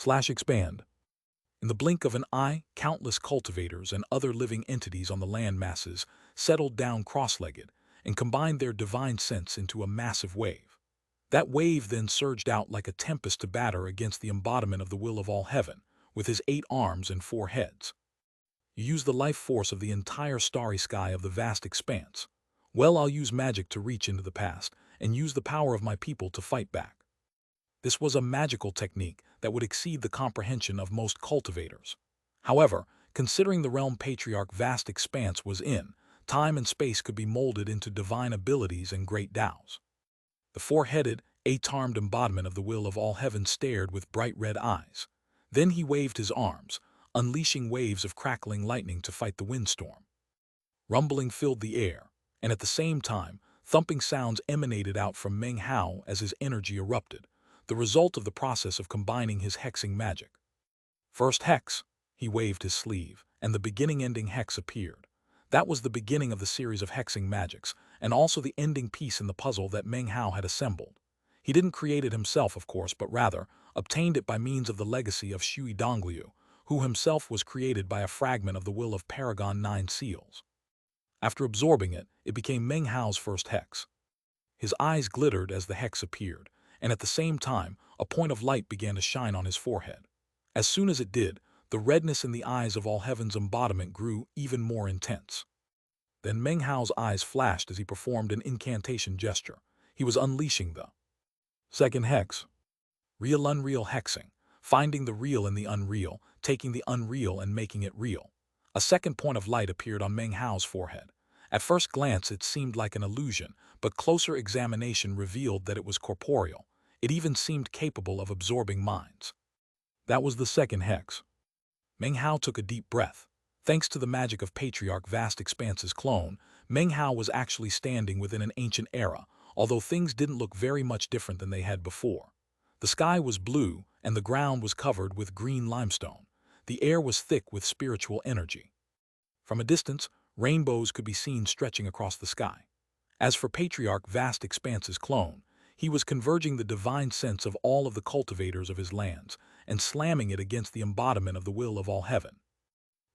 expand. In the blink of an eye, countless cultivators and other living entities on the land masses settled down cross-legged and combined their divine sense into a massive wave. That wave then surged out like a tempest to batter against the embodiment of the will of all heaven, with his 8 arms and 4 heads. You use the life force of the entire starry sky of the vast expanse. Well, I'll use magic to reach into the past and use the power of my people to fight back. This was a magical technique that would exceed the comprehension of most cultivators. However, considering the realm patriarch vast expanse was in, time and space could be molded into divine abilities and great Taos. The 4-headed, 8-armed embodiment of the will of all heaven stared with bright red eyes. Then he waved his arms, unleashing waves of crackling lightning to fight the windstorm. Rumbling filled the air, and at the same time, thumping sounds emanated out from Meng Hao as his energy erupted, the result of the process of combining his hexing magic. First hex, he waved his sleeve, and the beginning-ending hex appeared. That was the beginning of the series of hexing magics, and also the ending piece in the puzzle that Meng Hao had assembled. He didn't create it himself, of course, but rather obtained it by means of the legacy of Shui Dongliu, who himself was created by a fragment of the will of Paragon 9 Seals. After absorbing it, it became Meng Hao's first hex. His eyes glittered as the hex appeared, and at the same time, a point of light began to shine on his forehead. As soon as it did, the redness in the eyes of all heaven's embodiment grew even more intense. Then Meng Hao's eyes flashed as he performed an incantation gesture. He was unleashing the second hex. Real-unreal hexing, finding the real in the unreal, taking the unreal and making it real. A second point of light appeared on Meng Hao's forehead. At first glance it seemed like an illusion, but closer examination revealed that it was corporeal. It even seemed capable of absorbing minds. That was the second hex. Meng Hao took a deep breath. Thanks to the magic of Patriarch Vast Expanse's clone, Meng Hao was actually standing within an ancient era, although things didn't look very much different than they had before. The sky was blue, and the ground was covered with green limestone. The air was thick with spiritual energy. From a distance, rainbows could be seen stretching across the sky. As for Patriarch Vast Expanse's clone, he was converging the divine sense of all of the cultivators of his lands and slamming it against the embodiment of the will of all heaven.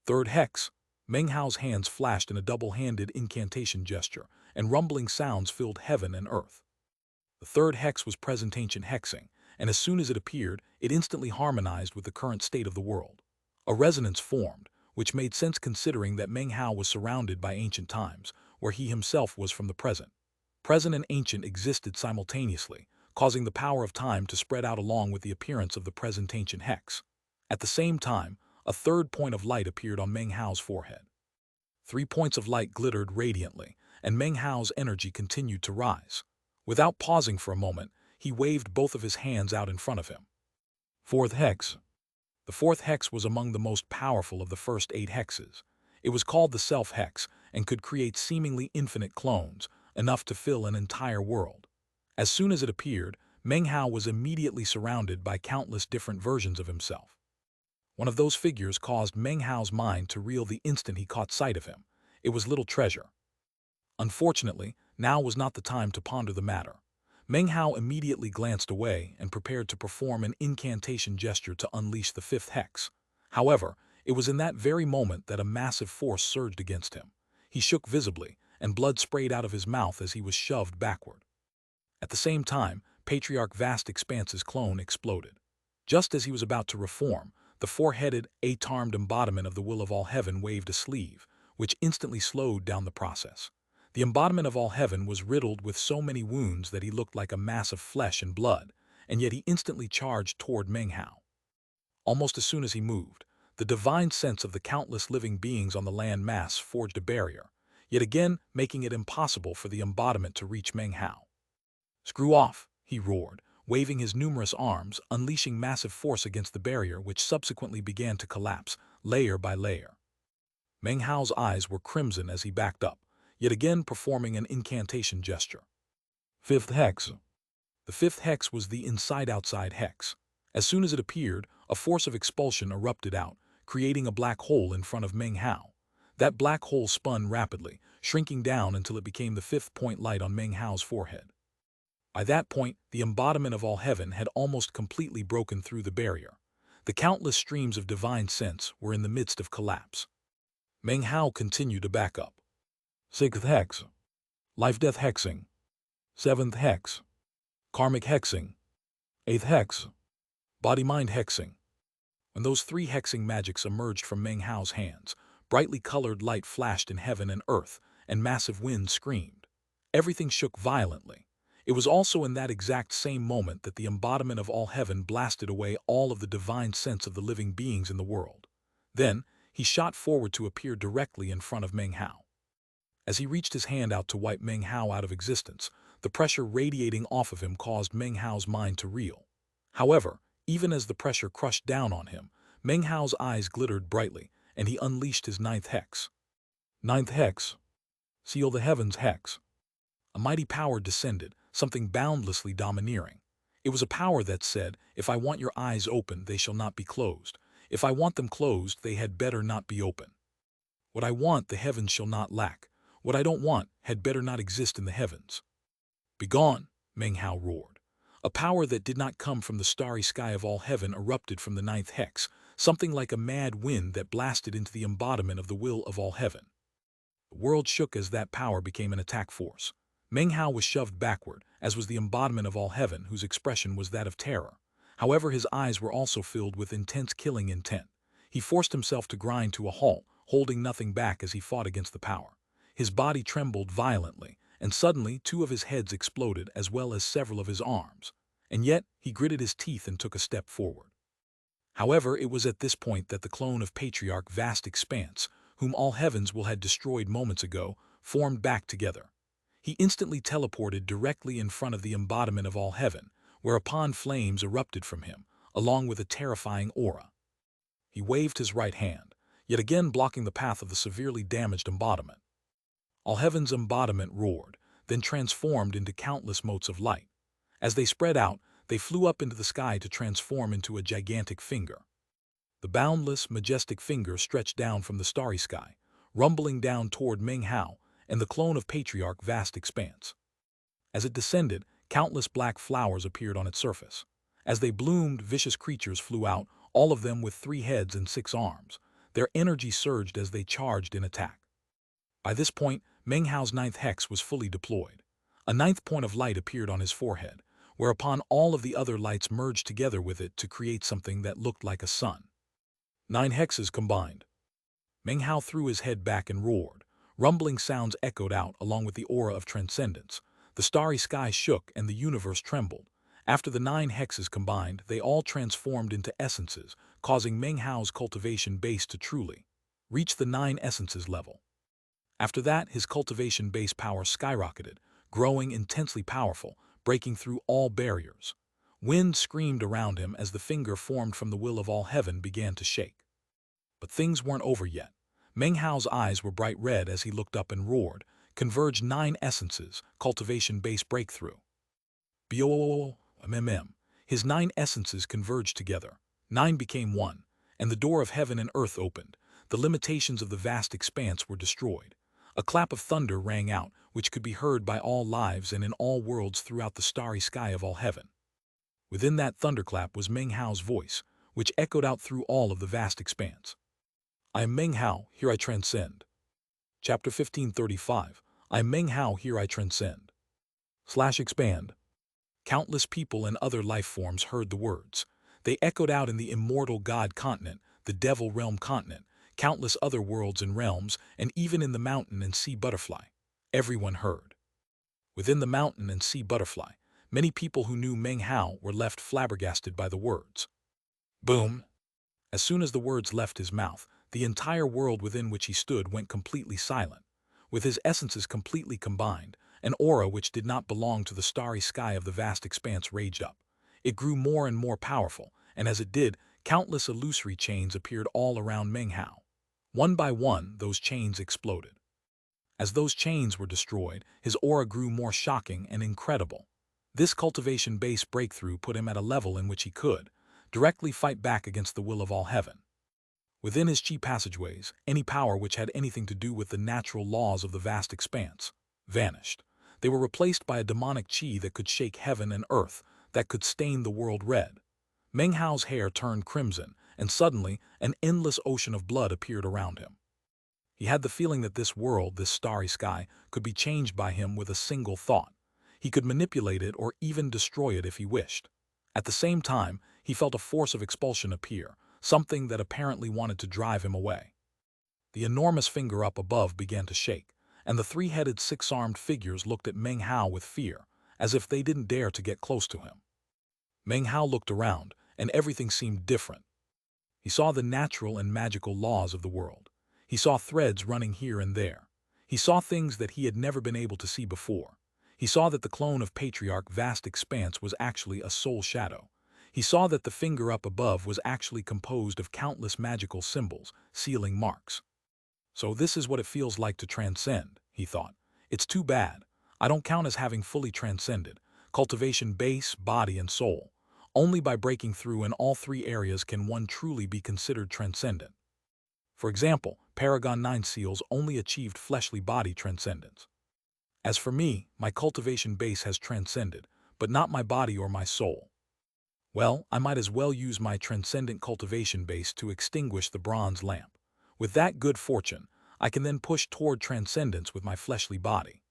Third hex, Meng Hao's hands flashed in a double-handed incantation gesture, and rumbling sounds filled heaven and earth. The third hex was presentation hexing, and as soon as it appeared, it instantly harmonized with the current state of the world. A resonance formed, which made sense considering that Meng Hao was surrounded by ancient times, where he himself was from the present. Present and ancient existed simultaneously, causing the power of time to spread out along with the appearance of the presentation hex. At the same time, a third point of light appeared on Meng Hao's forehead. 3 points of light glittered radiantly, and Meng Hao's energy continued to rise. Without pausing for a moment, he waved both of his hands out in front of him. Fourth hex. The fourth hex was among the most powerful of the first 8 hexes. It was called the Self-Hex and could create seemingly infinite clones, enough to fill an entire world. As soon as it appeared, Meng Hao was immediately surrounded by countless different versions of himself. One of those figures caused Meng Hao's mind to reel the instant he caught sight of him. It was Little Treasure. Unfortunately, now was not the time to ponder the matter. Meng Hao immediately glanced away and prepared to perform an incantation gesture to unleash the 5th hex. However, it was in that very moment that a massive force surged against him. He shook visibly, and blood sprayed out of his mouth as he was shoved backward. At the same time, Patriarch Vast Expanse's clone exploded. Just as he was about to reform, the 4-headed, 8-armed embodiment of the will of all heaven waved a sleeve, which instantly slowed down the process. The embodiment of all heaven was riddled with so many wounds that he looked like a mass of flesh and blood, and yet he instantly charged toward Meng Hao. Almost as soon as he moved, the divine sense of the countless living beings on the land mass forged a barrier, yet again making it impossible for the embodiment to reach Meng Hao. "Screw off," he roared, waving his numerous arms, unleashing massive force against the barrier, which subsequently began to collapse, layer by layer. Meng Hao's eyes were crimson as he backed up, yet again performing an incantation gesture. 5th hex. The 5th hex was the inside-outside hex. As soon as it appeared, a force of expulsion erupted out, creating a black hole in front of Meng Hao. That black hole spun rapidly, shrinking down until it became the 5th point light on Meng Hao's forehead. By that point, the embodiment of all heaven had almost completely broken through the barrier. The countless streams of divine sense were in the midst of collapse. Meng Hao continued to back up. Sixth hex. Life-death hexing. Seventh hex. Karmic hexing. Eighth hex. Body-mind hexing. When those three hexing magics emerged from Meng Hao's hands, brightly colored light flashed in heaven and earth, and massive winds screamed. Everything shook violently. It was also in that exact same moment that the embodiment of all heaven blasted away all of the divine sense of the living beings in the world. Then, he shot forward to appear directly in front of Meng Hao. As he reached his hand out to wipe Meng Hao out of existence, the pressure radiating off of him caused Meng Hao's mind to reel. However, even as the pressure crushed down on him, Meng Hao's eyes glittered brightly, and he unleashed his ninth hex. Ninth hex. Seal the heavens hex. A mighty power descended, something boundlessly domineering. It was a power that said, if I want your eyes open, they shall not be closed. If I want them closed, they had better not be open. What I want, the heavens shall not lack. What I don't want had better not exist in the heavens. Begone, Meng Hao roared. A power that did not come from the starry sky of all heaven erupted from the ninth hex, something like a mad wind that blasted into the embodiment of the will of all heaven. The world shook as that power became an attack force. Meng Hao was shoved backward, as was the embodiment of all heaven, whose expression was that of terror. However, his eyes were also filled with intense killing intent. He forced himself to grind to a halt, holding nothing back as he fought against the power. His body trembled violently, and suddenly 2 of his heads exploded as well as several of his arms. And yet, he gritted his teeth and took a step forward. However, it was at this point that the clone of Patriarch Vast Expanse, whom all heavens will had destroyed moments ago, formed back together. He instantly teleported directly in front of the embodiment of all heaven, whereupon flames erupted from him, along with a terrifying aura. He waved his right hand, yet again blocking the path of the severely damaged embodiment. All heaven's embodiment roared, then transformed into countless motes of light. As they spread out, they flew up into the sky to transform into a gigantic finger. The boundless, majestic finger stretched down from the starry sky, rumbling down toward Meng Hao and the clone of Patriarch Vast Expanse. As it descended, countless black flowers appeared on its surface. As they bloomed, vicious creatures flew out, all of them with 3 heads and 6 arms. Their energy surged as they charged in attack. By this point, Meng Hao's ninth hex was fully deployed. A ninth point of light appeared on his forehead, whereupon all of the other lights merged together with it to create something that looked like a sun. 9 hexes combined. Meng Hao threw his head back and roared. Rumbling sounds echoed out along with the aura of transcendence. The starry sky shook and the universe trembled. After the 9 hexes combined, they all transformed into essences, causing Meng Hao's cultivation base to truly reach the 9 essences level. After that, his cultivation base power skyrocketed, growing intensely powerful, breaking through all barriers. Wind screamed around him as the finger formed from the will of all heaven began to shake. But things weren't over yet. Meng Hao's eyes were bright red as he looked up and roared, "Converge 9 essences, cultivation base breakthrough." BOOMMM. His 9 essences converged together. 9 became 1, and the door of heaven and earth opened. The limitations of the vast expanse were destroyed. A clap of thunder rang out, which could be heard by all lives and in all worlds throughout the starry sky of all heaven. Within that thunderclap was Meng Hao's voice, which echoed out through all of the vast expanse. I am Meng Hao, here I transcend. Chapter 1535. I am Meng Hao, here I transcend. /expand. Countless people and other life forms heard the words. They echoed out in the immortal God continent, the Devil Realm continent, countless other worlds and realms, and even in the mountain and sea butterfly. Everyone heard. Within the mountain and sea butterfly, many people who knew Meng Hao were left flabbergasted by the words. Boom! As soon as the words left his mouth, the entire world within which he stood went completely silent. With his essences completely combined, an aura which did not belong to the starry sky of the vast expanse raged up. It grew more and more powerful, and as it did, countless illusory chains appeared all around Meng Hao. One by one, those chains exploded. As those chains were destroyed, his aura grew more shocking and incredible. This cultivation-based breakthrough put him at a level in which he could directly fight back against the will of all heaven. Within his chi passageways, any power which had anything to do with the natural laws of the vast expanse vanished. They were replaced by a demonic chi that could shake heaven and earth, that could stain the world red. Meng Hao's hair turned crimson, and suddenly an endless ocean of blood appeared around him. He had the feeling that this world, this starry sky, could be changed by him with a single thought. He could manipulate it or even destroy it if he wished. At the same time, he felt a force of expulsion appear, something that apparently wanted to drive him away. The enormous finger up above began to shake, and the three-headed six-armed figures looked at Meng Hao with fear, as if they didn't dare to get close to him. Meng Hao looked around, and everything seemed different. He saw the natural and magical laws of the world. He saw threads running here and there. He saw things that he had never been able to see before. He saw that the clone of Patriarch Vast Expanse was actually a soul shadow. He saw that the finger up above was actually composed of countless magical symbols, sealing marks. So this is what it feels like to transcend, he thought. It's too bad. I don't count as having fully transcended. Cultivation base, body, and soul. Only by breaking through in all three areas can one truly be considered transcendent. For example, Paragon 9 seals only achieved fleshly body transcendence. As for me, my cultivation base has transcended, but not my body or my soul. Well, I might as well use my transcendent cultivation base to extinguish the bronze lamp. With that good fortune, I can then push toward transcendence with my fleshly body.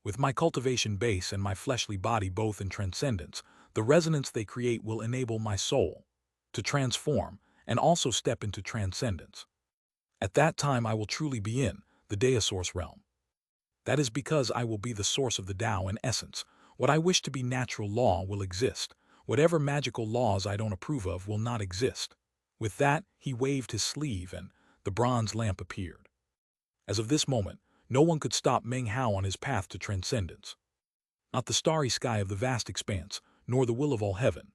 With my cultivation base and my fleshly body both in transcendence, the resonance they create will enable my soul to transform and also step into transcendence. At that time I will truly be in the Deosource realm. That is because I will be the source of the Tao in essence. What I wish to be natural law will exist. Whatever magical laws I don't approve of will not exist. With that, he waved his sleeve and the bronze lamp appeared. As of this moment, no one could stop Meng Hao on his path to transcendence. Not the starry sky of the vast expanse, nor the will of all heaven.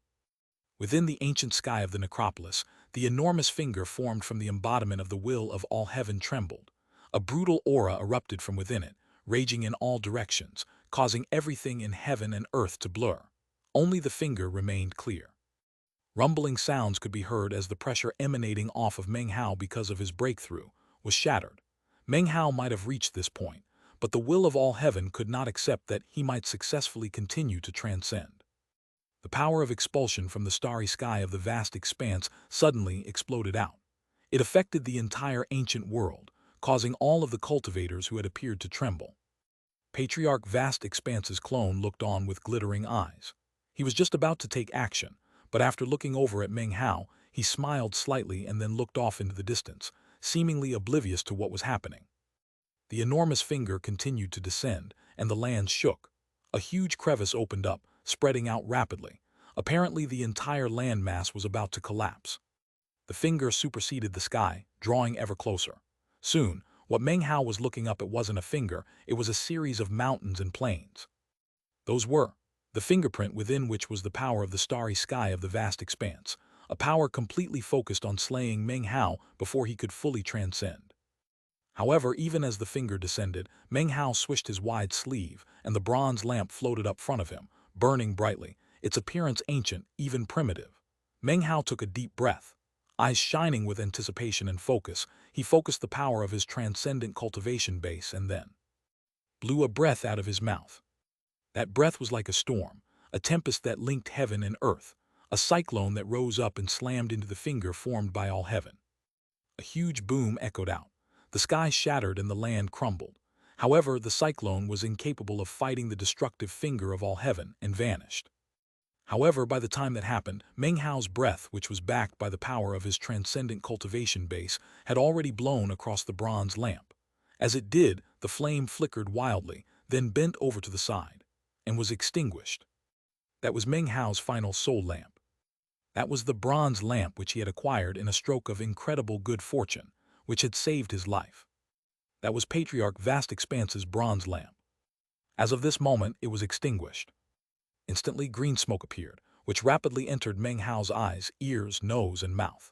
Within the ancient sky of the necropolis, the enormous finger formed from the embodiment of the will of all heaven trembled. A brutal aura erupted from within it, raging in all directions, causing everything in heaven and earth to blur. Only the finger remained clear. Rumbling sounds could be heard as the pressure emanating off of Meng Hao because of his breakthrough was shattered. Meng Hao might have reached this point, but the will of all heaven could not accept that he might successfully continue to transcend. The power of expulsion from the starry sky of the vast expanse suddenly exploded out. It affected the entire ancient world, causing all of the cultivators who had appeared to tremble. Patriarch Vast Expanse's clone looked on with glittering eyes. He was just about to take action, but after looking over at Meng Hao, he smiled slightly and then looked off into the distance, seemingly oblivious to what was happening. The enormous finger continued to descend, and the land shook. A huge crevice opened up, spreading out rapidly. Apparently, the entire landmass was about to collapse. The finger superseded the sky, drawing ever closer. Soon, what Meng Hao was looking up at wasn't a finger, it was a series of mountains and plains. Those were the fingerprint within which was the power of the starry sky of the vast expanse, a power completely focused on slaying Meng Hao before he could fully transcend. However, even as the finger descended, Meng Hao swished his wide sleeve, and the bronze lamp floated up front of him, burning brightly, its appearance ancient, even primitive. Meng Hao took a deep breath. Eyes shining with anticipation and focus, he focused the power of his transcendent cultivation base and then blew a breath out of his mouth. That breath was like a storm, a tempest that linked heaven and earth, a cyclone that rose up and slammed into the finger formed by all heaven. A huge boom echoed out. The sky shattered and the land crumbled. However, the cyclone was incapable of fighting the destructive finger of all heaven and vanished. However, by the time that happened, Meng Hao's breath, which was backed by the power of his transcendent cultivation base, had already blown across the bronze lamp. As it did, the flame flickered wildly, then bent over to the side, and was extinguished. That was Meng Hao's final soul lamp. That was the bronze lamp which he had acquired in a stroke of incredible good fortune, which had saved his life. That was Patriarch Vast Expanse's bronze lamp. As of this moment, it was extinguished. Instantly, green smoke appeared, which rapidly entered Meng Hao's eyes, ears, nose, and mouth.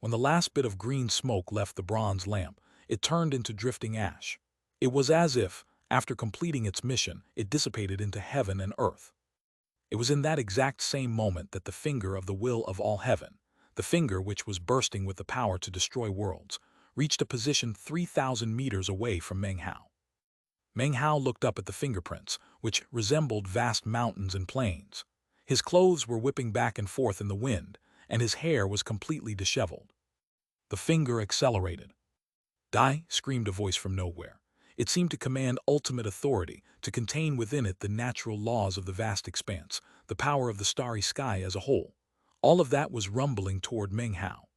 When the last bit of green smoke left the bronze lamp, it turned into drifting ash. It was as if, after completing its mission, it dissipated into heaven and earth. It was in that exact same moment that the finger of the will of all heaven, the finger which was bursting with the power to destroy worlds, reached a position 3,000 meters away from Meng Hao. Meng Hao looked up at the fingerprints, which resembled vast mountains and plains. His clothes were whipping back and forth in the wind, and his hair was completely disheveled. The finger accelerated. "Die!" screamed a voice from nowhere. It seemed to command ultimate authority, to contain within it the natural laws of the vast expanse, the power of the starry sky as a whole. All of that was rumbling toward Meng Hao.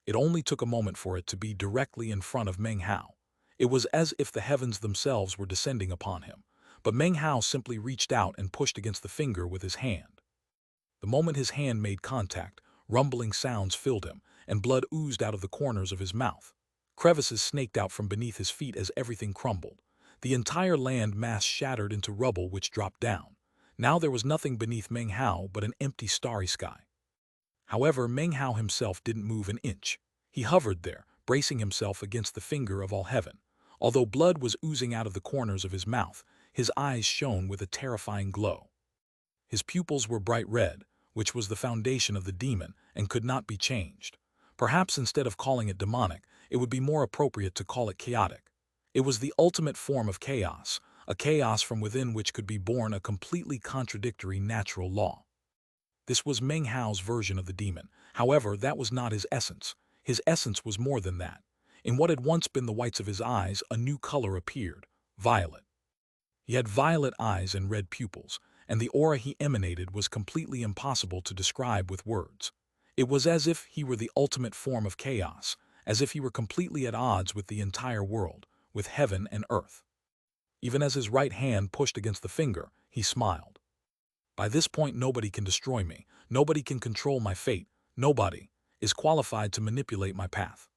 It only took a moment for it to be directly in front of Meng Hao. It was as if the heavens themselves were descending upon him, but Meng Hao simply reached out and pushed against the finger with his hand. The moment his hand made contact, rumbling sounds filled him, and blood oozed out of the corners of his mouth. Crevices snaked out from beneath his feet as everything crumbled. The entire land mass shattered into rubble which dropped down. Now there was nothing beneath Meng Hao but an empty starry sky. However, Meng Hao himself didn't move an inch. He hovered there, bracing himself against the finger of all heaven. Although blood was oozing out of the corners of his mouth, his eyes shone with a terrifying glow. His pupils were bright red, which was the foundation of the demon and could not be changed. Perhaps instead of calling it demonic, it would be more appropriate to call it chaotic. It was the ultimate form of chaos, a chaos from within which could be born a completely contradictory natural law. This was Meng Hao's version of the demon. However, that was not his essence. His essence was more than that. In what had once been the whites of his eyes, a new color appeared, violet. He had violet eyes and red pupils, and the aura he emanated was completely impossible to describe with words. It was as if he were the ultimate form of chaos, as if he were completely at odds with the entire world, with heaven and earth. Even as his right hand pushed against the finger, he smiled. By this point, nobody can destroy me, nobody can control my fate, nobody is qualified to manipulate my path.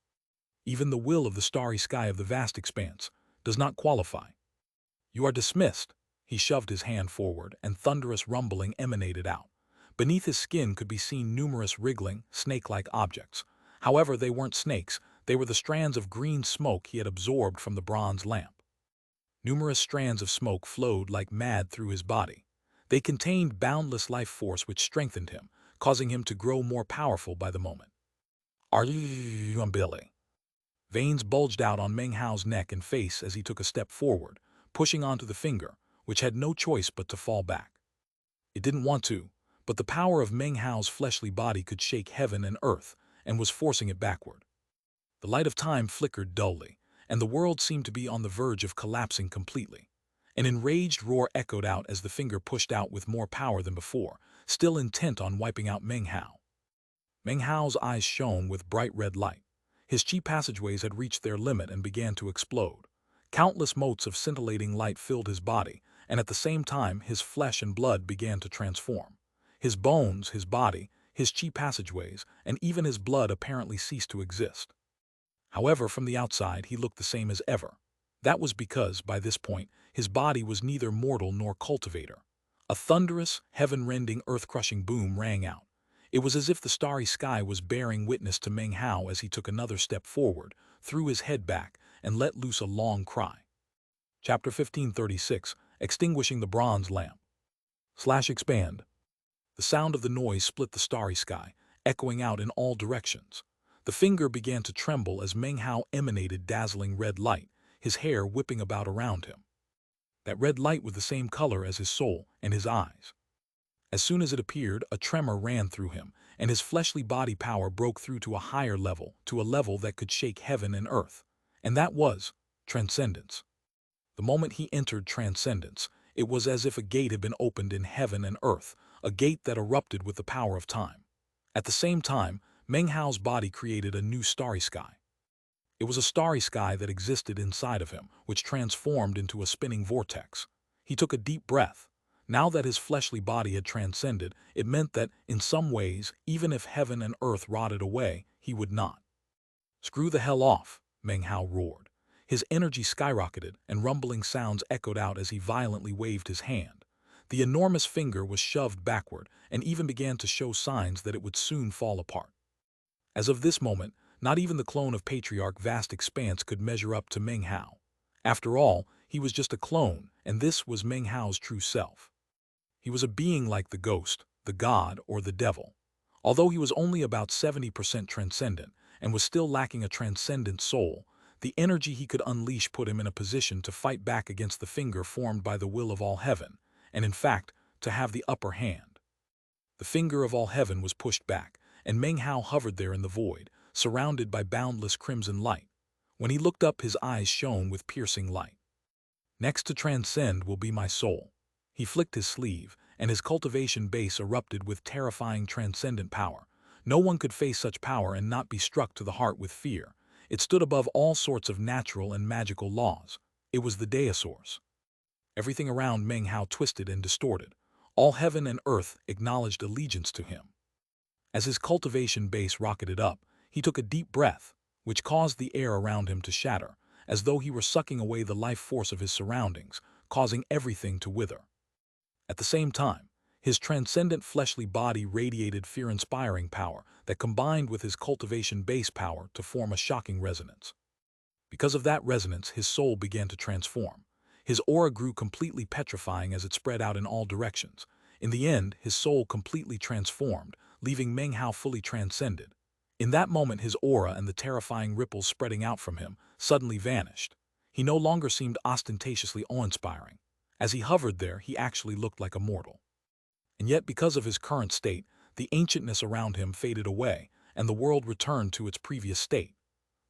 Even the will of the starry sky of the vast expanse does not qualify. You are dismissed. He shoved his hand forward, and thunderous rumbling emanated out. Beneath his skin could be seen numerous wriggling, snake-like objects. However, they weren't snakes, they were the strands of green smoke he had absorbed from the bronze lamp. Numerous strands of smoke flowed like mad through his body. They contained boundless life force which strengthened him, causing him to grow more powerful by the moment. "Are you Billy?" Veins bulged out on Meng Hao's neck and face as he took a step forward, pushing onto the finger, which had no choice but to fall back. It didn't want to, but the power of Meng Hao's fleshly body could shake heaven and earth, and was forcing it backward. The light of time flickered dully, and the world seemed to be on the verge of collapsing completely. An enraged roar echoed out as the finger pushed out with more power than before, still intent on wiping out Meng Hao. Meng Hao's eyes shone with bright red light. His chi passageways had reached their limit and began to explode. Countless motes of scintillating light filled his body, and at the same time his flesh and blood began to transform. His bones, his body, his chi passageways, and even his blood apparently ceased to exist. However, from the outside he looked the same as ever. That was because, by this point, his body was neither mortal nor cultivator. A thunderous, heaven-rending, earth-crushing boom rang out. It was as if the starry sky was bearing witness to Meng Hao as he took another step forward, threw his head back, and let loose a long cry. Chapter 1536, Extinguishing the Bronze Lamp. /expand. The sound of the noise split the starry sky, echoing out in all directions. The finger began to tremble as Meng Hao emanated dazzling red light, his hair whipping about around him. That red light was the same color as his soul and his eyes. As soon as it appeared, a tremor ran through him, and his fleshly body power broke through to a higher level, to a level that could shake heaven and earth. And that was transcendence. The moment he entered transcendence, it was as if a gate had been opened in heaven and earth, a gate that erupted with the power of time. At the same time, Meng Hao's body created a new starry sky. It was a starry sky that existed inside of him, which transformed into a spinning vortex. He took a deep breath. Now that his fleshly body had transcended, it meant that, in some ways, even if heaven and earth rotted away, he would not. "Screw the hell off," Meng Hao roared. His energy skyrocketed, and rumbling sounds echoed out as he violently waved his hand. The enormous finger was shoved backward, and even began to show signs that it would soon fall apart. As of this moment, not even the clone of Patriarch Vast Expanse could measure up to Meng Hao. After all, he was just a clone, and this was Meng Hao's true self. He was a being like the ghost, the god, or the devil. Although he was only about 70% transcendent, and was still lacking a transcendent soul, the energy he could unleash put him in a position to fight back against the finger formed by the will of all heaven, and in fact, to have the upper hand. The finger of all heaven was pushed back, and Meng Hao hovered there in the void, surrounded by boundless crimson light. When he looked up, his eyes shone with piercing light. Next to transcend will be my soul. He flicked his sleeve, and his cultivation base erupted with terrifying transcendent power. No one could face such power and not be struck to the heart with fear. It stood above all sorts of natural and magical laws. It was the Deosaurus. Everything around Meng Hao twisted and distorted. All heaven and earth acknowledged allegiance to him. As his cultivation base rocketed up, he took a deep breath, which caused the air around him to shatter, as though he were sucking away the life force of his surroundings, causing everything to wither. At the same time, his transcendent fleshly body radiated fear-inspiring power that combined with his cultivation base power to form a shocking resonance. Because of that resonance, his soul began to transform. His aura grew completely petrifying as it spread out in all directions. In the end, his soul completely transformed, leaving Meng Hao fully transcended. In that moment, his aura and the terrifying ripples spreading out from him suddenly vanished. He no longer seemed ostentatiously awe-inspiring. As he hovered there, he actually looked like a mortal. And yet, because of his current state, the ancientness around him faded away, and the world returned to its previous state.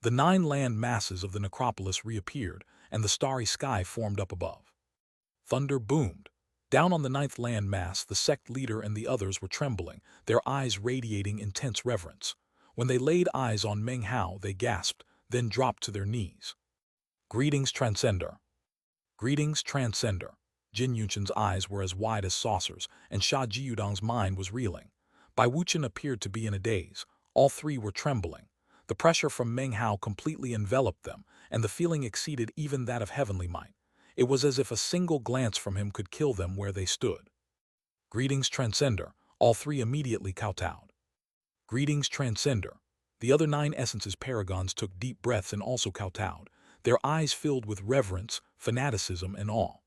The 9 land masses of the necropolis reappeared, and the starry sky formed up above. Thunder boomed. Down on the 9th land mass, the sect leader and the others were trembling, their eyes radiating intense reverence. When they laid eyes on Meng Hao, they gasped, then dropped to their knees. Greetings, Transcender. Greetings, Transcender. Jin Yunshan's eyes were as wide as saucers, and Sha Jiudong's mind was reeling. Bai Wuchen appeared to be in a daze. All three were trembling. The pressure from Meng Hao completely enveloped them, and the feeling exceeded even that of heavenly might. It was as if a single glance from him could kill them where they stood. Greetings, Transcender. All three immediately kowtowed. Greetings, Transcender. The other 9 essences paragons took deep breaths and also kowtowed, their eyes filled with reverence, fanaticism, and awe.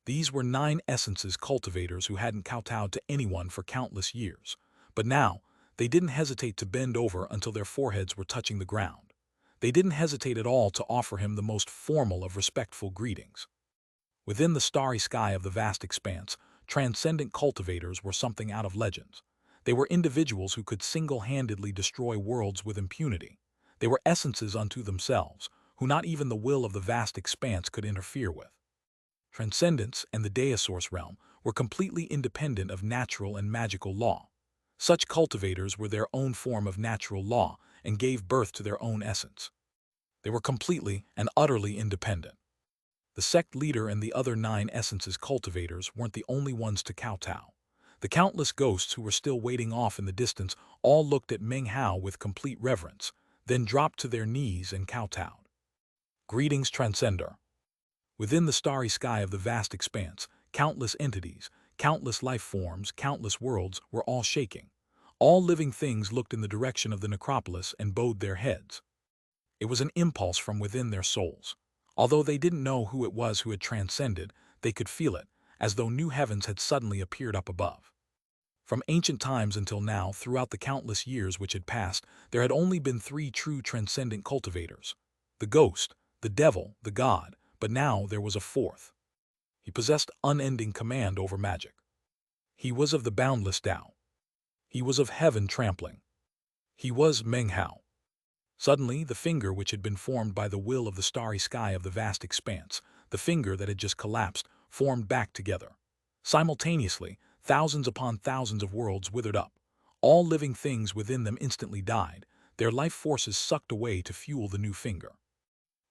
These were 9 essences cultivators who hadn't kowtowed to anyone for countless years. But now, they didn't hesitate to bend over until their foreheads were touching the ground. They didn't hesitate at all to offer him the most formal of respectful greetings. Within the starry sky of the vast expanse, transcendent cultivators were something out of legends. They were individuals who could single-handedly destroy worlds with impunity. They were essences unto themselves, who not even the will of the vast expanse could interfere with. Transcendence and the Deosaurus realm were completely independent of natural and magical law. Such cultivators were their own form of natural law and gave birth to their own essence. They were completely and utterly independent. The sect leader and the other 9 essences cultivators weren't the only ones to kowtow. The countless ghosts who were still waiting off in the distance all looked at Meng Hao with complete reverence, then dropped to their knees and kowtowed. Greetings, Transcender. Within the starry sky of the vast expanse, countless entities, countless life forms, countless worlds were all shaking. All living things looked in the direction of the necropolis and bowed their heads. It was an impulse from within their souls. Although they didn't know who it was who had transcended, they could feel it, as though new heavens had suddenly appeared up above. From ancient times until now, throughout the countless years which had passed, there had only been 3 true transcendent cultivators: the ghost, the devil, the god, but now there was a 4th. He possessed unending command over magic. He was of the boundless Tao. He was of heaven trampling. He was Meng Hao. Suddenly, the finger which had been formed by the will of the starry sky of the vast expanse, the finger that had just collapsed, formed back together. Simultaneously, thousands upon thousands of worlds withered up. All living things within them instantly died, their life forces sucked away to fuel the new finger.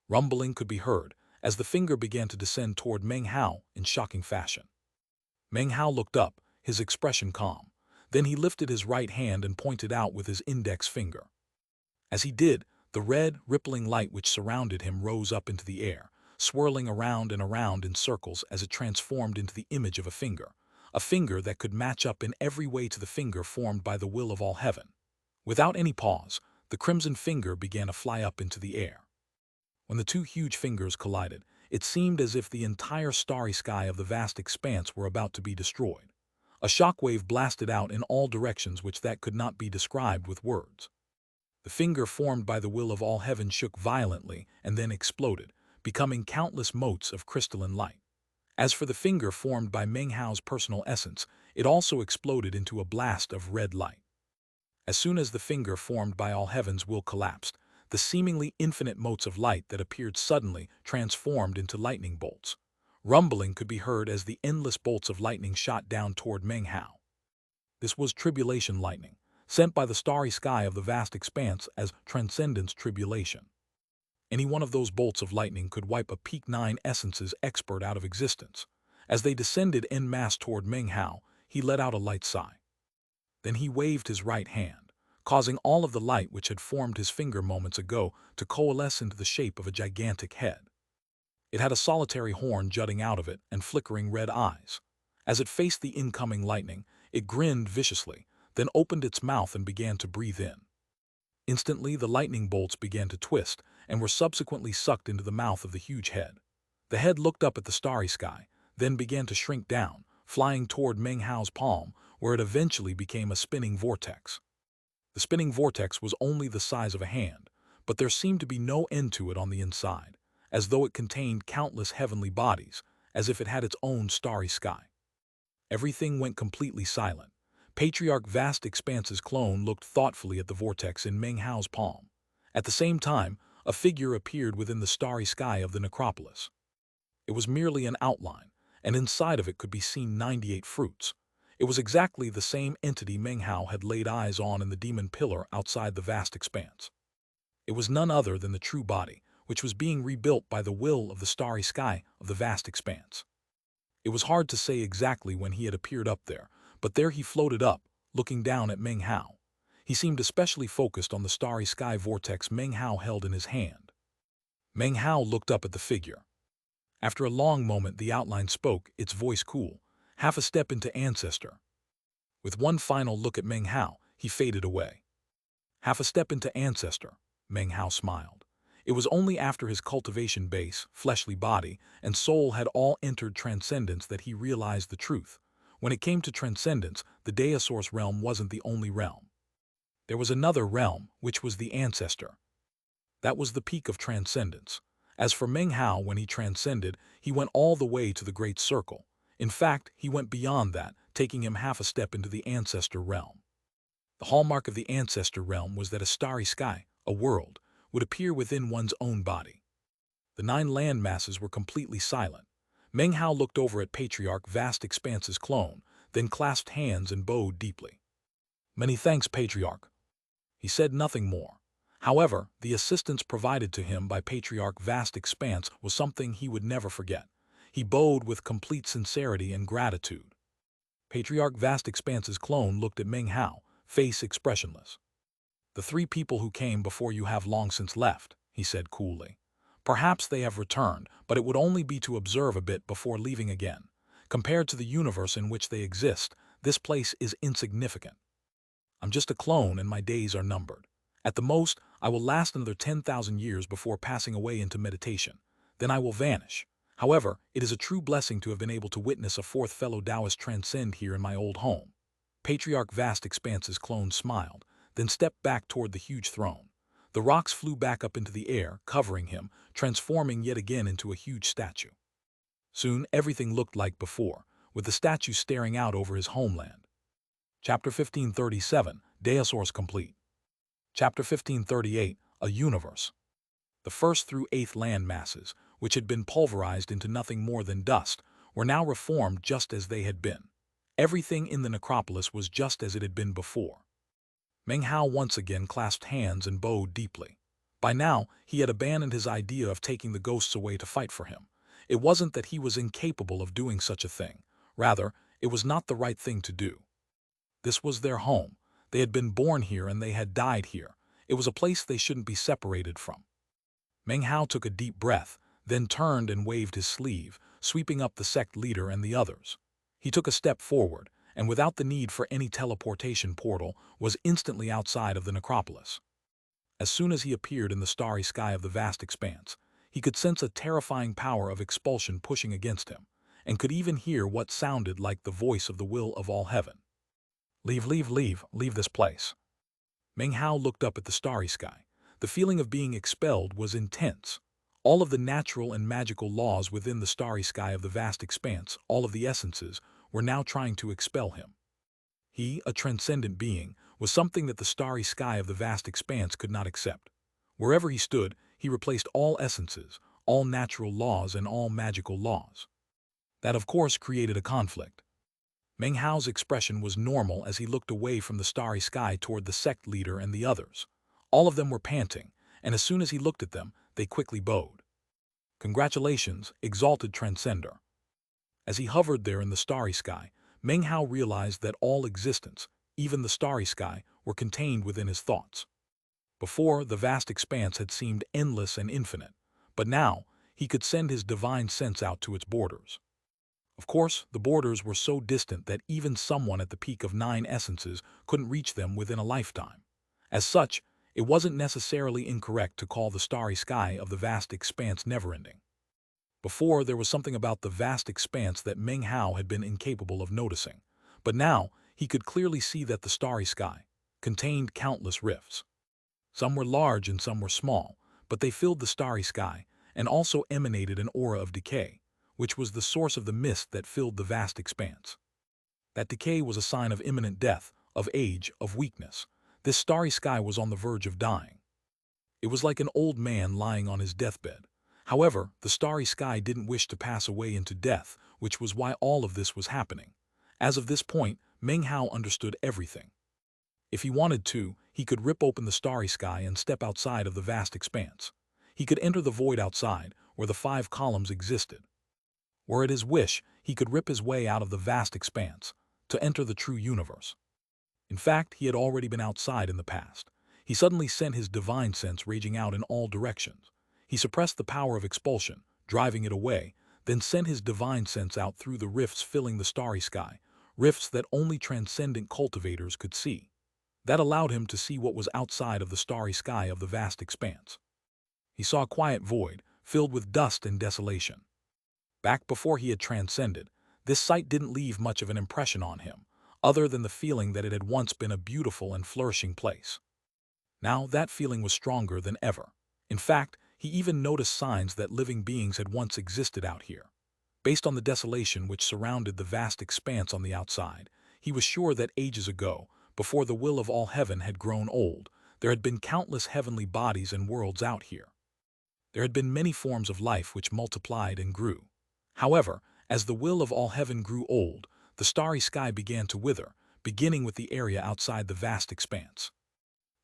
Rumbling could be heard as the finger began to descend toward Meng Hao in shocking fashion. Meng Hao looked up, his expression calm. Then he lifted his right hand and pointed out with his index finger. As he did, the red, rippling light which surrounded him rose up into the air, swirling around and around in circles as it transformed into the image of a finger that could match up in every way to the finger formed by the will of all heaven. Without any pause, the crimson finger began to fly up into the air. When the 2 huge fingers collided, it seemed as if the entire starry sky of the vast expanse were about to be destroyed. A shockwave blasted out in all directions which that could not be described with words. The finger formed by the will of all heaven shook violently and then exploded, becoming countless motes of crystalline light. As for the finger formed by Meng Hao's personal essence, it also exploded into a blast of red light. As soon as the finger formed by all heaven's will collapsed, the seemingly infinite motes of light that appeared suddenly transformed into lightning bolts. Rumbling could be heard as the endless bolts of lightning shot down toward Meng Hao. This was tribulation lightning, sent by the starry sky of the vast expanse as transcendence tribulation. Any one of those bolts of lightning could wipe a Peak 9 Essence's expert out of existence. As they descended en masse toward Meng Hao, he let out a light sigh. Then he waved his right hand, causing all of the light which had formed his finger moments ago to coalesce into the shape of a gigantic head. It had a solitary horn jutting out of it and flickering red eyes. As it faced the incoming lightning, it grinned viciously, then opened its mouth and began to breathe in. Instantly, the lightning bolts began to twist and were subsequently sucked into the mouth of the huge head. The head looked up at the starry sky, then began to shrink down, flying toward Meng Hao's palm, where it eventually became a spinning vortex. The spinning vortex was only the size of a hand, but there seemed to be no end to it on the inside, as though it contained countless heavenly bodies, as if it had its own starry sky. Everything went completely silent. Patriarch Vast Expanse's clone looked thoughtfully at the vortex in Meng Hao's palm. At the same time, a figure appeared within the starry sky of the necropolis. It was merely an outline, and inside of it could be seen 98 fruits. It was exactly the same entity Meng Hao had laid eyes on in the demon pillar outside the vast expanse. It was none other than the true body, which was being rebuilt by the will of the starry sky of the vast expanse. It was hard to say exactly when he had appeared up there, but there he floated up, looking down at Meng Hao. He seemed especially focused on the starry sky vortex Meng Hao held in his hand. Meng Hao looked up at the figure. After a long moment, the outline spoke, its voice cool, half a step into ancestor. With one final look at Meng Hao, he faded away. Half a step into ancestor, Meng Hao smiled. It was only after his cultivation base, fleshly body, and soul had all entered transcendence that he realized the truth. When it came to transcendence, the Deosaurus realm wasn't the only realm. There was another realm, which was the ancestor. That was the peak of transcendence. As for Meng Hao, when he transcended, he went all the way to the Great Circle. In fact, he went beyond that, taking him half a step into the ancestor realm. The hallmark of the ancestor realm was that a starry sky, a world, would appear within one's own body. The 9 land masses were completely silent. Meng Hao looked over at Patriarch Vast Expanse's clone, then clasped hands and bowed deeply. "Many thanks, Patriarch." He said nothing more. However, the assistance provided to him by Patriarch Vast Expanse was something he would never forget. He bowed with complete sincerity and gratitude. Patriarch Vast Expanse's clone looked at Meng Hao, face expressionless. "The 3 people who came before you have long since left," he said coolly. "Perhaps they have returned, but it would only be to observe a bit before leaving again. Compared to the universe in which they exist, this place is insignificant. I'm just a clone and my days are numbered. At the most, I will last another 10,000 years before passing away into meditation. Then I will vanish. However, it is a true blessing to have been able to witness a 4th fellow Taoist transcend here in my old home." Patriarch Vast Expanse's clone smiled, then stepped back toward the huge throne. The rocks flew back up into the air, covering him, transforming yet again into a huge statue. Soon, everything looked like before, with the statue staring out over his homeland. Chapter 1537, Deosaurus complete. Chapter 1538, A Universe. The 1st through 8th land masses, which had been pulverized into nothing more than dust, were now reformed just as they had been. Everything in the necropolis was just as it had been before. Meng Hao once again clasped hands and bowed deeply. By now, he had abandoned his idea of taking the ghosts away to fight for him. It wasn't that he was incapable of doing such a thing. Rather, it was not the right thing to do. This was their home. They had been born here and they had died here. It was a place they shouldn't be separated from. Meng Hao took a deep breath, then turned and waved his sleeve, sweeping up the sect leader and the others. He took a step forward, and without the need for any teleportation portal, was instantly outside of the necropolis. As soon as he appeared in the starry sky of the vast expanse, he could sense a terrifying power of expulsion pushing against him, and could even hear what sounded like the voice of the will of all heaven. "Leave, leave, leave, leave this place." Meng Hao looked up at the starry sky. The feeling of being expelled was intense. All of the natural and magical laws within the starry sky of the vast expanse, all of the essences, were now trying to expel him. He, a transcendent being, was something that the starry sky of the vast expanse could not accept. Wherever he stood, he replaced all essences, all natural laws and all magical laws. That, of course, created a conflict. Meng Hao's expression was normal as he looked away from the starry sky toward the sect leader and the others. All of them were panting, and as soon as he looked at them, they quickly bowed. Congratulations, exalted transcender. As he hovered there in the starry sky, Meng Hao realized that all existence, even the starry sky, were contained within his thoughts. Before, the vast expanse had seemed endless and infinite, but now he could send his divine sense out to its borders. Of course, the borders were so distant that even someone at the peak of 9 essences couldn't reach them within a lifetime. As such, it wasn't necessarily incorrect to call the starry sky of the vast expanse never-ending. Before, there was something about the vast expanse that Meng Hao had been incapable of noticing, but now he could clearly see that the starry sky contained countless rifts. Some were large and some were small, but they filled the starry sky and also emanated an aura of decay, which was the source of the mist that filled the vast expanse. That decay was a sign of imminent death, of age, of weakness. This starry sky was on the verge of dying. It was like an old man lying on his deathbed. However, the starry sky didn't wish to pass away into death, which was why all of this was happening. As of this point, Meng Hao understood everything. If he wanted to, he could rip open the starry sky and step outside of the vast expanse. He could enter the void outside, where the 5 columns existed. Were it his wish, he could rip his way out of the vast expanse, to enter the true universe. In fact, he had already been outside in the past. He suddenly sent his divine sense raging out in all directions. He suppressed the power of expulsion, driving it away, then sent his divine sense out through the rifts filling the starry sky, rifts that only transcendent cultivators could see. That allowed him to see what was outside of the starry sky of the vast expanse. He saw a quiet void, filled with dust and desolation. Back before he had transcended, this sight didn't leave much of an impression on him, other than the feeling that it had once been a beautiful and flourishing place. Now that feeling was stronger than ever. In fact, he even noticed signs that living beings had once existed out here. Based on the desolation which surrounded the vast expanse on the outside, he was sure that ages ago, before the will of all heaven had grown old, there had been countless heavenly bodies and worlds out here. There had been many forms of life which multiplied and grew. However, as the will of all heaven grew old, the starry sky began to wither, beginning with the area outside the vast expanse.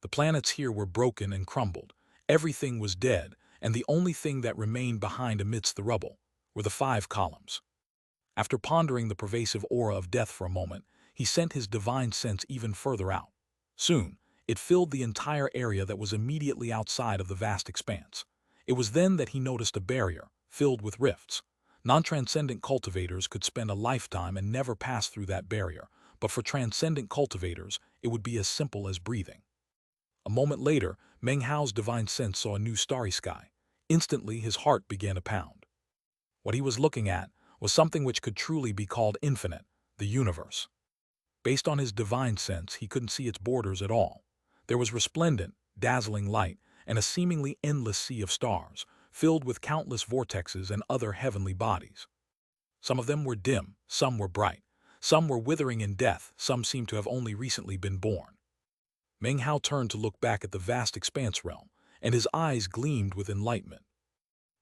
The planets here were broken and crumbled, everything was dead, and the only thing that remained behind amidst the rubble were the 5 columns. After pondering the pervasive aura of death for a moment, he sent his divine sense even further out. Soon, it filled the entire area that was immediately outside of the vast expanse. It was then that he noticed a barrier, filled with rifts. Non-transcendent cultivators could spend a lifetime and never pass through that barrier, but for transcendent cultivators, it would be as simple as breathing. A moment later, Meng Hao's divine sense saw a new starry sky. Instantly, his heart began to pound. What he was looking at was something which could truly be called infinite, the universe. Based on his divine sense, he couldn't see its borders at all. There was resplendent, dazzling light, and a seemingly endless sea of stars, filled with countless vortexes and other heavenly bodies. Some of them were dim, some were bright, some were withering in death, some seemed to have only recently been born. Meng Hao turned to look back at the vast expanse realm, and his eyes gleamed with enlightenment.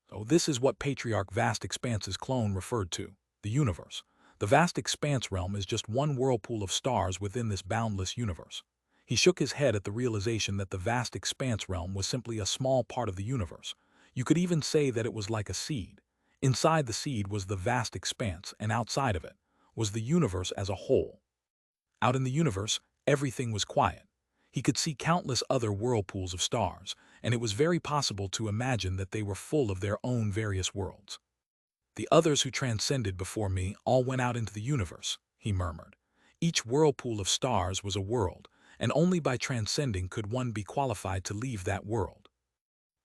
So this is what Patriarch Vast Expanse's clone referred to, the universe. The vast expanse realm is just one whirlpool of stars within this boundless universe. He shook his head at the realization that the vast expanse realm was simply a small part of the universe. You could even say that it was like a seed. Inside the seed was the vast expanse, and outside of it was the universe as a whole. Out in the universe, everything was quiet. He could see countless other whirlpools of stars, and it was very possible to imagine that they were full of their own various worlds. The others who transcended before me all went out into the universe, he murmured. Each whirlpool of stars was a world, and only by transcending could one be qualified to leave that world.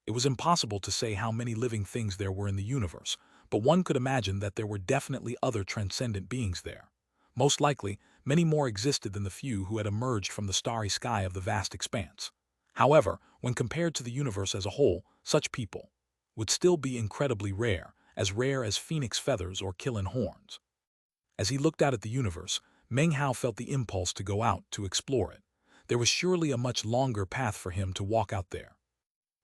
It was impossible to say how many living things there were in the universe, but one could imagine that there were definitely other transcendent beings there. Most likely, many more existed than the few who had emerged from the starry sky of the vast expanse. However, when compared to the universe as a whole, such people would still be incredibly rare as phoenix feathers or killin horns. As he looked out at the universe, Meng Hao felt the impulse to go out to explore it. there was surely a much longer path for him to walk out there.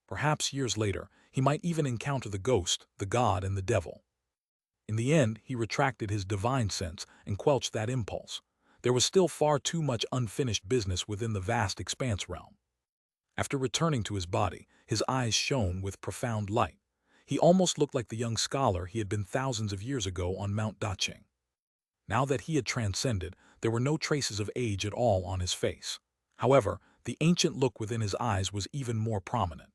Perhaps years later, he might even encounter the ghost, the god, and the devil. In the end, he retracted his divine sense and quelched that impulse. There was still far too much unfinished business within the vast expanse realm. After returning to his body, his eyes shone with profound light. He almost looked like the young scholar he had been thousands of years ago on Mount Dacheng. Now that he had transcended, there were no traces of age at all on his face. However, the ancient look within his eyes was even more prominent.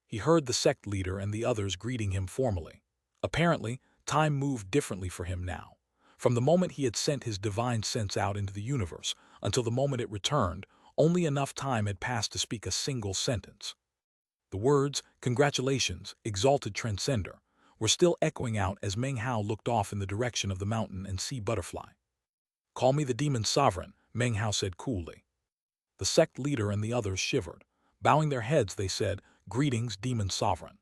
He heard the sect leader and the others greeting him formally. Apparently, time moved differently for him now. From the moment he had sent his divine sense out into the universe until the moment it returned, only enough time had passed to speak a single sentence. The words, "Congratulations, exalted transcender," were still echoing out as Meng Hao looked off in the direction of the mountain and sea butterfly. "Call me the demon sovereign," Meng Hao said coolly. The sect leader and the others shivered. Bowing their heads, they said, "Greetings, demon sovereign."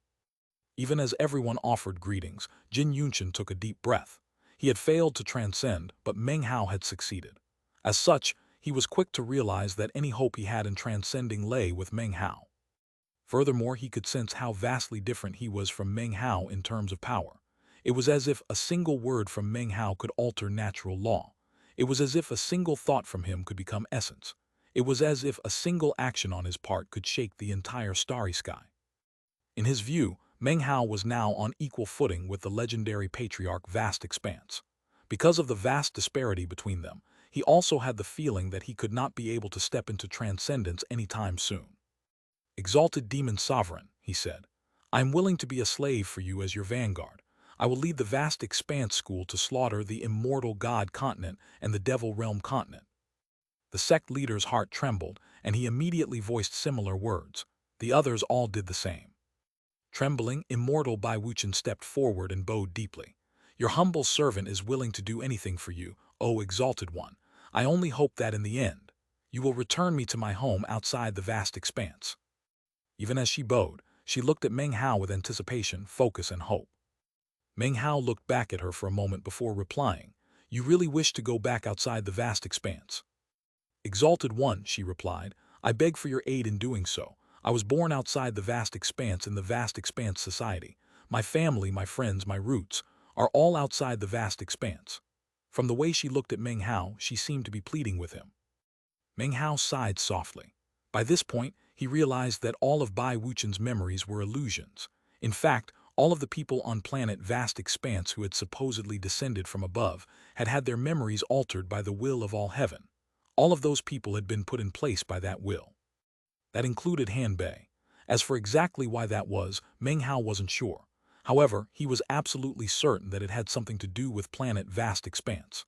Even as everyone offered greetings, Jin Yunshan took a deep breath. He had failed to transcend, but Meng Hao had succeeded. As such, he was quick to realize that any hope he had in transcending lay with Meng Hao. Furthermore, he could sense how vastly different he was from Meng Hao in terms of power. It was as if a single word from Meng Hao could alter natural law. It was as if a single thought from him could become essence. It was as if a single action on his part could shake the entire starry sky. In his view, Meng Hao was now on equal footing with the legendary patriarch Vast Expanse. Because of the vast disparity between them, he also had the feeling that he could not be able to step into transcendence anytime soon. "Exalted demon sovereign," he said, "I am willing to be a slave for you as your vanguard. I will lead the Vast Expanse school to slaughter the immortal god continent and the devil realm continent." The sect leader's heart trembled, and he immediately voiced similar words. The others all did the same. Trembling, immortal Bai Wuchen stepped forward and bowed deeply. "Your humble servant is willing to do anything for you, O exalted one. I only hope that in the end, you will return me to my home outside the vast expanse." Even as she bowed, she looked at Meng Hao with anticipation, focus, and hope. Meng Hao looked back at her for a moment before replying, "You really wish to go back outside the vast expanse?" "Exalted one," she replied, "I beg for your aid in doing so. I was born outside the vast expanse in the vast expanse society. My family, my friends, my roots, are all outside the vast expanse." From the way she looked at Meng Hao, she seemed to be pleading with him. Meng Hao sighed softly. By this point, he realized that all of Bai Wuchen's memories were illusions. In fact, all of the people on planet Vast Expanse who had supposedly descended from above had had their memories altered by the will of all heaven. All of those people had been put in place by that will. That included Han Bei. As for exactly why that was, Meng Hao wasn't sure. However, he was absolutely certain that it had something to do with planet Vast Expanse.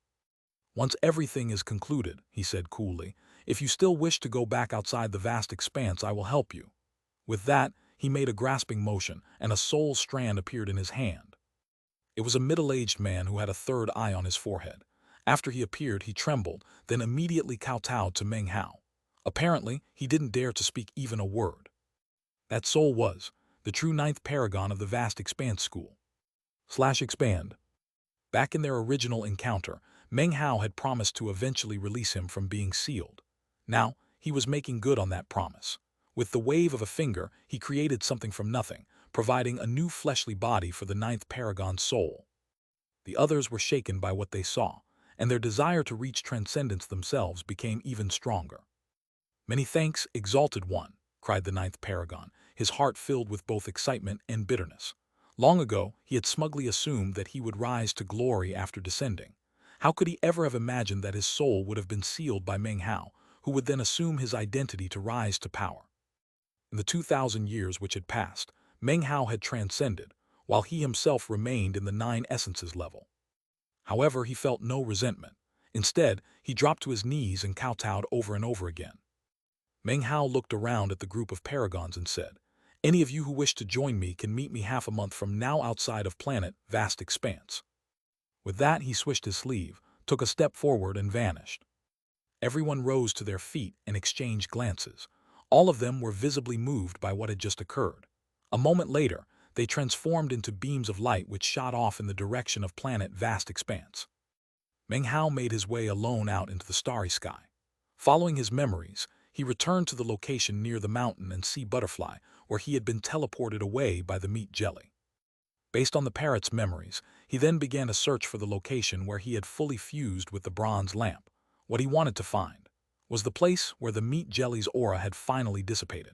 "Once everything is concluded," he said coolly, "if you still wish to go back outside the vast expanse, I will help you." With that, he made a grasping motion, and a soul strand appeared in his hand. It was a middle-aged man who had a third eye on his forehead. After he appeared, he trembled, then immediately kowtowed to Meng Hao. Apparently, he didn't dare to speak even a word. That soul was the true ninth paragon of the vast expanse school. /expand. Back in their original encounter, Meng Hao had promised to eventually release him from being sealed. Now, he was making good on that promise. With the wave of a finger, he created something from nothing, providing a new fleshly body for the ninth paragon's soul. The others were shaken by what they saw, and their desire to reach transcendence themselves became even stronger. "Many thanks, exalted one," cried the ninth paragon, his heart filled with both excitement and bitterness. Long ago, he had smugly assumed that he would rise to glory after descending. How could he ever have imagined that his soul would have been sealed by Meng Hao, who would then assume his identity to rise to power? In the 2,000 years which had passed, Meng Hao had transcended, while he himself remained in the nine essences level. However, he felt no resentment. Instead, he dropped to his knees and kowtowed over and over again. Meng Hao looked around at the group of paragons and said, "Any of you who wish to join me can meet me half a month from now outside of planet Vast Expanse." With that, he swished his sleeve, took a step forward, and vanished. Everyone rose to their feet and exchanged glances. All of them were visibly moved by what had just occurred. A moment later, they transformed into beams of light which shot off in the direction of planet Vast Expanse. Meng Hao made his way alone out into the starry sky. Following his memories, He returned to the location near the mountain and sea butterfly, where he had been teleported away by the meat jelly. Based on the parrot's memories, he then began a search for the location where he had fully fused with the bronze lamp. What he wanted to find was the place where the meat jelly's aura had finally dissipated.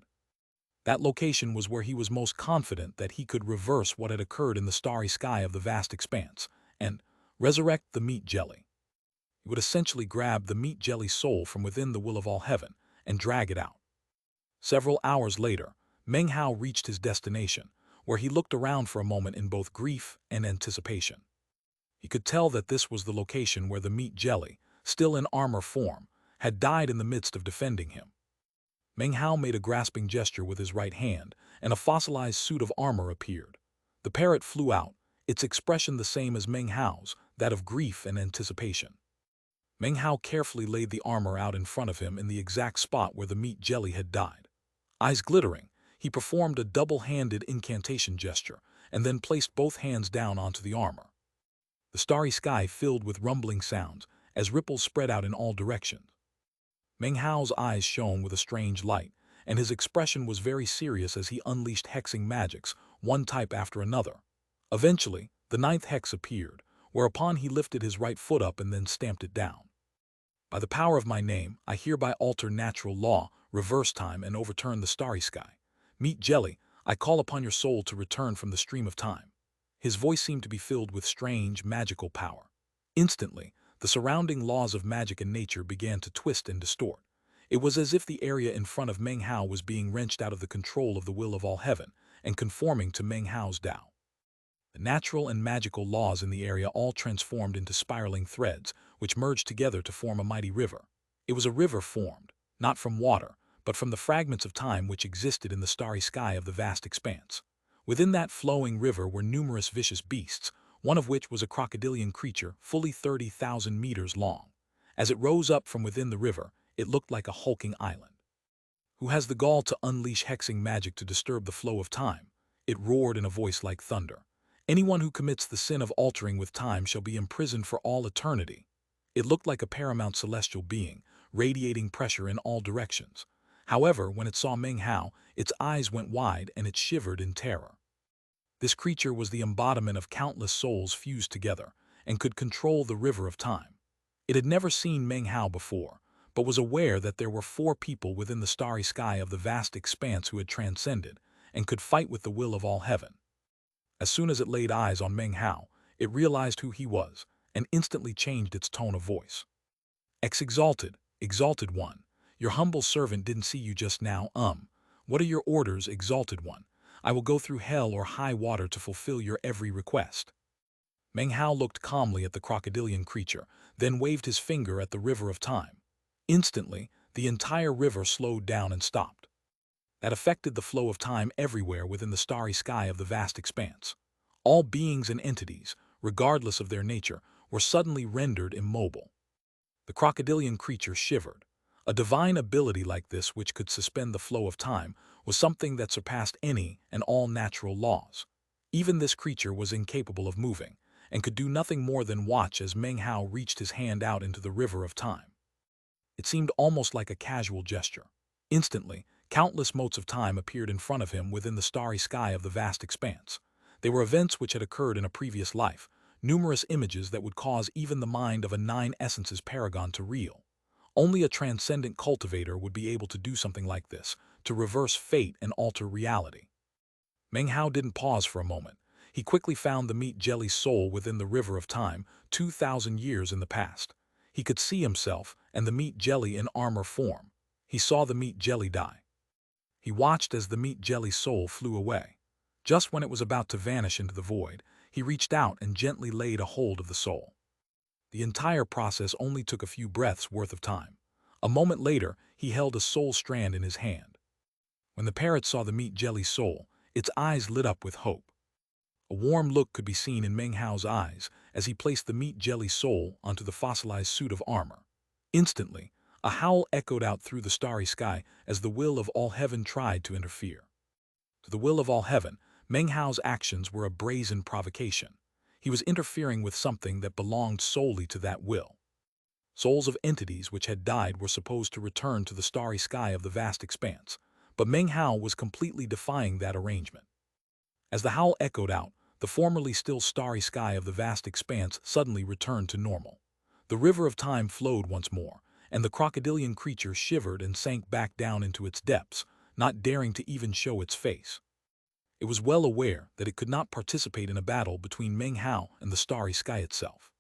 That location was where he was most confident that he could reverse what had occurred in the starry sky of the vast expanse and resurrect the meat jelly. He would essentially grab the meat jelly soul from within the will of all heaven and drag it out. Several hours later, Meng Hao reached his destination, where he looked around for a moment in both grief and anticipation. He could tell that this was the location where the meat jelly, still in armor form, had died in the midst of defending him. Meng Hao made a grasping gesture with his right hand, and a fossilized suit of armor appeared. The parrot flew out, its expression the same as Meng Hao's, that of grief and anticipation. Meng Hao carefully laid the armor out in front of him in the exact spot where the meat jelly had died. Eyes glittering, he performed a double-handed incantation gesture and then placed both hands down onto the armor. The starry sky filled with rumbling sounds as ripples spread out in all directions. Meng Hao's eyes shone with a strange light, and his expression was very serious as he unleashed hexing magics, one type after another. Eventually, the ninth hex appeared, whereupon he lifted his right foot up and then stamped it down. By the power of my name, I hereby alter natural law, reverse time, and overturn the starry sky. Meat jelly, I call upon your soul to return from the stream of time. His voice seemed to be filled with strange, magical power. Instantly, the surrounding laws of magic and nature began to twist and distort. It was as if the area in front of Meng Hao was being wrenched out of the control of the will of all heaven and conforming to Meng Hao's Tao. The natural and magical laws in the area all transformed into spiraling threads, which merged together to form a mighty river. It was a river formed, not from water, but from the fragments of time which existed in the starry sky of the vast expanse. Within that flowing river were numerous vicious beasts, one of which was a crocodilian creature fully 30,000 meters long. As it rose up from within the river, it looked like a hulking island. Who has the gall to unleash hexing magic to disturb the flow of time? It roared in a voice like thunder. Anyone who commits the sin of altering with time shall be imprisoned for all eternity. It looked like a paramount celestial being, radiating pressure in all directions. However, when it saw Meng Hao, its eyes went wide and it shivered in terror. This creature was the embodiment of countless souls fused together, and could control the river of time. It had never seen Meng Hao before, but was aware that there were 4 people within the starry sky of the vast expanse who had transcended, and could fight with the will of all heaven. As soon as it laid eyes on Meng Hao, it realized who he was, and instantly changed its tone of voice. Exalted, exalted one, your humble servant didn't see you just now, What are your orders, exalted one? I will go through hell or high water to fulfill your every request. Meng Hao looked calmly at the crocodilian creature, then waved his finger at the river of time. Instantly, the entire river slowed down and stopped. That affected the flow of time everywhere within the starry sky of the vast expanse. All beings and entities, regardless of their nature, were suddenly rendered immobile. The crocodilian creature shivered. A divine ability like this, which could suspend the flow of time, was something that surpassed any and all natural laws. Even this creature was incapable of moving, and could do nothing more than watch as Meng Hao reached his hand out into the river of time. It seemed almost like a casual gesture. Instantly, countless motes of time appeared in front of him within the starry sky of the vast expanse. They were events which had occurred in a previous life, numerous images that would cause even the mind of a 9 essences paragon to reel. Only a transcendent cultivator would be able to do something like this, to reverse fate and alter reality. Meng Hao didn't pause for a moment. He quickly found the meat jelly's soul within the river of time, 2,000 years in the past. He could see himself and the meat jelly in armor form. He saw the meat jelly die. He watched as the meat jelly soul flew away. Just when it was about to vanish into the void, he reached out and gently laid a hold of the soul. The entire process only took a few breaths worth of time. A moment later, he held a soul strand in his hand. When the parrot saw the meat jelly soul, its eyes lit up with hope. A warm look could be seen in Meng Hao's eyes as he placed the meat jelly soul onto the fossilized suit of armor. Instantly, a howl echoed out through the starry sky as the will of all heaven tried to interfere. To the will of all heaven, Meng Hao's actions were a brazen provocation. He was interfering with something that belonged solely to that will. Souls of entities which had died were supposed to return to the starry sky of the vast expanse, but Meng Hao was completely defying that arrangement. As the howl echoed out, the formerly still starry sky of the vast expanse suddenly returned to normal. The river of time flowed once more, and the crocodilian creature shivered and sank back down into its depths, not daring to even show its face. It was well aware that it could not participate in a battle between Meng Hao and the starry sky itself.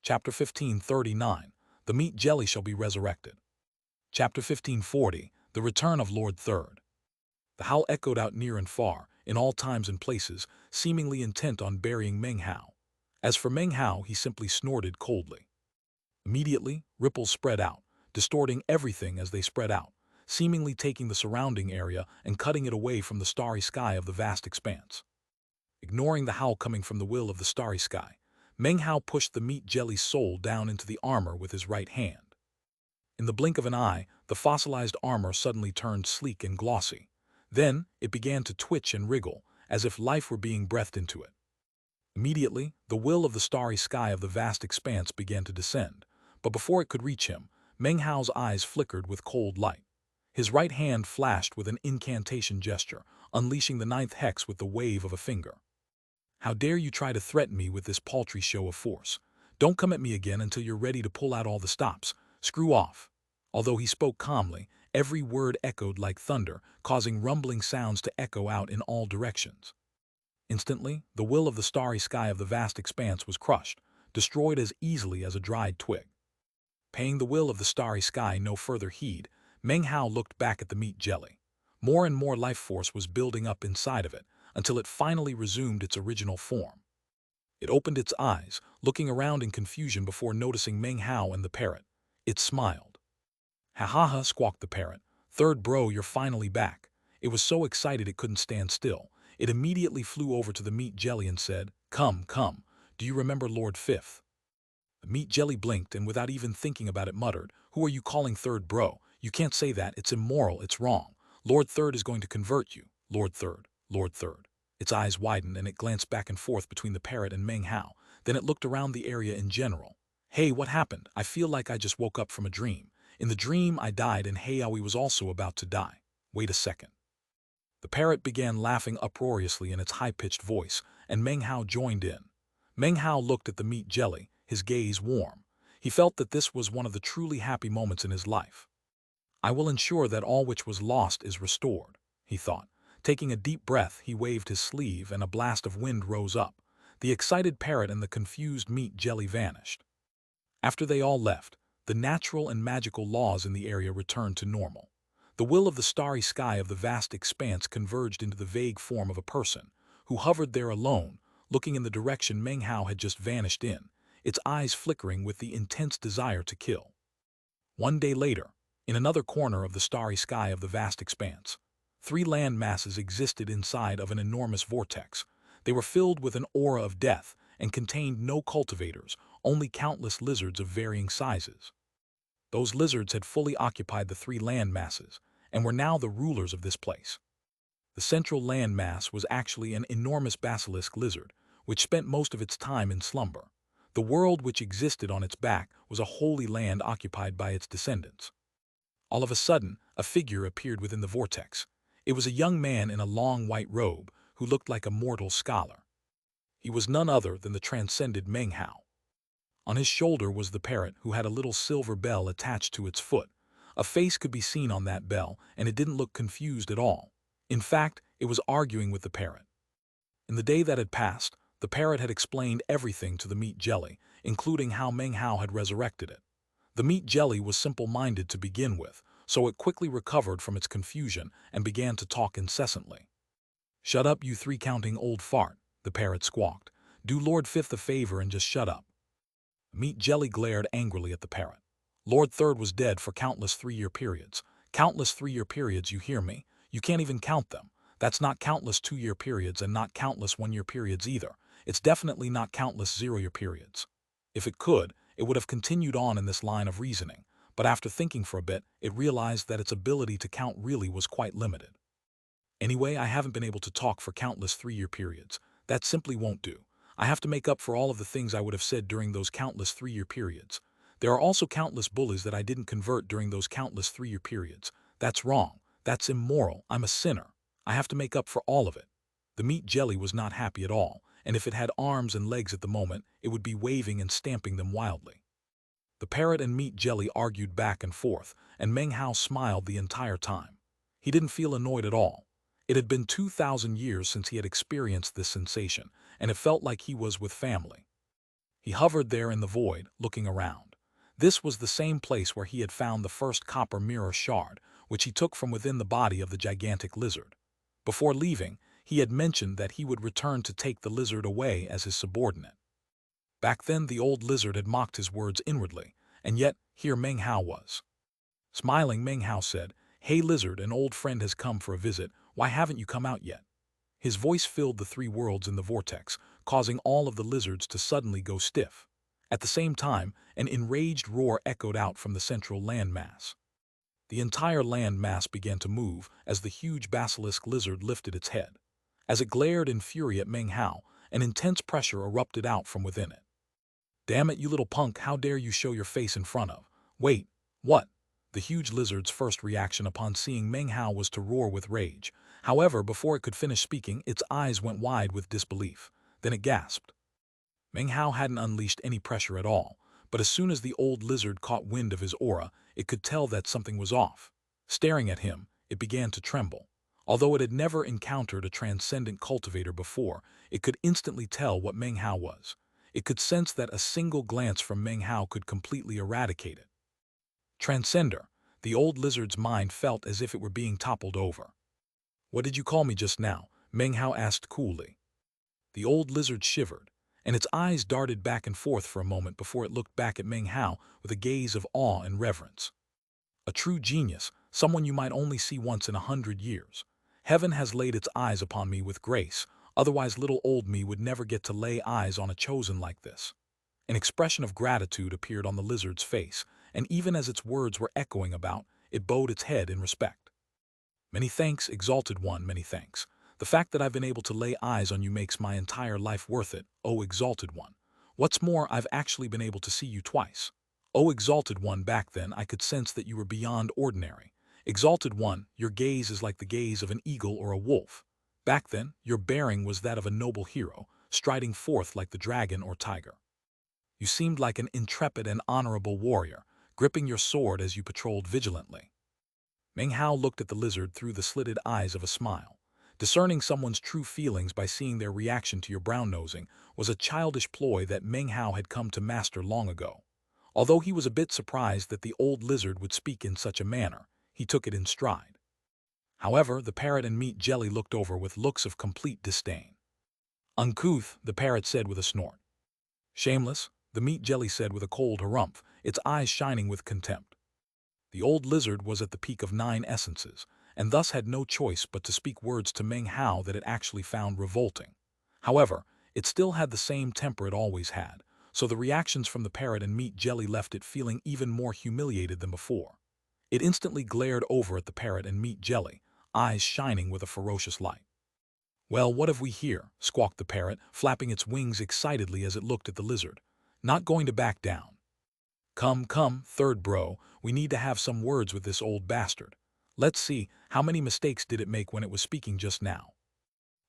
Chapter 1539, The Meat Jelly Shall Be Resurrected. Chapter 1540, The Return of Lord Third. The howl echoed out near and far, in all times and places, seemingly intent on burying Meng Hao. As for Meng Hao, he simply snorted coldly. Immediately, ripples spread out, distorting everything as they spread out, seemingly taking the surrounding area and cutting it away from the starry sky of the vast expanse. Ignoring the howl coming from the will of the starry sky, Meng Hao pushed the meat jelly's soul down into the armor with his right hand. In the blink of an eye, the fossilized armor suddenly turned sleek and glossy. Then, it began to twitch and wriggle, as if life were being breathed into it. Immediately, the will of the starry sky of the vast expanse began to descend, but before it could reach him, Meng Hao's eyes flickered with cold light. His right hand flashed with an incantation gesture, unleashing the ninth hex with the wave of a finger. How dare you try to threaten me with this paltry show of force? Don't come at me again until you're ready to pull out all the stops. Screw off. Although he spoke calmly, every word echoed like thunder, causing rumbling sounds to echo out in all directions. Instantly, the will of the starry sky of the vast expanse was crushed, destroyed as easily as a dried twig. Paying the will of the starry sky no further heed, Meng Hao looked back at the meat jelly. More and more life force was building up inside of it, until it finally resumed its original form. It opened its eyes, looking around in confusion before noticing Meng Hao and the parrot. It smiled. "Ha ha ha," squawked the parrot. "Third bro, you're finally back." It was so excited it couldn't stand still. It immediately flew over to the meat jelly and said, "Come, come, do you remember Lord Fifth?" The meat jelly blinked and without even thinking about it muttered, "Who are you calling third bro? You can't say that, it's immoral, it's wrong. Lord Third is going to convert you. Lord Third, Lord Third." Its eyes widened and it glanced back and forth between the parrot and Meng Hao. Then it looked around the area in general. "Hey, what happened? I feel like I just woke up from a dream. In the dream, I died and Heiaoi was also about to die. Wait a second." The parrot began laughing uproariously in its high-pitched voice, and Meng Hao joined in. Meng Hao looked at the meat jelly, his gaze warm. He felt that this was one of the truly happy moments in his life. "I will ensure that all which was lost is restored," he thought. Taking a deep breath, he waved his sleeve and a blast of wind rose up. The excited parrot and the confused meat jelly vanished. After they all left, the natural and magical laws in the area returned to normal. The will of the starry sky of the vast expanse converged into the vague form of a person, who hovered there alone, looking in the direction Meng Hao had just vanished in, its eyes flickering with the intense desire to kill. One day later, in another corner of the starry sky of the vast expanse, 3 land masses existed inside of an enormous vortex. They were filled with an aura of death and contained no cultivators, only countless lizards of varying sizes. Those lizards had fully occupied the 3 land masses, and were now the rulers of this place. The central land mass was actually an enormous basilisk lizard, which spent most of its time in slumber. The world which existed on its back was a holy land occupied by its descendants. All of a sudden, a figure appeared within the vortex. It was a young man in a long white robe who looked like a mortal scholar. He was none other than the transcended Meng Hao. On his shoulder was the parrot, who had a little silver bell attached to its foot. A face could be seen on that bell, and it didn't look confused at all. In fact, it was arguing with the parrot. In the day that had passed, the parrot had explained everything to the meat jelly, including how Meng Hao had resurrected it. The meat jelly was simple-minded to begin with, so it quickly recovered from its confusion and began to talk incessantly. "Shut up, you 3-counting old fart," the parrot squawked. "Do Lord Fifth a favor and just shut up." The meat jelly glared angrily at the parrot. "Lord Third was dead for countless 3-year periods. Countless 3-year periods, you hear me? You can't even count them. That's not countless 2-year periods and not countless 1-year periods either. It's definitely not countless 0-year periods. If it could, it would have continued on in this line of reasoning, but after thinking for a bit, it realized that its ability to count really was quite limited. Anyway, I haven't been able to talk for countless 3-year periods. That simply won't do. I have to make up for all of the things I would have said during those countless 3-year periods. There are also countless bullies that I didn't convert during those countless 3-year periods. That's wrong. That's immoral. I'm a sinner. I have to make up for all of it. The meat jelly was not happy at all, and if it had arms and legs at the moment, it would be waving and stamping them wildly. The parrot and meat jelly argued back and forth, and Meng Hao smiled the entire time. He didn't feel annoyed at all. It had been 2,000 years since he had experienced this sensation, and it felt like he was with family. He hovered there in the void, looking around. This was the same place where he had found the first copper mirror shard, which he took from within the body of the gigantic lizard. Before leaving, he had mentioned that he would return to take the lizard away as his subordinate. Back then the old lizard had mocked his words inwardly, and yet here Meng Hao was. Smiling, Meng Hao said, "Hey lizard, an old friend has come for a visit. Why haven't you come out yet?" His voice filled the 3 worlds in the vortex, causing all of the lizards to suddenly go stiff. At the same time, an enraged roar echoed out from the central land mass. The entire land mass began to move as the huge basilisk lizard lifted its head. As it glared in fury at Meng Hao, an intense pressure erupted out from within it. "Damn it, you little punk, how dare you show your face in front of—" "Wait, what?" The huge lizard's first reaction upon seeing Meng Hao was to roar with rage. However, before it could finish speaking, its eyes went wide with disbelief. Then it gasped. Meng Hao hadn't unleashed any pressure at all, but as soon as the old lizard caught wind of his aura, it could tell that something was off. Staring at him, it began to tremble. Although it had never encountered a transcendent cultivator before, it could instantly tell what Meng Hao was. It could sense that a single glance from Meng Hao could completely eradicate it. Transcender, the old lizard's mind felt as if it were being toppled over. "What did you call me just now?" Meng Hao asked coolly. The old lizard shivered, and its eyes darted back and forth for a moment before it looked back at Meng Hao with a gaze of awe and reverence. "A true genius, someone you might only see once in 100 years. Heaven has laid its eyes upon me with grace, otherwise little old me would never get to lay eyes on a chosen like this." An expression of gratitude appeared on the lizard's face, and even as its words were echoing about, it bowed its head in respect. "Many thanks, Exalted One, many thanks. The fact that I've been able to lay eyes on you makes my entire life worth it, O Exalted One. What's more, I've actually been able to see you twice. O Exalted One, back then I could sense that you were beyond ordinary. Exalted One, your gaze is like the gaze of an eagle or a wolf. Back then, your bearing was that of a noble hero, striding forth like the dragon or tiger. You seemed like an intrepid and honorable warrior, gripping your sword as you patrolled vigilantly." Meng Hao looked at the lizard through the slitted eyes of a smile. Discerning someone's true feelings by seeing their reaction to your brown-nosing was a childish ploy that Meng Hao had come to master long ago. Although he was a bit surprised that the old lizard would speak in such a manner, he took it in stride. However, the parrot and meat jelly looked over with looks of complete disdain. "Uncouth," the parrot said with a snort. "Shameless," the meat jelly said with a cold harumph, its eyes shining with contempt. The old lizard was at the peak of 9 essences, and thus had no choice but to speak words to Meng Hao that it actually found revolting. However, it still had the same temper it always had, so the reactions from the parrot and meat jelly left it feeling even more humiliated than before. It instantly glared over at the parrot and meat jelly, eyes shining with a ferocious light. "Well, what have we here?" squawked the parrot, flapping its wings excitedly as it looked at the lizard. "Not going to back down. Come, come, third bro, we need to have some words with this old bastard. Let's see, how many mistakes did it make when it was speaking just now?"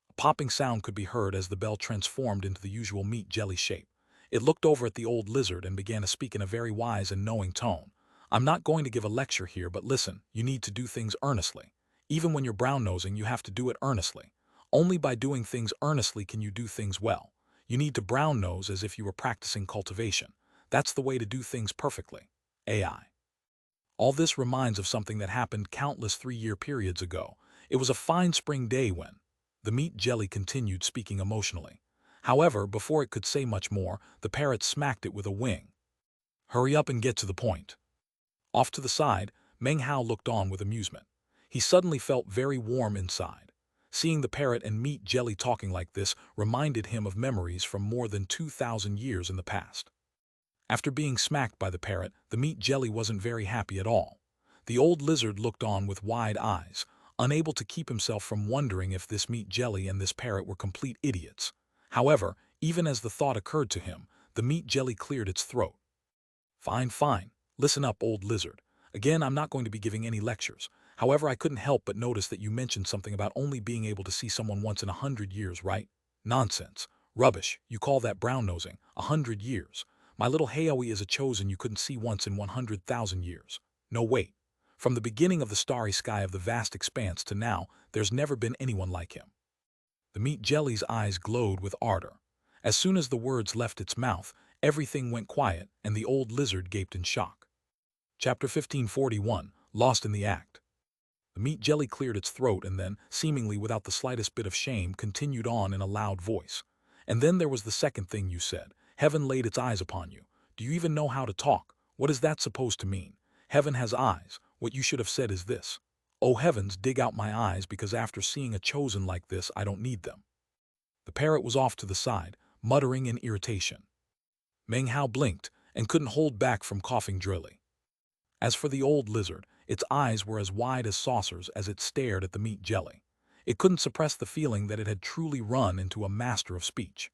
A popping sound could be heard as the bell transformed into the usual meat jelly shape. It looked over at the old lizard and began to speak in a very wise and knowing tone. "I'm not going to give a lecture here, but listen, you need to do things earnestly. Even when you're brown-nosing, you have to do it earnestly. Only by doing things earnestly can you do things well. You need to brown-nose as if you were practicing cultivation. That's the way to do things perfectly. AI. All this reminds of something that happened countless 3-year periods ago. It was a fine spring day when—" The meat jelly continued speaking emotionally. However, before it could say much more, the parrot smacked it with a wing. "Hurry up and get to the point." Off to the side, Meng Hao looked on with amusement. He suddenly felt very warm inside. Seeing the parrot and meat jelly talking like this reminded him of memories from more than 2,000 years in the past. After being smacked by the parrot, the meat jelly wasn't very happy at all. The old lizard looked on with wide eyes, unable to keep himself from wondering if this meat jelly and this parrot were complete idiots. However, even as the thought occurred to him, the meat jelly cleared its throat. Fine, fine. Listen up, old lizard. Again, I'm not going to be giving any lectures. However, I couldn't help but notice that you mentioned something about only being able to see someone once in 100 years, right? Nonsense. Rubbish. You call that brown-nosing. 100 years. My little Haoi is a chosen you couldn't see once in 100,000 years. No, wait. From the beginning of the starry sky of the vast expanse to now, there's never been anyone like him. The meat jelly's eyes glowed with ardor. As soon as the words left its mouth, everything went quiet and the old lizard gaped in shock. Chapter 1541, Lost in the Act. The meat jelly cleared its throat and then, seemingly without the slightest bit of shame, continued on in a loud voice. And then there was the second thing you said. Heaven laid its eyes upon you. Do you even know how to talk? What is that supposed to mean? Heaven has eyes. What you should have said is this. Oh heavens, dig out my eyes, because after seeing a chosen like this, I don't need them. The parrot was off to the side, muttering in irritation. Meng Hao blinked and couldn't hold back from coughing drily. As for the old lizard, its eyes were as wide as saucers as it stared at the meat jelly. It couldn't suppress the feeling that it had truly run into a master of speech.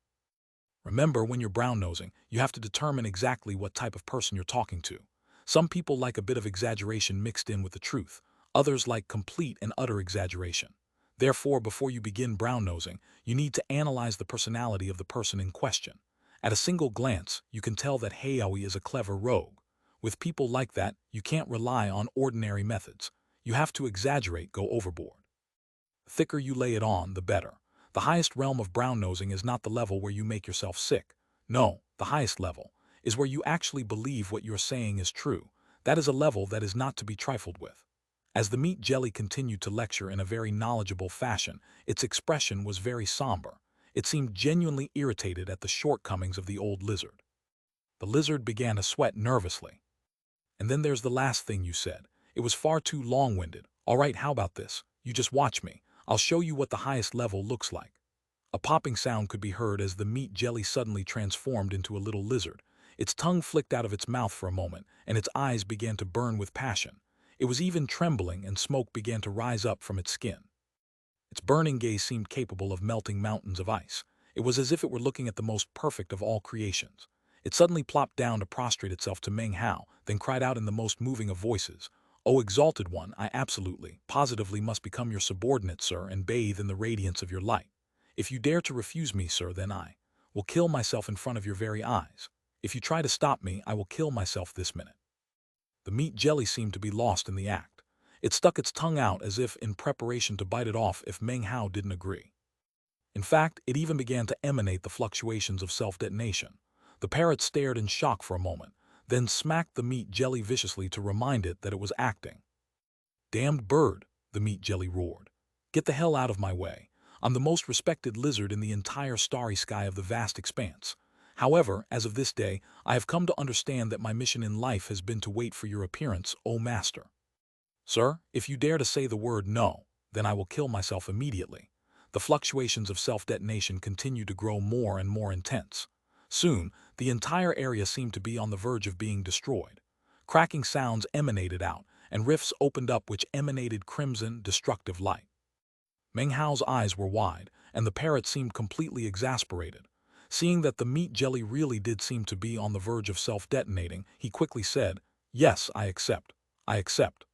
Remember, when you're brown-nosing, you have to determine exactly what type of person you're talking to. Some people like a bit of exaggeration mixed in with the truth. Others like complete and utter exaggeration. Therefore, before you begin brown-nosing, you need to analyze the personality of the person in question. At a single glance, you can tell that Haoi is a clever rogue. With people like that, you can't rely on ordinary methods. You have to exaggerate, go overboard. The thicker you lay it on, the better. The highest realm of brown-nosing is not the level where you make yourself sick. No, the highest level is where you actually believe what you're saying is true. That is a level that is not to be trifled with. As the meat jelly continued to lecture in a very knowledgeable fashion, its expression was very somber. It seemed genuinely irritated at the shortcomings of the old lizard. The lizard began to sweat nervously. And then there's the last thing you said. It was far too long-winded. All right, how about this? You just watch me. I'll show you what the highest level looks like. A popping sound could be heard as the meat jelly suddenly transformed into a little lizard. Its tongue flicked out of its mouth for a moment, and its eyes began to burn with passion. It was even trembling, and smoke began to rise up from its skin. Its burning gaze seemed capable of melting mountains of ice. It was as if it were looking at the most perfect of all creations. It suddenly plopped down to prostrate itself to Meng Hao, then cried out in the most moving of voices, "O exalted one, I absolutely, positively must become your subordinate, sir, and bathe in the radiance of your light. If you dare to refuse me, sir, then I will kill myself in front of your very eyes. If you try to stop me, I will kill myself this minute." The meat jelly seemed to be lost in the act. It stuck its tongue out as if in preparation to bite it off if Meng Hao didn't agree. In fact, it even began to emanate the fluctuations of self-detonation. The parrot stared in shock for a moment, then smacked the meat jelly viciously to remind it that it was acting. "Damned bird," the meat jelly roared. "Get the hell out of my way. I'm the most respected lizard in the entire starry sky of the vast expanse. However, as of this day, I have come to understand that my mission in life has been to wait for your appearance, O master. Sir, if you dare to say the word no, then I will kill myself immediately." The fluctuations of self-detonation continued to grow more and more intense. Soon, the entire area seemed to be on the verge of being destroyed. Cracking sounds emanated out, and rifts opened up which emanated crimson, destructive light. Meng Hao's eyes were wide, and the parrot seemed completely exasperated. Seeing that the meat jelly really did seem to be on the verge of self-detonating, he quickly said, "Yes, I accept. I accept."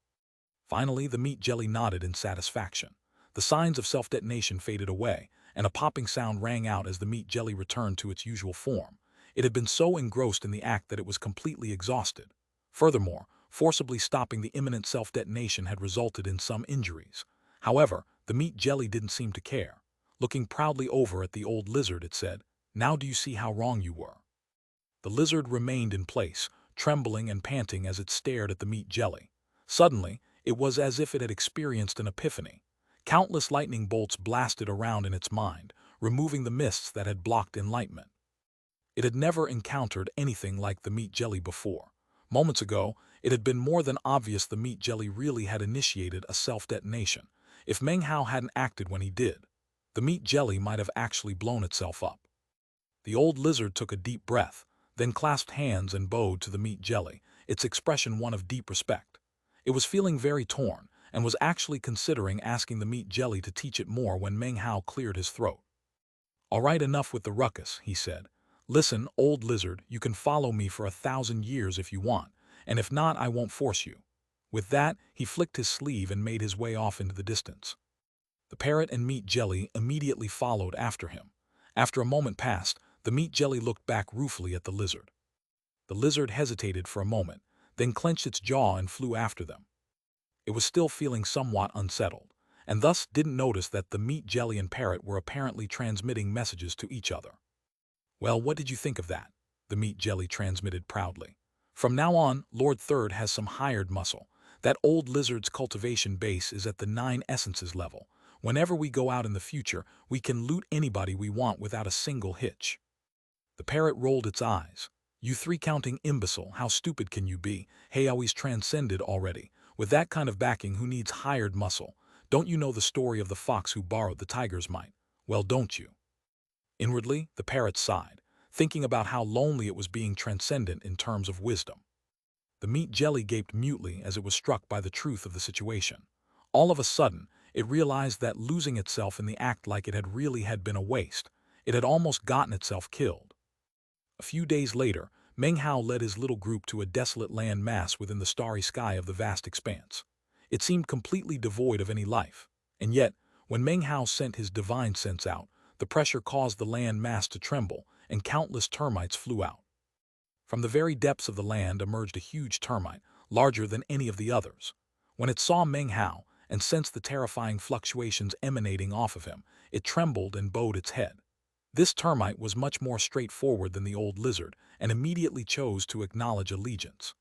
Finally, the meat jelly nodded in satisfaction. The signs of self-detonation faded away, and a popping sound rang out as the meat jelly returned to its usual form. It had been so engrossed in the act that it was completely exhausted. Furthermore, forcibly stopping the imminent self-detonation had resulted in some injuries. However, the meat jelly didn't seem to care. Looking proudly over at the old lizard, it said, "Now do you see how wrong you were?" The lizard remained in place, trembling and panting as it stared at the meat jelly. Suddenly, it was as if it had experienced an epiphany. Countless lightning bolts blasted around in its mind, removing the mists that had blocked enlightenment. It had never encountered anything like the meat jelly before. Moments ago, it had been more than obvious the meat jelly really had initiated a self-detonation. If Meng Hao hadn't acted when he did, the meat jelly might have actually blown itself up. The old lizard took a deep breath, then clasped hands and bowed to the meat jelly, its expression one of deep respect. It was feeling very torn, and was actually considering asking the meat jelly to teach it more when Meng Hao cleared his throat. "All right, enough with the ruckus," he said. "Listen, old lizard, you can follow me for 1,000 years if you want, and if not, I won't force you." With that, he flicked his sleeve and made his way off into the distance. The parrot and meat jelly immediately followed after him. After a moment passed, the meat jelly looked back ruefully at the lizard. The lizard hesitated for a moment, then clenched its jaw and flew after them. It was still feeling somewhat unsettled, and thus didn't notice that the meat jelly and parrot were apparently transmitting messages to each other. "Well, what did you think of that?" the meat jelly transmitted proudly. "From now on, Lord Third has some hired muscle. That old lizard's cultivation base is at the 9 essences level. Whenever we go out in the future, we can loot anybody we want without a single hitch." The parrot rolled its eyes. "You three-counting imbecile, how stupid can you be? Hey, always transcended already. With that kind of backing, who needs hired muscle? Don't you know the story of the fox who borrowed the tiger's might? Well, don't you?" Inwardly, the parrot sighed, thinking about how lonely it was being transcendent in terms of wisdom. The meat jelly gaped mutely as it was struck by the truth of the situation. All of a sudden, it realized that losing itself in the act like it had been a waste. It had almost gotten itself killed. A few days later, Meng Hao led his little group to a desolate land mass within the starry sky of the vast expanse. It seemed completely devoid of any life. And yet, when Meng Hao sent his divine sense out, the pressure caused the land mass to tremble, and countless termites flew out. From the very depths of the land emerged a huge termite, larger than any of the others. When it saw Meng Hao and sensed the terrifying fluctuations emanating off of him, it trembled and bowed its head. This termite was much more straightforward than the old lizard and immediately chose to acknowledge allegiance.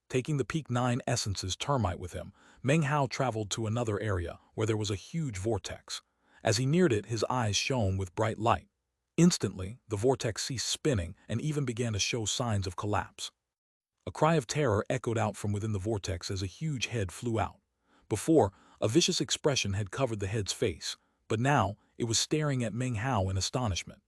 Taking the Peak 9 Essences termite with him, Meng Hao traveled to another area where there was a huge vortex. As he neared it, his eyes shone with bright light. Instantly, the vortex ceased spinning and even began to show signs of collapse. A cry of terror echoed out from within the vortex as a huge head flew out. Before, a vicious expression had covered the head's face, but now it was staring at Meng Hao in astonishment.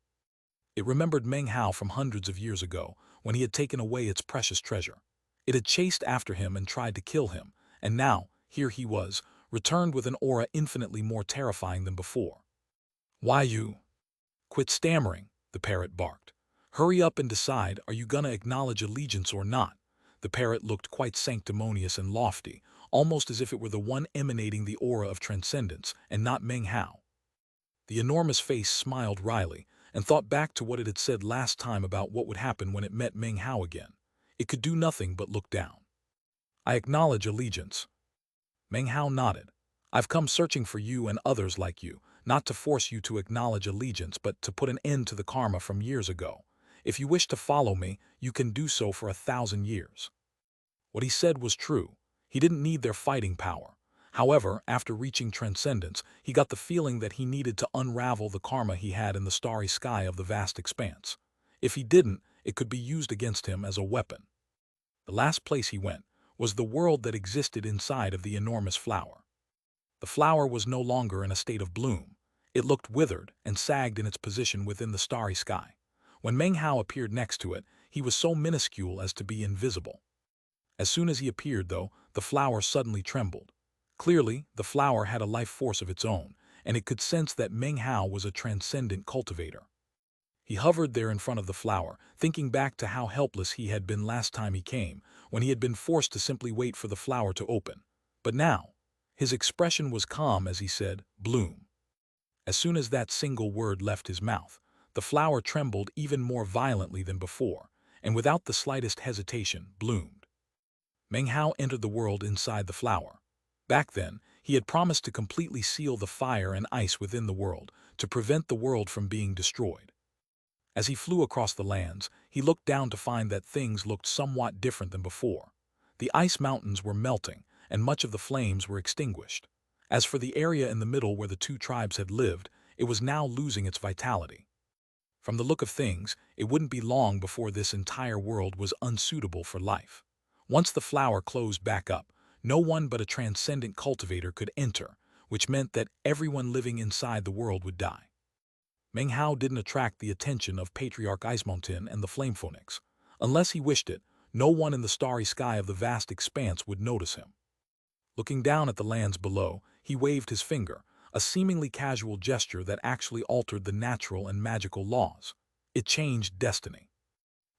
It remembered Meng Hao from hundreds of years ago, when he had taken away its precious treasure. It had chased after him and tried to kill him, and now, here he was, returned with an aura infinitely more terrifying than before. "Why you?" "Quit stammering," the parrot barked. "Hurry up and decide, are you gonna acknowledge allegiance or not?" The parrot looked quite sanctimonious and lofty, almost as if it were the one emanating the aura of transcendence, and not Meng Hao. The enormous face smiled wryly, and thought back to what it had said last time about what would happen when it met Meng Hao again. It could do nothing but look down. "I acknowledge allegiance." Meng Hao nodded. "I've come searching for you and others like you, not to force you to acknowledge allegiance, but to put an end to the karma from years ago. If you wish to follow me, you can do so for 1,000 years." What he said was true. He didn't need their fighting power. However, after reaching transcendence, he got the feeling that he needed to unravel the karma he had in the starry sky of the vast expanse. If he didn't, it could be used against him as a weapon. The last place he went was the world that existed inside of the enormous flower. The flower was no longer in a state of bloom. It looked withered and sagged in its position within the starry sky. When Meng Hao appeared next to it, he was so minuscule as to be invisible. As soon as he appeared, though, the flower suddenly trembled. Clearly, the flower had a life force of its own, and it could sense that Meng Hao was a transcendent cultivator. He hovered there in front of the flower, thinking back to how helpless he had been last time he came, when he had been forced to simply wait for the flower to open. But now, his expression was calm as he said, "Bloom." As soon as that single word left his mouth, the flower trembled even more violently than before, and without the slightest hesitation, bloomed. Meng Hao entered the world inside the flower. Back then, he had promised to completely seal the fire and ice within the world, to prevent the world from being destroyed. As he flew across the lands, he looked down to find that things looked somewhat different than before. The ice mountains were melting, and much of the flames were extinguished. As for the area in the middle where the two tribes had lived, it was now losing its vitality. From the look of things, it wouldn't be long before this entire world was unsuitable for life. Once the flower closed back up, no one but a transcendent cultivator could enter, which meant that everyone living inside the world would die. Meng Hao didn't attract the attention of Patriarch Ice Mountain and the Flame Phoenix. Unless he wished it, no one in the starry sky of the vast expanse would notice him. Looking down at the lands below, he waved his finger, a seemingly casual gesture that actually altered the natural and magical laws. It changed destiny.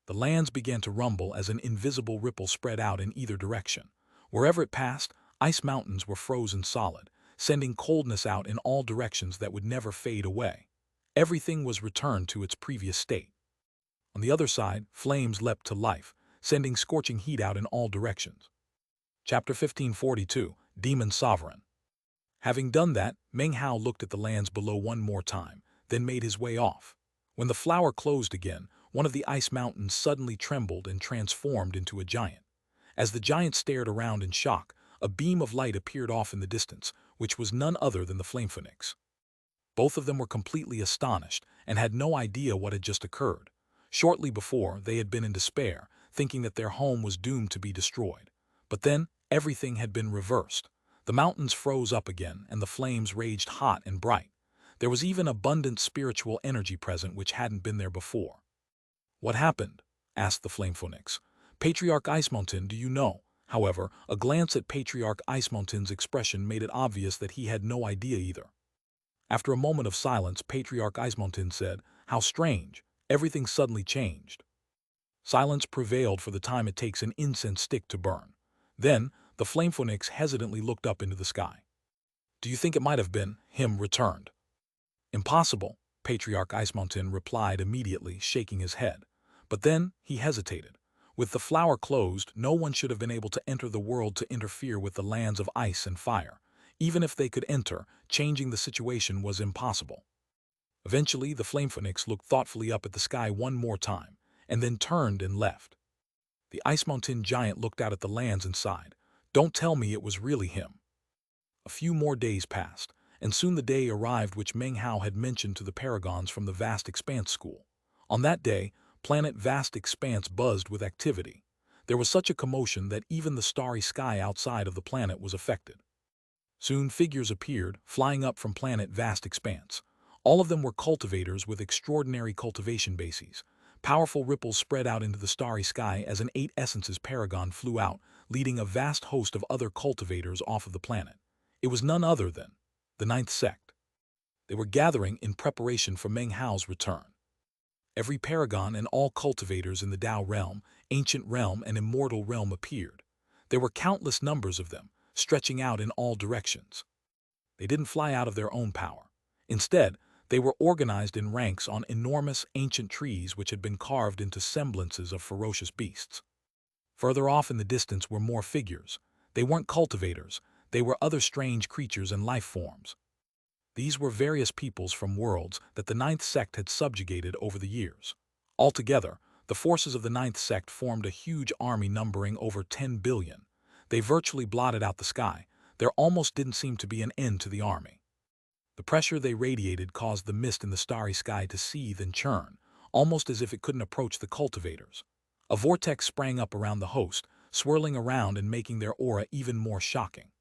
The lands began to rumble as an invisible ripple spread out in either direction. Wherever it passed, ice mountains were frozen solid, sending coldness out in all directions that would never fade away. Everything was returned to its previous state. On the other side, flames leapt to life, sending scorching heat out in all directions. Chapter 1542, Demon Sovereign. Having done that, Meng Hao looked at the lands below one more time, then made his way off. When the flower closed again, one of the ice mountains suddenly trembled and transformed into a giant. As the giant stared around in shock, a beam of light appeared off in the distance, which was none other than the flame phoenix. Both of them were completely astonished and had no idea what had just occurred. Shortly before, they had been in despair, thinking that their home was doomed to be destroyed. But then, everything had been reversed. The mountains froze up again, and the flames raged hot and bright. There was even abundant spiritual energy present which hadn't been there before. "What happened?" asked the flame phoenix. "Patriarch Ice Mountain, do you know?" However, a glance at Patriarch Ice Mountain's expression made it obvious that he had no idea either. After a moment of silence, Patriarch Ice Mountain said, "How strange, everything suddenly changed." Silence prevailed for the time it takes an incense stick to burn. Then, the flame phoenix hesitantly looked up into the sky. "Do you think it might have been him returned?" "Impossible," Patriarch Ice Mountain replied immediately, shaking his head. But then he hesitated. With the flower closed, no one should have been able to enter the world to interfere with the lands of ice and fire. Even if they could enter, changing the situation was impossible. Eventually, the flame phoenix looked thoughtfully up at the sky one more time, and then turned and left. The Ice Mountain giant looked out at the lands and sighed. "Don't tell me it was really him." A few more days passed, and soon the day arrived which Meng Hao had mentioned to the paragons from the Vast Expanse School. On that day, planet Vast Expanse buzzed with activity. There was such a commotion that even the starry sky outside of the planet was affected. Soon figures appeared, flying up from planet Vast Expanse. All of them were cultivators with extraordinary cultivation bases. Powerful ripples spread out into the starry sky as an 8 essences paragon flew out, leading a vast host of other cultivators off of the planet. It was none other than the Ninth Sect. They were gathering in preparation for Meng Hao's return. Every paragon and all cultivators in the Tao realm, ancient realm, and immortal realm appeared. There were countless numbers of them, stretching out in all directions. They didn't fly out of their own power. Instead, they were organized in ranks on enormous ancient trees which had been carved into semblances of ferocious beasts. Further off in the distance were more figures. They weren't cultivators, they were other strange creatures and life forms. These were various peoples from worlds that the Ninth Sect had subjugated over the years. Altogether, the forces of the Ninth Sect formed a huge army numbering over 10 billion. They virtually blotted out the sky. There almost didn't seem to be an end to the army. The pressure they radiated caused the mist in the starry sky to seethe and churn, almost as if it couldn't approach the cultivators. A vortex sprang up around the host, swirling around and making their aura even more shocking.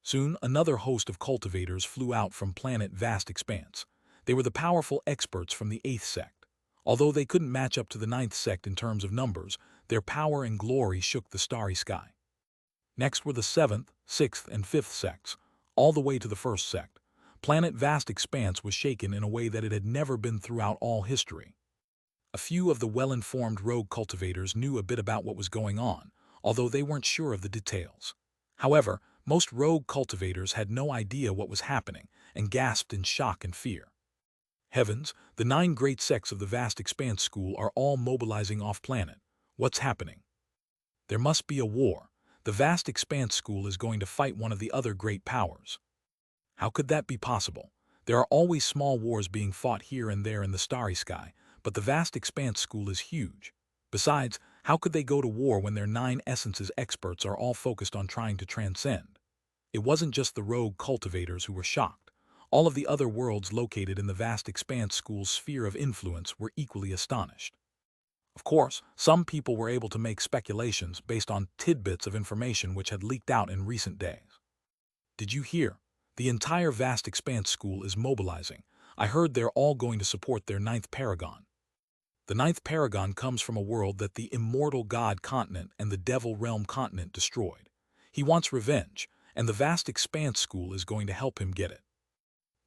Soon, another host of cultivators flew out from planet Vast Expanse. They were the powerful experts from the Eighth Sect. Although they couldn't match up to the Ninth Sect in terms of numbers, their power and glory shook the starry sky. Next were the Seventh, Sixth, and Fifth Sects, all the way to the First Sect. Planet Vast Expanse was shaken in a way that it had never been throughout all history. A few of the well-informed rogue cultivators knew a bit about what was going on, although they weren't sure of the details. However, most rogue cultivators had no idea what was happening and gasped in shock and fear. Heavens, the 9 great sects of the Vast Expanse School are all mobilizing off-planet. What's happening? There must be a war. The Vast Expanse School is going to fight one of the other great powers. How could that be possible? There are always small wars being fought here and there in the starry sky, but the Vast Expanse School is huge. Besides, how could they go to war when their 9 essences experts are all focused on trying to transcend? It wasn't just the rogue cultivators who were shocked. All of the other worlds located in the Vast Expanse School's sphere of influence were equally astonished. Of course, some people were able to make speculations based on tidbits of information which had leaked out in recent days. Did you hear? The entire Vast Expanse School is mobilizing. I heard they're all going to support their 9th paragon. The 9th paragon comes from a world that the immortal god continent and the devil realm continent destroyed. He wants revenge, and the Vast Expanse School is going to help him get it.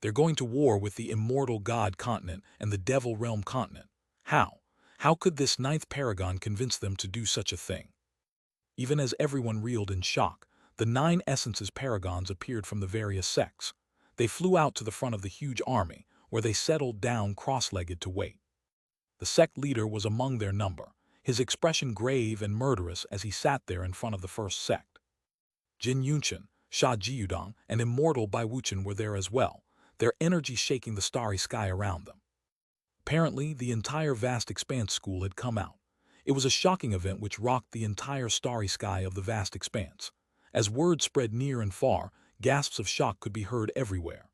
They're going to war with the immortal god continent and the devil realm continent. How? How could this ninth paragon convince them to do such a thing? Even as everyone reeled in shock, the 9 essences paragons appeared from the various sects. They flew out to the front of the huge army, where they settled down cross-legged to wait. The sect leader was among their number, his expression grave and murderous as he sat there in front of the first sect. Jin Yunchen, Sha Jiudong, and immortal Bai Wuchen were there as well, their energy shaking the starry sky around them. Apparently, the entire vast expanse school had come out. It was a shocking event which rocked the entire starry sky of the vast expanse. As word spread near and far, gasps of shock could be heard everywhere.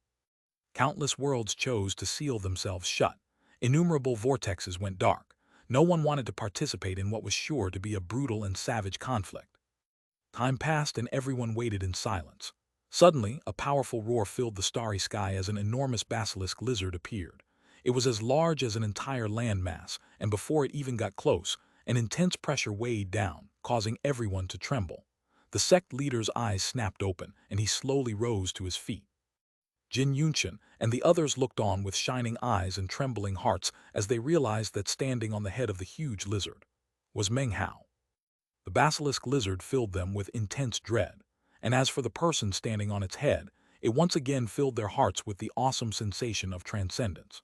Countless worlds chose to seal themselves shut. Innumerable vortexes went dark. No one wanted to participate in what was sure to be a brutal and savage conflict. Time passed and everyone waited in silence. Suddenly, a powerful roar filled the starry sky as an enormous basilisk lizard appeared. It was as large as an entire landmass, and before it even got close, an intense pressure weighed down, causing everyone to tremble. The sect leader's eyes snapped open, and he slowly rose to his feet. Jin Yunchen and the others looked on with shining eyes and trembling hearts as they realized that standing on the head of the huge lizard was Meng Hao. The basilisk lizard filled them with intense dread, and as for the person standing on its head, it once again filled their hearts with the awesome sensation of transcendence.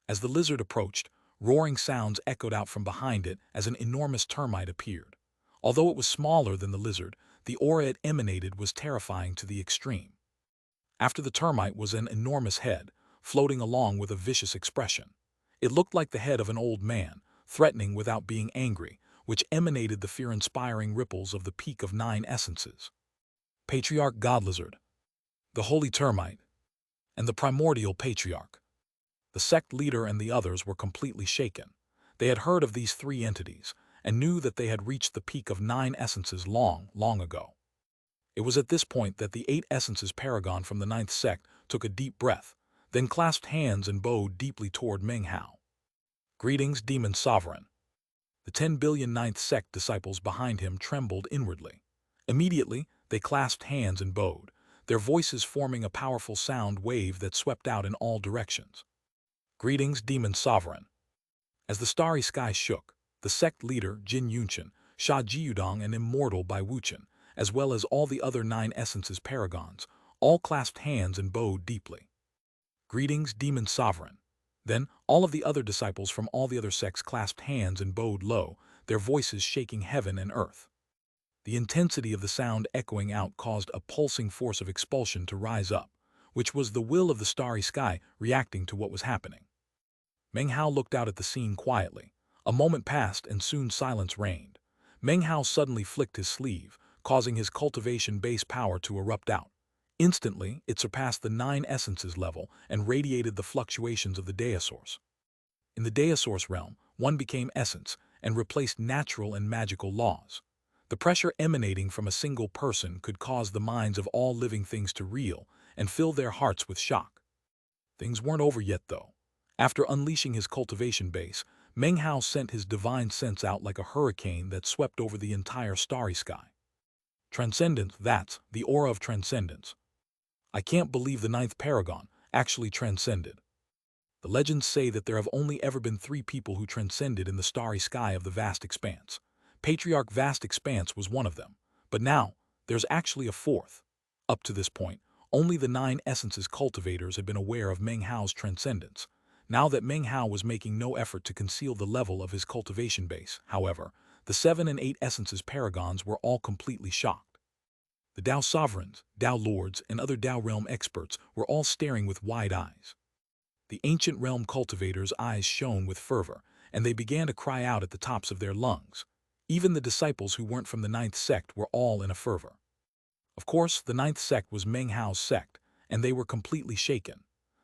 As the lizard approached, roaring sounds echoed out from behind it as an enormous termite appeared. Although it was smaller than the lizard, the aura it emanated was terrifying to the extreme. After the termite was an enormous head, floating along with a vicious expression. It looked like the head of an old man, threatening without being angry, which emanated the fear-inspiring ripples of the peak of 9 essences. Patriarch God Lizard, the Holy Termite, and the Primordial Patriarch. The sect leader and the others were completely shaken. They had heard of these 3 entities, and knew that they had reached the peak of 9 essences long, long ago. It was at this point that the 8 essences paragon from the 9th sect took a deep breath, then clasped hands and bowed deeply toward Meng Hao. Greetings, Demon Sovereign. The 10 billion 9th sect disciples behind him trembled inwardly. Immediately, they clasped hands and bowed, their voices forming a powerful sound wave that swept out in all directions. Greetings, Demon Sovereign. As the starry sky shook, the sect leader, Jin Yunchen, Sha Jiudong, and immortal Bai Wuchen, as well as all the other 9 essences paragons, all clasped hands and bowed deeply. Greetings, Demon Sovereign. Then, all of the other disciples from all the other sects clasped hands and bowed low, their voices shaking heaven and earth. The intensity of the sound echoing out caused a pulsing force of expulsion to rise up, which was the will of the starry sky reacting to what was happening. Meng Hao looked out at the scene quietly. A moment passed and soon silence reigned. Meng Hao suddenly flicked his sleeve, causing his cultivation base power to erupt out. Instantly, it surpassed the 9 essences level and radiated the fluctuations of the Deosource. In the Deosource realm, one became essence and replaced natural and magical laws. The pressure emanating from a single person could cause the minds of all living things to reel and fill their hearts with shock. Things weren't over yet, though. After unleashing his cultivation base, Meng Hao sent his divine sense out like a hurricane that swept over the entire starry sky. Transcendence, that's the aura of transcendence. I can't believe the 9th paragon actually transcended. The legends say that there have only ever been 3 people who transcended in the starry sky of the vast expanse. Patriarch Vast Expanse was one of them, but now there's actually a 4th. Up to this point, only the 9 essences cultivators had been aware of Meng Hao's transcendence. Now that Meng Hao was making no effort to conceal the level of his cultivation base, however, the 7 and 8 essences paragons were all completely shocked. The Dao sovereigns, Dao lords, and other Dao realm experts were all staring with wide eyes. The ancient realm cultivators' eyes shone with fervor, and they began to cry out at the tops of their lungs. Even the disciples who weren't from the 9th sect were all in a fervor. Of course, the 9th sect was Meng Hao's sect, and they were completely shaken.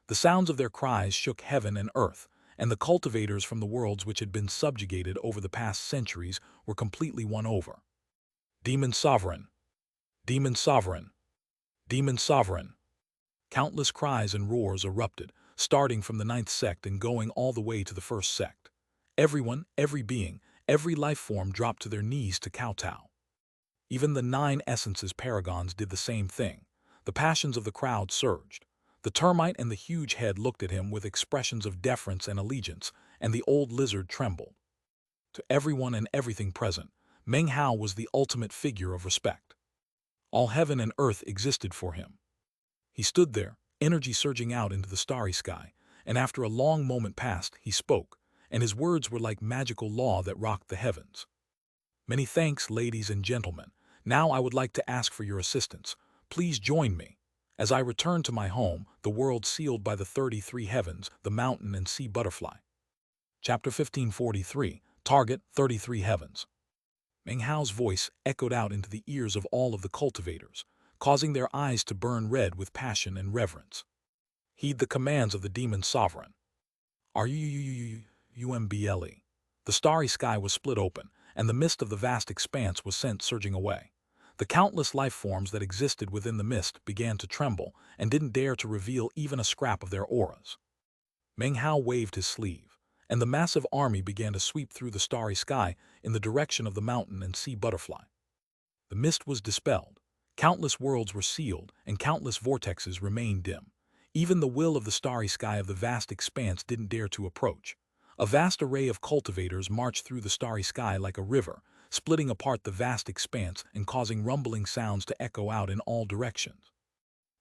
The sounds of their cries shook heaven and earth, and the cultivators from the worlds which had been subjugated over the past centuries were completely won over. Demon Sovereign! Demon Sovereign! Demon Sovereign! Countless cries and roars erupted, starting from the 9th sect and going all the way to the 1st sect. Everyone, every being, every life form dropped to their knees to kowtow. Even the 9 essences paragons did the same thing. The passions of the crowd surged. The termite and the huge head looked at him with expressions of deference and allegiance, and the old lizard trembled. To everyone and everything present, Meng Hao was the ultimate figure of respect. All heaven and earth existed for him. He stood there, energy surging out into the starry sky, and after a long moment passed, he spoke, and his words were like magical law that rocked the heavens. Many thanks, ladies and gentlemen. Now I would like to ask for your assistance. Please join me. As I return to my home, the world sealed by the 33 heavens, the mountain and sea butterfly. Chapter 1543, Target 33 Heavens. Meng Hao's voice echoed out into the ears of all of the cultivators, causing their eyes to burn red with passion and reverence. Heed the commands of the demon sovereign. RUMBLE. The starry sky was split open, and the mist of the vast expanse was sent surging away. The countless life forms that existed within the mist began to tremble and didn't dare to reveal even a scrap of their auras. Meng Hao waved his sleeve, and the massive army began to sweep through the starry sky in the direction of the mountain and sea butterfly. The mist was dispelled, countless worlds were sealed, and countless vortexes remained dim. Even the will of the starry sky of the vast expanse didn't dare to approach. A vast array of cultivators marched through the starry sky like a river, splitting apart the vast expanse and causing rumbling sounds to echo out in all directions.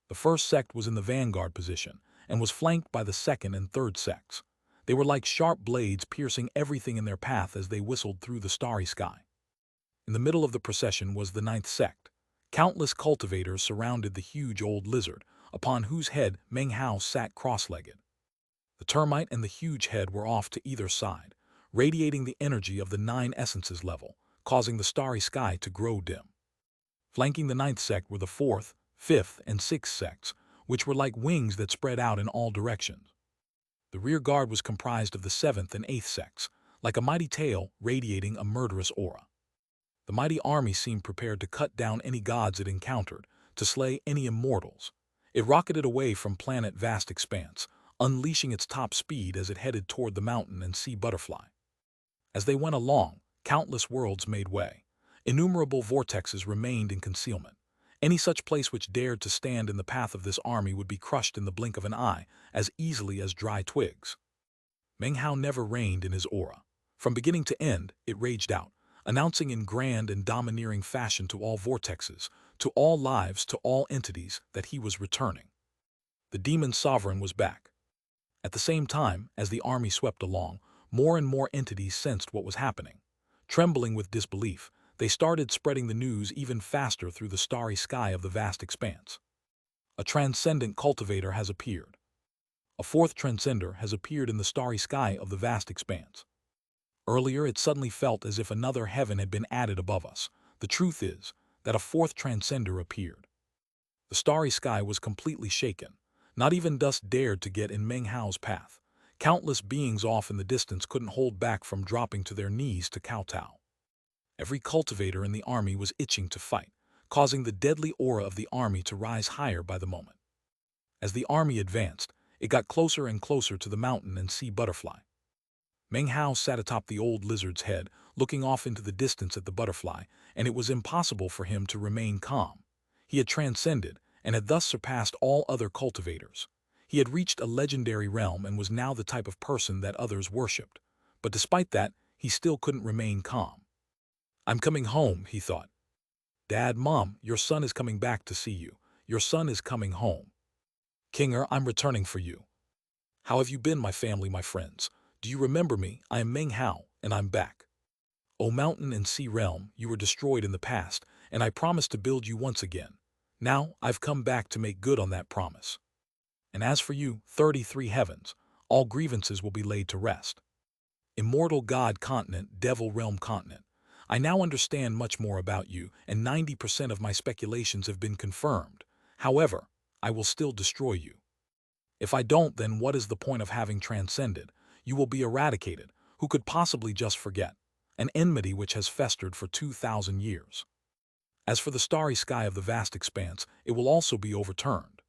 The first sect was in the vanguard position and was flanked by the second and third sects. They were like sharp blades piercing everything in their path as they whistled through the starry sky. In the middle of the procession was the ninth sect. Countless cultivators surrounded the huge old lizard, upon whose head Meng Hao sat cross-legged. The termite and the huge head were off to either side, radiating the energy of the 9 essences level, causing the starry sky to grow dim. Flanking the ninth sect were the fourth, fifth, and sixth sects, which were like wings that spread out in all directions. The rear guard was comprised of the seventh and eighth sects, like a mighty tail radiating a murderous aura. The mighty army seemed prepared to cut down any gods it encountered, to slay any immortals. It rocketed away from planet vast expanse, unleashing its top speed as it headed toward the mountain and sea butterfly. As they went along, countless worlds made way. Innumerable vortexes remained in concealment. Any such place which dared to stand in the path of this army would be crushed in the blink of an eye, as easily as dry twigs. Meng Hao never reigned in his aura. From beginning to end, it raged out, announcing in grand and domineering fashion to all vortexes, to all lives, to all entities, that he was returning. The demon sovereign was back. At the same time, as the army swept along, more and more entities sensed what was happening. Trembling with disbelief, they started spreading the news even faster through the starry sky of the vast expanse. A transcendent cultivator has appeared. A fourth transcender has appeared in the starry sky of the vast expanse. Earlier, it suddenly felt as if another heaven had been added above us. The truth is that a fourth transcender appeared. The starry sky was completely shaken. Not even dust dared to get in Meng Hao's path. Countless beings off in the distance couldn't hold back from dropping to their knees to kowtow. Every cultivator in the army was itching to fight, causing the deadly aura of the army to rise higher by the moment. As the army advanced, it got closer and closer to the mountain and sea butterfly. Meng Hao sat atop the old lizard's head, looking off into the distance at the butterfly, and it was impossible for him to remain calm. He had transcended, and had thus surpassed all other cultivators. He had reached a legendary realm and was now the type of person that others worshipped. But despite that, he still couldn't remain calm. "I'm coming home," he thought. "Dad, Mom, your son is coming back to see you. Your son is coming home. Kinger, I'm returning for you. How have you been, my family, my friends? Do you remember me? I am Meng Hao, and I'm back. O mountain and sea realm, you were destroyed in the past, and I promised to build you once again. Now, I've come back to make good on that promise. And as for you, 33 heavens, all grievances will be laid to rest. Immortal God continent, devil realm continent. I now understand much more about you, and 90% of my speculations have been confirmed. However, I will still destroy you. If I don't, then what is the point of having transcended? You will be eradicated. Who could possibly just forget? An enmity which has festered for 2,000 years. As for the starry sky of the vast expanse, it will also be overturned."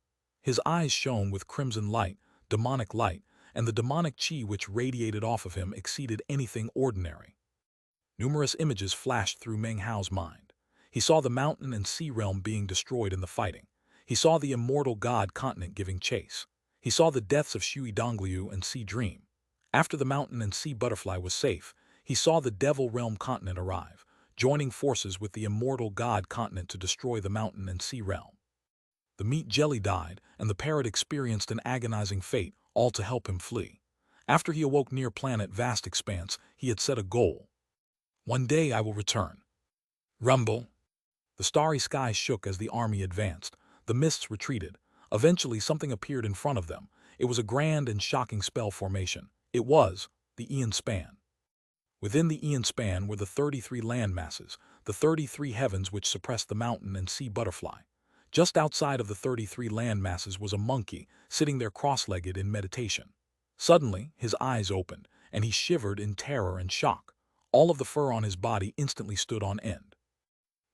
His eyes shone with crimson light, and the demonic chi which radiated off of him exceeded anything ordinary. Numerous images flashed through Meng Hao's mind. He saw the mountain and sea realm being destroyed in the fighting. He saw the immortal God continent giving chase. He saw the deaths of Shui Dongliu and Sea Dream. After the mountain and sea butterfly was safe, he saw the Devil Realm continent arrive, joining forces with the immortal god continent to destroy the mountain and sea realm. The meat jelly died, and the parrot experienced an agonizing fate, all to help him flee. After he awoke near planet Vast Expanse, he had set a goal. One day I will return. Rumble. The starry sky shook as the army advanced. The mists retreated. Eventually something appeared in front of them. It was a grand and shocking spell formation. It was the Aeon Span. Within the Aeon Span were the 33 land masses, the 33 heavens which suppressed the mountain and sea butterfly. Just outside of the 33 land masses was a monkey, sitting there cross-legged in meditation. Suddenly, his eyes opened, and he shivered in terror and shock. All of the fur on his body instantly stood on end.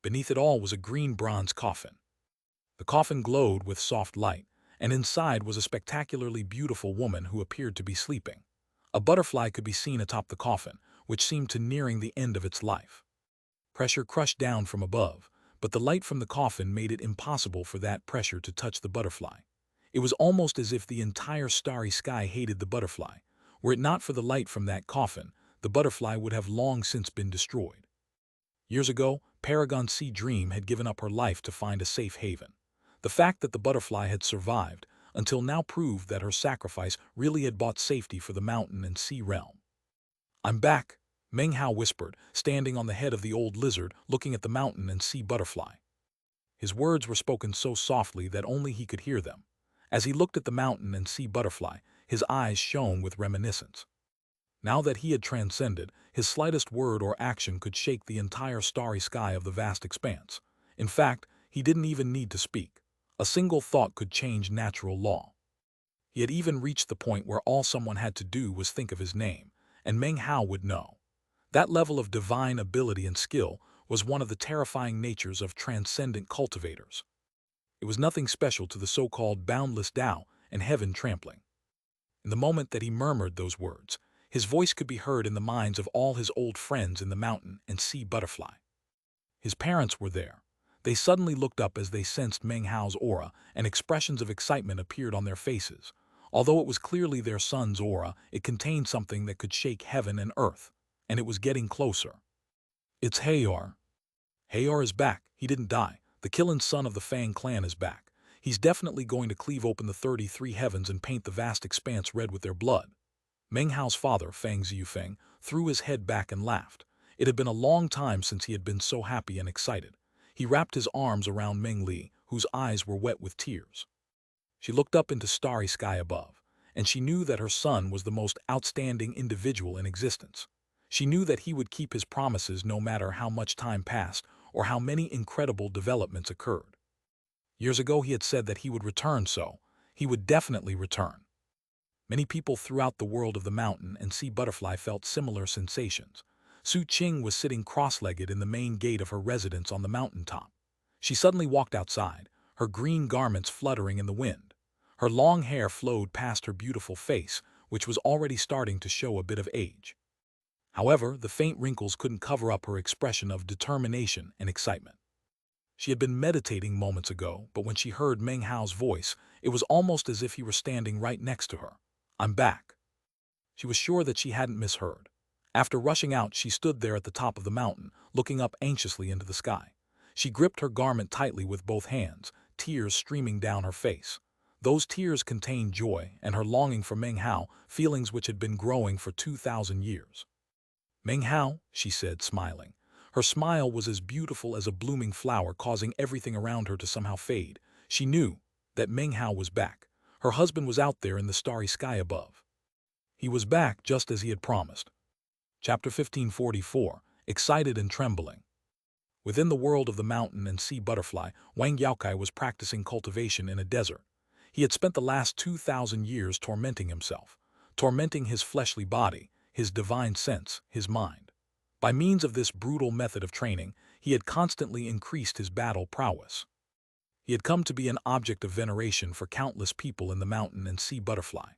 Beneath it all was a green bronze coffin. The coffin glowed with soft light, and inside was a spectacularly beautiful woman who appeared to be sleeping. A butterfly could be seen atop the coffin, which seemed to nearing the end of its life. Pressure crushed down from above, but the light from the coffin made it impossible for that pressure to touch the butterfly. It was almost as if the entire starry sky hated the butterfly. Were it not for the light from that coffin, the butterfly would have long since been destroyed. Years ago, Paragon Sea Dream had given up her life to find a safe haven. The fact that the butterfly had survived until now proved that her sacrifice really had bought safety for the mountain and sea realm. I'm back, Meng Hao whispered, standing on the head of the old lizard, looking at the mountain and sea butterfly. His words were spoken so softly that only he could hear them. As he looked at the mountain and sea butterfly, his eyes shone with reminiscence. Now that he had transcended, his slightest word or action could shake the entire starry sky of the vast expanse. In fact, he didn't even need to speak. A single thought could change natural law. He had even reached the point where all someone had to do was think of his name, and Meng Hao would know. That level of divine ability and skill was one of the terrifying natures of transcendent cultivators. It was nothing special to the so-called boundless Tao and heaven trampling. In the moment that he murmured those words, his voice could be heard in the minds of all his old friends in the mountain and sea butterfly. His parents were there. They suddenly looked up as they sensed Meng Hao's aura, and expressions of excitement appeared on their faces. Although it was clearly their son's aura, it contained something that could shake heaven and earth, and it was getting closer. It's Hayor. Hayor is back. He didn't die. The killing son of the Fang clan is back. He's definitely going to cleave open the 33 heavens and paint the vast expanse red with their blood. Meng Hao's father, Fang Ziyufeng, threw his head back and laughed. It had been a long time since he had been so happy and excited. He wrapped his arms around Meng Li, whose eyes were wet with tears. She looked up into starry sky above, and she knew that her son was the most outstanding individual in existence. She knew that he would keep his promises no matter how much time passed or how many incredible developments occurred. Years ago he had said that he would return, so he would definitely return. Many people throughout the world of the mountain and sea butterfly felt similar sensations. Su Qing was sitting cross-legged in the main gate of her residence on the mountaintop. She suddenly walked outside, her green garments fluttering in the wind. Her long hair flowed past her beautiful face, which was already starting to show a bit of age. However, the faint wrinkles couldn't cover up her expression of determination and excitement. She had been meditating moments ago, but when she heard Meng Hao's voice, it was almost as if he were standing right next to her. I'm back. She was sure that she hadn't misheard. After rushing out, she stood there at the top of the mountain, looking up anxiously into the sky. She gripped her garment tightly with both hands, tears streaming down her face. Those tears contained joy and her longing for Meng Hao, feelings which had been growing for 2,000 years. Meng Hao, she said, smiling. Her smile was as beautiful as a blooming flower, causing everything around her to somehow fade. She knew that Meng Hao was back. Her husband was out there in the starry sky above. He was back just as he had promised. Chapter 1544, Excited and Trembling. Within the world of the mountain and sea butterfly, Wang Yaokai was practicing cultivation in a desert. He had spent the last 2,000 years tormenting himself, tormenting his fleshly body, his divine sense, his mind. By means of this brutal method of training, he had constantly increased his battle prowess. He had come to be an object of veneration for countless people in the mountain and sea butterfly.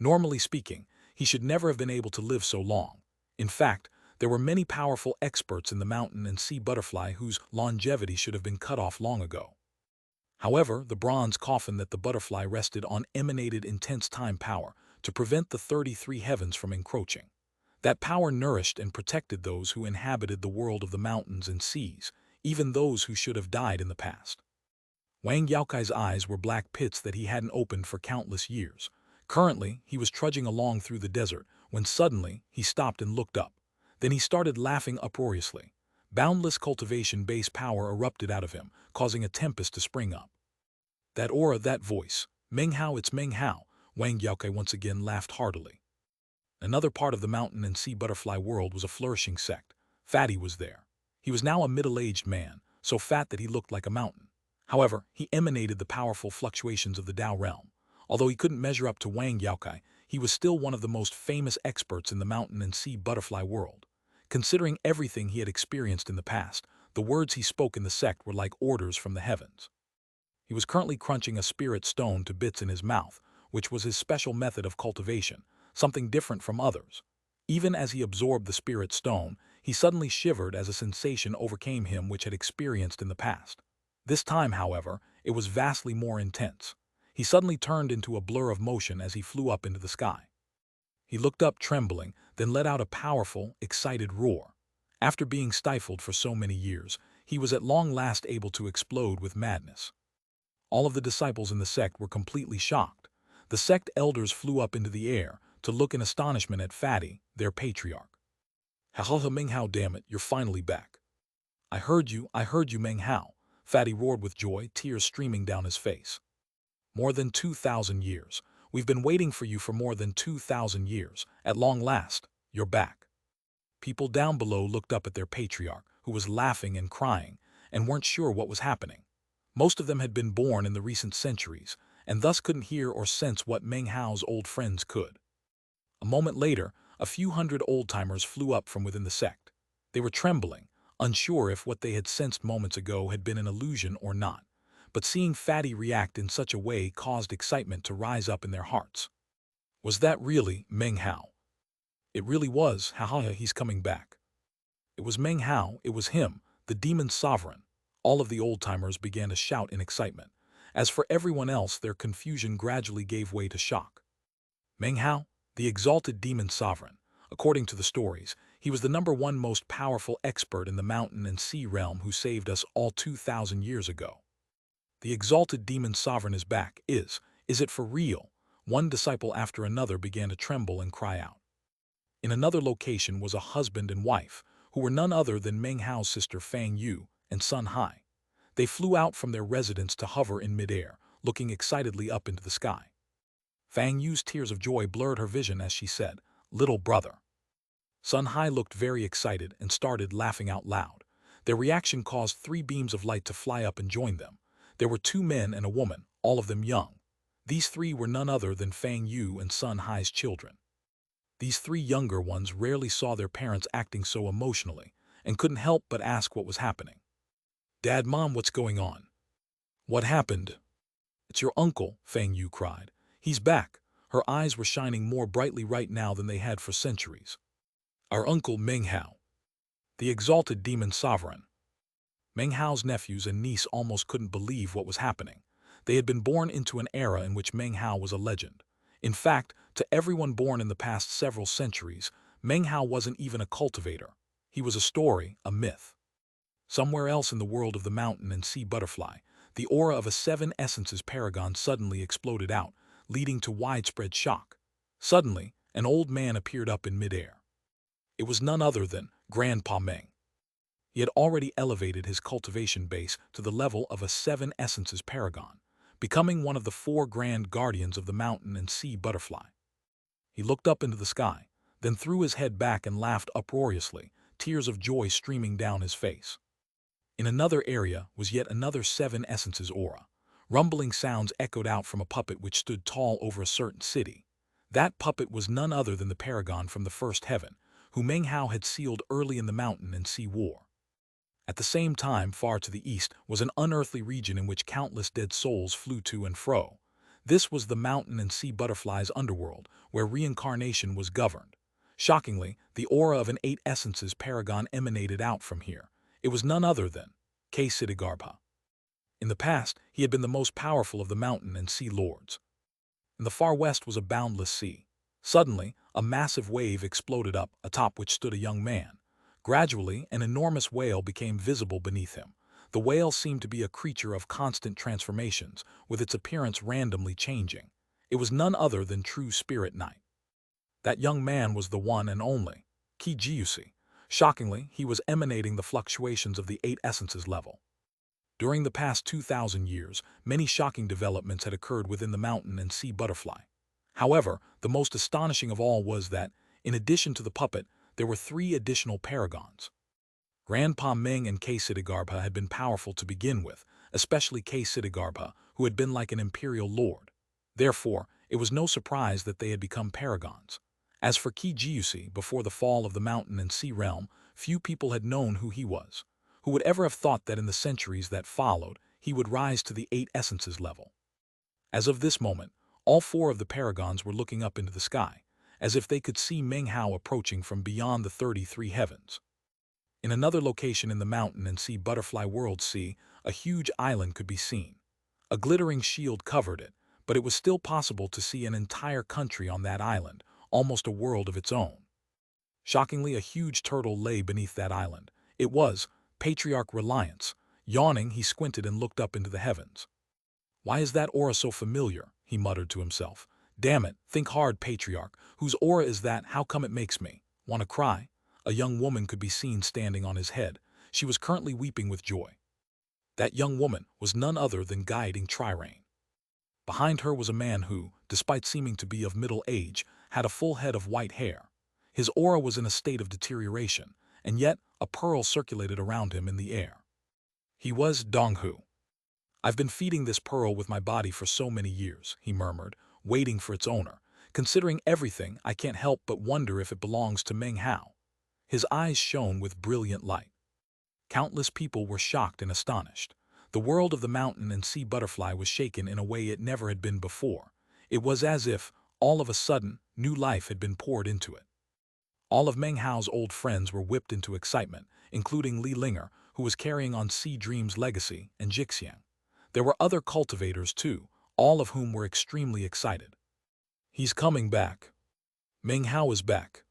Normally speaking, he should never have been able to live so long. In fact, there were many powerful experts in the mountain and sea butterfly whose longevity should have been cut off long ago. However, the bronze coffin that the butterfly rested on emanated intense time power, to prevent the 33 heavens from encroaching. That power nourished and protected those who inhabited the world of the mountains and seas, even those who should have died in the past. Wang Yaokai's eyes were black pits that he hadn't opened for countless years. Currently, he was trudging along through the desert when suddenly he stopped and looked up. Then he started laughing uproariously. Boundless cultivation-based power erupted out of him, causing a tempest to spring up. That aura, that voice. Meng Hao, it's Meng Hao. Wang Yaokai once again laughed heartily. Another part of the mountain and sea butterfly world was a flourishing sect. Fatty was there. He was now a middle-aged man, so fat that he looked like a mountain. However, he emanated the powerful fluctuations of the Tao realm. Although he couldn't measure up to Wang Yaokai, he was still one of the most famous experts in the mountain and sea butterfly world. Considering everything he had experienced in the past, the words he spoke in the sect were like orders from the heavens. He was currently crunching a spirit stone to bits in his mouth, which was his special method of cultivation, something different from others. Even as he absorbed the spirit stone, he suddenly shivered as a sensation overcame him which had experienced in the past. This time, however, it was vastly more intense. He suddenly turned into a blur of motion as he flew up into the sky. He looked up trembling, then let out a powerful, excited roar. After being stifled for so many years, he was at long last able to explode with madness. All of the disciples in the sect were completely shocked. The sect elders flew up into the air to look in astonishment at Fatty, their patriarch. Ha Meng Hao, damn it, you're finally back. I heard you, Meng Hao. Fatty roared with joy, tears streaming down his face. More than 2,000 years. We've been waiting for you for more than 2,000 years. At long last, you're back. People down below looked up at their patriarch, who was laughing and crying, and weren't sure what was happening. Most of them had been born in the recent centuries, and thus couldn't hear or sense what Meng Hao's old friends could. A moment later, a few hundred old-timers flew up from within the sect. They were trembling, unsure if what they had sensed moments ago had been an illusion or not. But seeing Fatty react in such a way caused excitement to rise up in their hearts. Was that really Meng Hao? It really was, he's coming back. It was Meng Hao, it was him, the demon sovereign. All of the old-timers began to shout in excitement. As for everyone else, their confusion gradually gave way to shock. Meng Hao, the exalted demon sovereign. According to the stories, he was the #1 most powerful expert in the mountain and sea realm who saved us all 2,000 years ago. The exalted demon sovereign is back. Is it for real? One disciple after another began to tremble and cry out. In another location was a husband and wife, who were none other than Meng Hao's sister Fang Yu and son Hai. They flew out from their residence to hover in midair, looking excitedly up into the sky. Fang Yu's tears of joy blurred her vision as she said, "Little brother." Sun Hai looked very excited and started laughing out loud. Their reaction caused 3 beams of light to fly up and join them. There were 2 men and a woman, all of them young. These 3 were none other than Fang Yu and Sun Hai's children. These 3 younger ones rarely saw their parents acting so emotionally and couldn't help but ask what was happening. "Dad, Mom, what's going on? What happened?" "It's your uncle," Fang Yu cried. "He's back." Her eyes were shining more brightly right now than they had for centuries. "Our uncle Meng Hao, the exalted demon sovereign." Meng Hao's nephews and niece almost couldn't believe what was happening. They had been born into an era in which Meng Hao was a legend. In fact, to everyone born in the past several centuries, Meng Hao wasn't even a cultivator. He was a story, a myth. Somewhere else in the world of the mountain and sea butterfly, the aura of a 7 essences paragon suddenly exploded out, leading to widespread shock. Suddenly, an old man appeared up in midair. It was none other than Grandpa Meng. He had already elevated his cultivation base to the level of a 7 essences paragon, becoming one of the 4 grand guardians of the mountain and sea butterfly. He looked up into the sky, then threw his head back and laughed uproariously, tears of joy streaming down his face. In another area was yet another 7 essences aura. Rumbling sounds echoed out from a puppet which stood tall over a certain city. That puppet was none other than the paragon from the first heaven, who Meng Hao had sealed early in the mountain and sea war. At the same time, far to the east was an unearthly region in which countless dead souls flew to and fro. This was the mountain and sea butterfly's underworld, where reincarnation was governed. Shockingly, the aura of an 8 essences paragon emanated out from here. It was none other than Siddhigarbha. In the past, he had been the most powerful of the mountain and sea lords. In the far west was a boundless sea. Suddenly, a massive wave exploded up, atop which stood a young man. Gradually, an enormous whale became visible beneath him. The whale seemed to be a creature of constant transformations, with its appearance randomly changing. It was none other than true Spirit Knight. That young man was the one and only Kijiusi. Shockingly, he was emanating the fluctuations of the 8 essences level. During the past 2,000 years, many shocking developments had occurred within the mountain and sea butterfly. However, the most astonishing of all was that, in addition to the puppet, there were 3 additional paragons. Grandpa Ming and K. Siddhigarbha had been powerful to begin with, especially K. Siddhigarbha, who had been like an imperial lord. Therefore, it was no surprise that they had become paragons. As for Kijiusi, before the fall of the mountain and sea realm, few people had known who he was. Who would ever have thought that in the centuries that followed, he would rise to the 8 essences level? As of this moment, all 4 of the paragons were looking up into the sky, as if they could see Meng Hao approaching from beyond the 33 heavens. In another location in the mountain and sea butterfly world sea, a huge island could be seen. A glittering shield covered it, but it was still possible to see an entire country on that island, almost a world of its own. Shockingly, a huge turtle lay beneath that island. It was Patriarch Reliance. Yawning, he squinted and looked up into the heavens. "Why is that aura so familiar?" he muttered to himself. "Damn it, think hard, Patriarch. Whose aura is that? How come it makes me want to cry?" A young woman could be seen standing on his head. She was currently weeping with joy. That young woman was none other than guiding Trirane. Behind her was a man who, despite seeming to be of middle age, had a full head of white hair. His aura was in a state of deterioration, and yet a pearl circulated around him in the air. He was Donghu. "I've been feeding this pearl with my body for so many years," he murmured, waiting for its owner. "Considering everything, I can't help but wonder if it belongs to Meng Hao." His eyes shone with brilliant light. Countless people were shocked and astonished. The world of the mountain and sea butterfly was shaken in a way it never had been before. It was as if, all of a sudden, new life had been poured into it. All of Meng Hao's old friends were whipped into excitement, including Li Linger, who was carrying on Sea Dream's legacy, and Jixiang. There were other cultivators too, all of whom were extremely excited. "He's coming back. Meng Hao is back.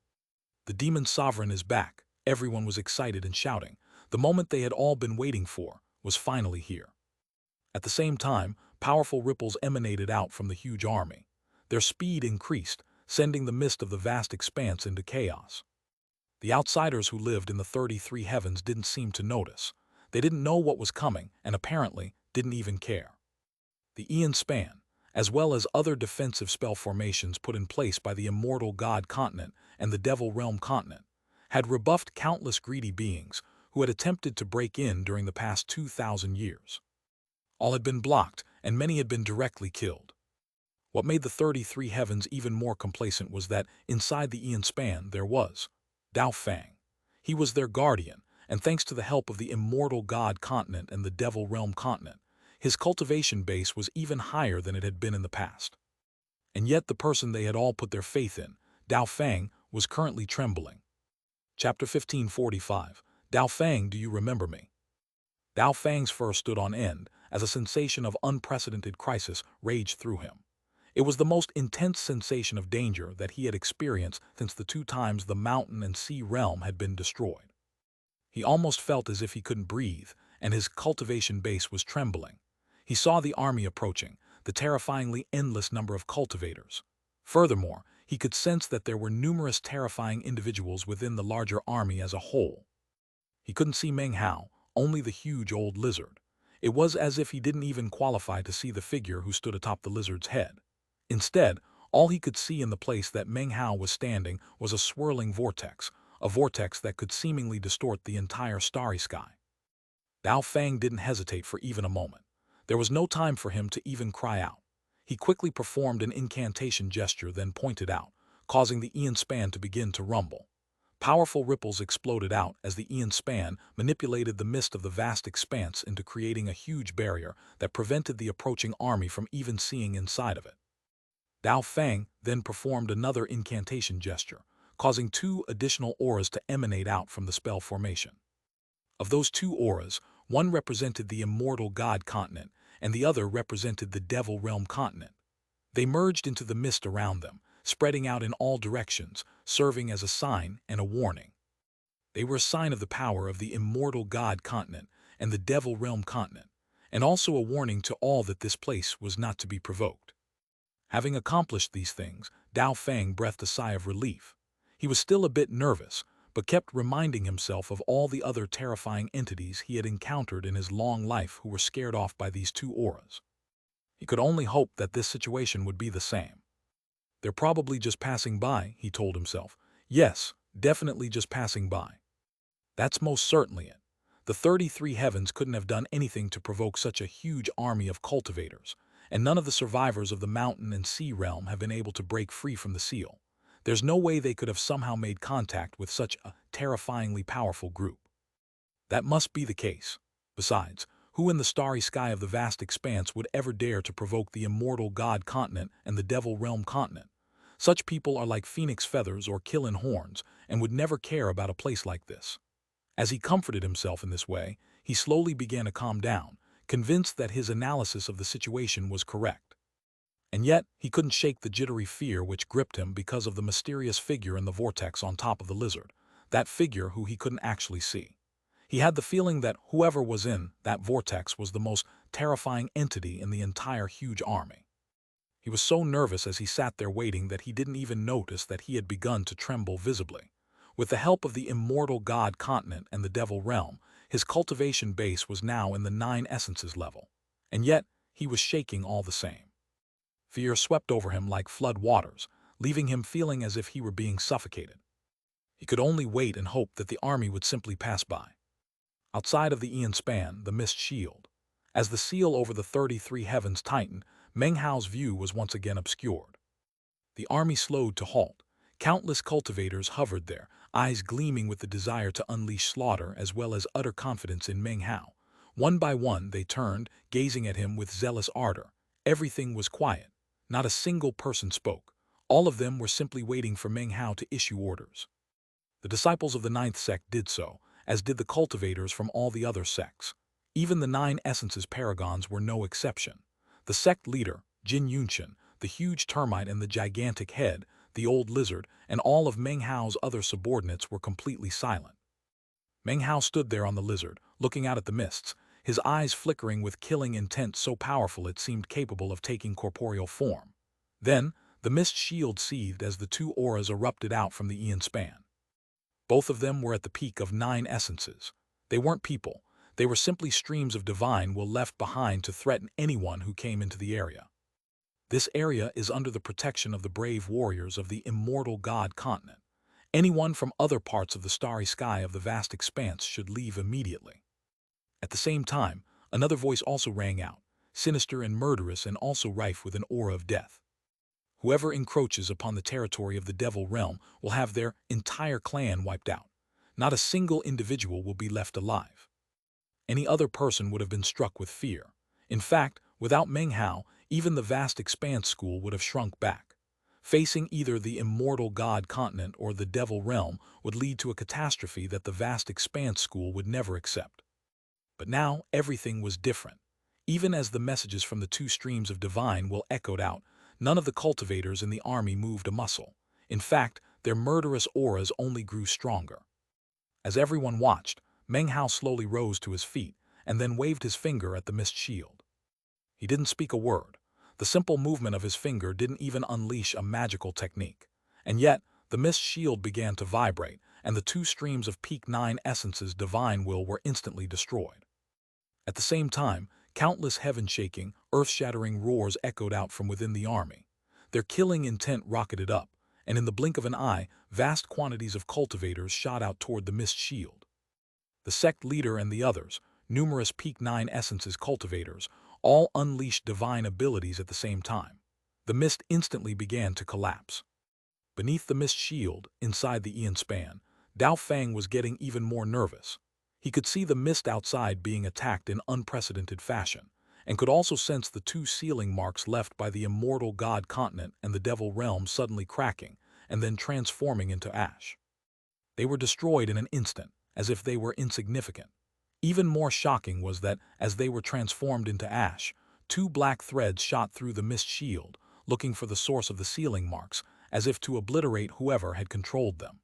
The demon sovereign is back." Everyone was excited and shouting. The moment they had all been waiting for was finally here. At the same time, powerful ripples emanated out from the huge army. Their speed increased, sending the mist of the vast expanse into chaos. The outsiders who lived in the 33 heavens didn't seem to notice. They didn't know what was coming and apparently didn't even care. The Aeon Span, as well as other defensive spell formations put in place by the Immortal God Continent and the Devil Realm Continent, had rebuffed countless greedy beings who had attempted to break in during the past 2,000 years. All had been blocked, and many had been directly killed. What made the 33 heavens even more complacent was that, inside the Aeon Span, there was Dao Fang. He was their guardian, and thanks to the help of the Immortal God Continent and the Devil Realm Continent, his cultivation base was even higher than it had been in the past. And yet the person they had all put their faith in, Dao Fang, was currently trembling. Chapter 1545. Dao Fang, do you remember me? Dao Fang's fur stood on end as a sensation of unprecedented crisis raged through him. It was the most intense sensation of danger that he had experienced since the 2 times the mountain and sea realm had been destroyed. He almost felt as if he couldn't breathe, and his cultivation base was trembling. He saw the army approaching, the terrifyingly endless number of cultivators. Furthermore, he could sense that there were numerous terrifying individuals within the larger army as a whole. He couldn't see Meng Hao, only the huge old lizard. It was as if he didn't even qualify to see the figure who stood atop the lizard's head. Instead, all he could see in the place that Meng Hao was standing was a swirling vortex, a vortex that could seemingly distort the entire starry sky. Dao Fang didn't hesitate for even a moment. There was no time for him to even cry out. He quickly performed an incantation gesture, then pointed out, causing the Aeon Span to begin to rumble. Powerful ripples exploded out as the Aeon Span manipulated the mist of the vast expanse into creating a huge barrier that prevented the approaching army from even seeing inside of it. Dao Fang then performed another incantation gesture, causing 2 additional auras to emanate out from the spell formation. Of those 2 auras, one represented the Immortal God Continent, and the other represented the Devil Realm Continent. They merged into the mist around them, spreading out in all directions, serving as a sign and a warning. They were a sign of the power of the immortal god continent and the devil realm continent, and also a warning to all that this place was not to be provoked. Having accomplished these things, Dao Fang breathed a sigh of relief. He was still a bit nervous, but kept reminding himself of all the other terrifying entities he had encountered in his long life who were scared off by these two auras. He could only hope that this situation would be the same. They're probably just passing by, he told himself. Yes, definitely just passing by. That's most certainly it. The 33 heavens couldn't have done anything to provoke such a huge army of cultivators, and none of the survivors of the mountain and sea realm have been able to break free from the seal. There's no way they could have somehow made contact with such a terrifyingly powerful group. That must be the case. Besides, who in the starry sky of the vast expanse would ever dare to provoke the immortal god continent and the devil realm continent? Such people are like phoenix feathers or killin horns and would never care about a place like this. As he comforted himself in this way, he slowly began to calm down, convinced that his analysis of the situation was correct. And yet, he couldn't shake the jittery fear which gripped him because of the mysterious figure in the vortex on top of the lizard, that figure who he couldn't actually see. He had the feeling that whoever was in that vortex was the most terrifying entity in the entire huge army. He was so nervous as he sat there waiting that he didn't even notice that he had begun to tremble visibly. With the help of the immortal god continent and the devil realm, his cultivation base was now in the 9 essences level. And yet, he was shaking all the same. Fear swept over him like flood waters, leaving him feeling as if he were being suffocated. He could only wait and hope that the army would simply pass by. Outside of the Aeon span, the mist shield. As the seal over the 33 heavens tightened, Meng Hao's view was once again obscured. The army slowed to halt. Countless cultivators hovered there, eyes gleaming with the desire to unleash slaughter as well as utter confidence in Meng Hao. One by one they turned, gazing at him with zealous ardor. Everything was quiet. Not a single person spoke. All of them were simply waiting for Meng Hao to issue orders. The disciples of the 9th sect did so, as did the cultivators from all the other sects. Even the 9 essences paragons were no exception. The sect leader, Jin Yunshan, the huge termite and the gigantic head, the old lizard, and all of Meng Hao's other subordinates were completely silent. Meng Hao stood there on the lizard, looking out at the mists, his eyes flickering with killing intent so powerful it seemed capable of taking corporeal form. Then, the mist shield seethed as the 2 auras erupted out from the Aeon span. Both of them were at the peak of 9 essences. They weren't people. They were simply streams of divine will left behind to threaten anyone who came into the area. This area is under the protection of the brave warriors of the immortal god continent. Anyone from other parts of the starry sky of the vast expanse should leave immediately. At the same time, another voice also rang out, sinister and murderous and also rife with an aura of death. Whoever encroaches upon the territory of the devil realm will have their entire clan wiped out. Not a single individual will be left alive. Any other person would have been struck with fear. In fact, without Meng Hao, even the vast expanse school would have shrunk back. Facing either the immortal god continent or the devil realm would lead to a catastrophe that the vast expanse school would never accept. But now everything was different. Even as the messages from the 2 streams of divine will echoed out, none of the cultivators in the army moved a muscle. In fact, their murderous auras only grew stronger. As everyone watched, Meng Hao slowly rose to his feet and then waved his finger at the mist shield. He didn't speak a word. The simple movement of his finger didn't even unleash a magical technique. And yet, the mist shield began to vibrate, and the 2 streams of peak 9 essences divine will were instantly destroyed. At the same time, countless heaven-shaking, earth-shattering roars echoed out from within the army. Their killing intent rocketed up, and in the blink of an eye, vast quantities of cultivators shot out toward the mist shield. The sect leader and the others, numerous peak 9 essences cultivators, all unleashed divine abilities at the same time. The mist instantly began to collapse. Beneath the mist shield, inside the Aeon span, Dao Fang was getting even more nervous. He could see the mist outside being attacked in unprecedented fashion, and could also sense the 2 sealing marks left by the immortal god continent and the devil realm suddenly cracking, and then transforming into ash. They were destroyed in an instant, as if they were insignificant. Even more shocking was that, as they were transformed into ash, 2 black threads shot through the mist shield, looking for the source of the sealing marks, as if to obliterate whoever had controlled them.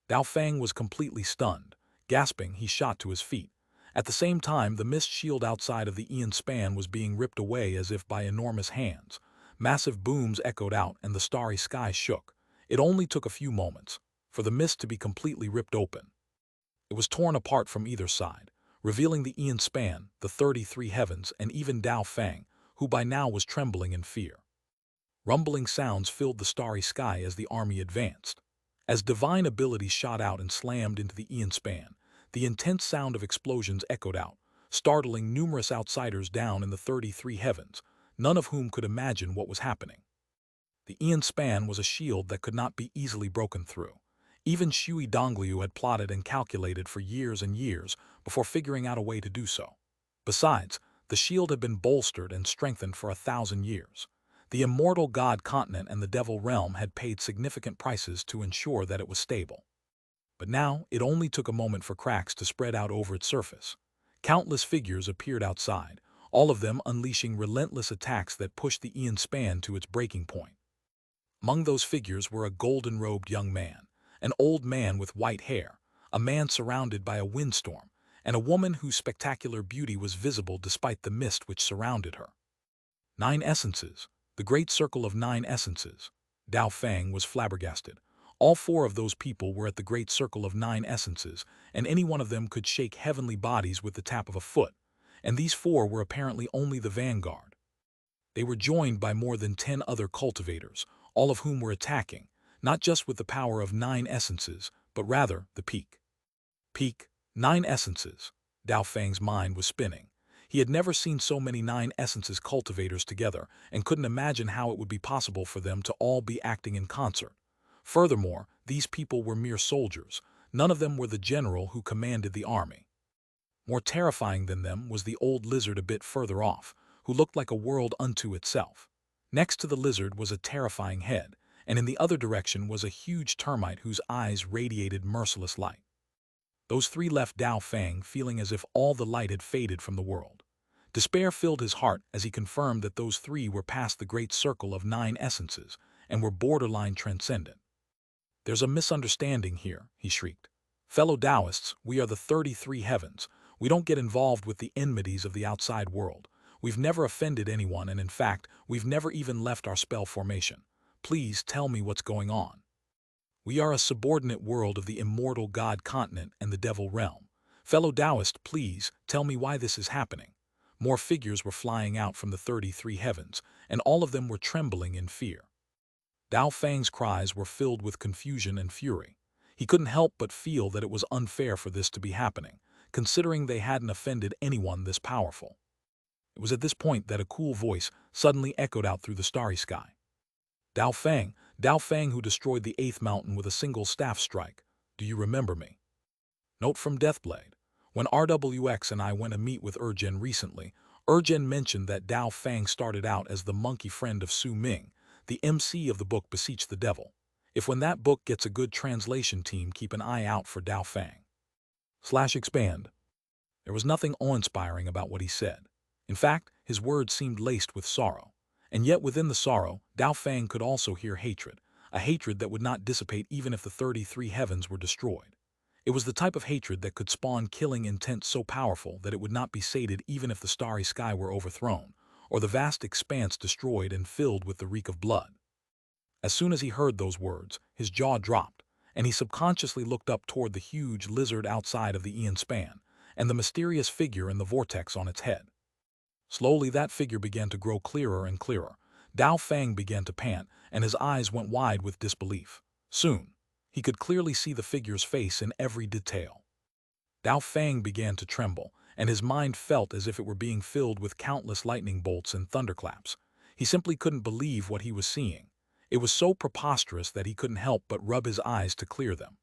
Dao Fang was completely stunned. Gasping, he shot to his feet. At the same time, the mist shield outside of the Ian span was being ripped away as if by enormous hands. Massive booms echoed out and the starry sky shook. It only took a few moments for the mist to be completely ripped open. It was torn apart from either side, revealing the Ian span, the 33 heavens, and even Dao Fang, who by now was trembling in fear. Rumbling sounds filled the starry sky as the army advanced. As divine abilities shot out and slammed into the Ian span, the intense sound of explosions echoed out, startling numerous outsiders down in the 33 heavens, none of whom could imagine what was happening. The Ian span was a shield that could not be easily broken through. Even Shui Dongliu had plotted and calculated for years and years before figuring out a way to do so. Besides, the shield had been bolstered and strengthened for 1,000 years. The immortal god continent and the devil realm had paid significant prices to ensure that it was stable. But now, it only took a moment for cracks to spread out over its surface. Countless figures appeared outside, all of them unleashing relentless attacks that pushed the Ian span to its breaking point. Among those figures were a golden-robed young man, an old man with white hair, a man surrounded by a windstorm, and a woman whose spectacular beauty was visible despite the mist which surrounded her. 9 essences, the great circle of 9 essences. Dao Fang was flabbergasted. All 4 of those people were at the great circle of 9 essences, and any one of them could shake heavenly bodies with the tap of a foot, and these 4 were apparently only the vanguard. They were joined by more than 10 other cultivators, all of whom were attacking, not just with the power of 9 essences, but rather the peak. Peak, 9 essences. Dao Fang's mind was spinning. He had never seen so many 9 essences cultivators together and couldn't imagine how it would be possible for them to all be acting in concert. Furthermore, these people were mere soldiers. None of them were the general who commanded the army. More terrifying than them was the old lizard a bit further off, who looked like a world unto itself. Next to the lizard was a terrifying head, and in the other direction was a huge termite whose eyes radiated merciless light. Those 3 left Dao Fang feeling as if all the light had faded from the world. Despair filled his heart as he confirmed that those 3 were past the great circle of 9 essences and were borderline transcendent. "There's a misunderstanding here," he shrieked. "Fellow Taoists, we are the 33 heavens. We don't get involved with the enmities of the outside world. We've never offended anyone, and in fact, we've never even left our spell formation. Please tell me what's going on. We are a subordinate world of the immortal god continent and the devil realm. Fellow Taoist, please tell me why this is happening." More figures were flying out from the 33 heavens, and all of them were trembling in fear. Dao Fang's cries were filled with confusion and fury. He couldn't help but feel that it was unfair for this to be happening, considering they hadn't offended anyone this powerful. It was at this point that a cool voice suddenly echoed out through the starry sky. Dao Fang who destroyed the 8th mountain with a single staff strike. Do you remember me? Note from Deathblade. When RWX and I went to meet with Urgen recently, Urgen mentioned that Dao Fang started out as the monkey friend of Su Ming, the MC of the book Beseech the Devil. If when that book gets a good translation team, keep an eye out for Dao Fang. /expand. There was nothing awe-inspiring about what he said. In fact, his words seemed laced with sorrow. And yet within the sorrow, Dao Fang could also hear hatred, a hatred that would not dissipate even if the 33 heavens were destroyed. It was the type of hatred that could spawn killing intent so powerful that it would not be sated even if the starry sky were overthrown, or the vast expanse destroyed and filled with the reek of blood. As soon as he heard those words, his jaw dropped, and he subconsciously looked up toward the huge lizard outside of the Ian span, and the mysterious figure in the vortex on its head. Slowly that figure began to grow clearer and clearer. Dao Fang began to pant, and his eyes went wide with disbelief. Soon, he could clearly see the figure's face in every detail. Dao Fang began to tremble, and his mind felt as if it were being filled with countless lightning bolts and thunderclaps. He simply couldn't believe what he was seeing. It was so preposterous that he couldn't help but rub his eyes to clear them.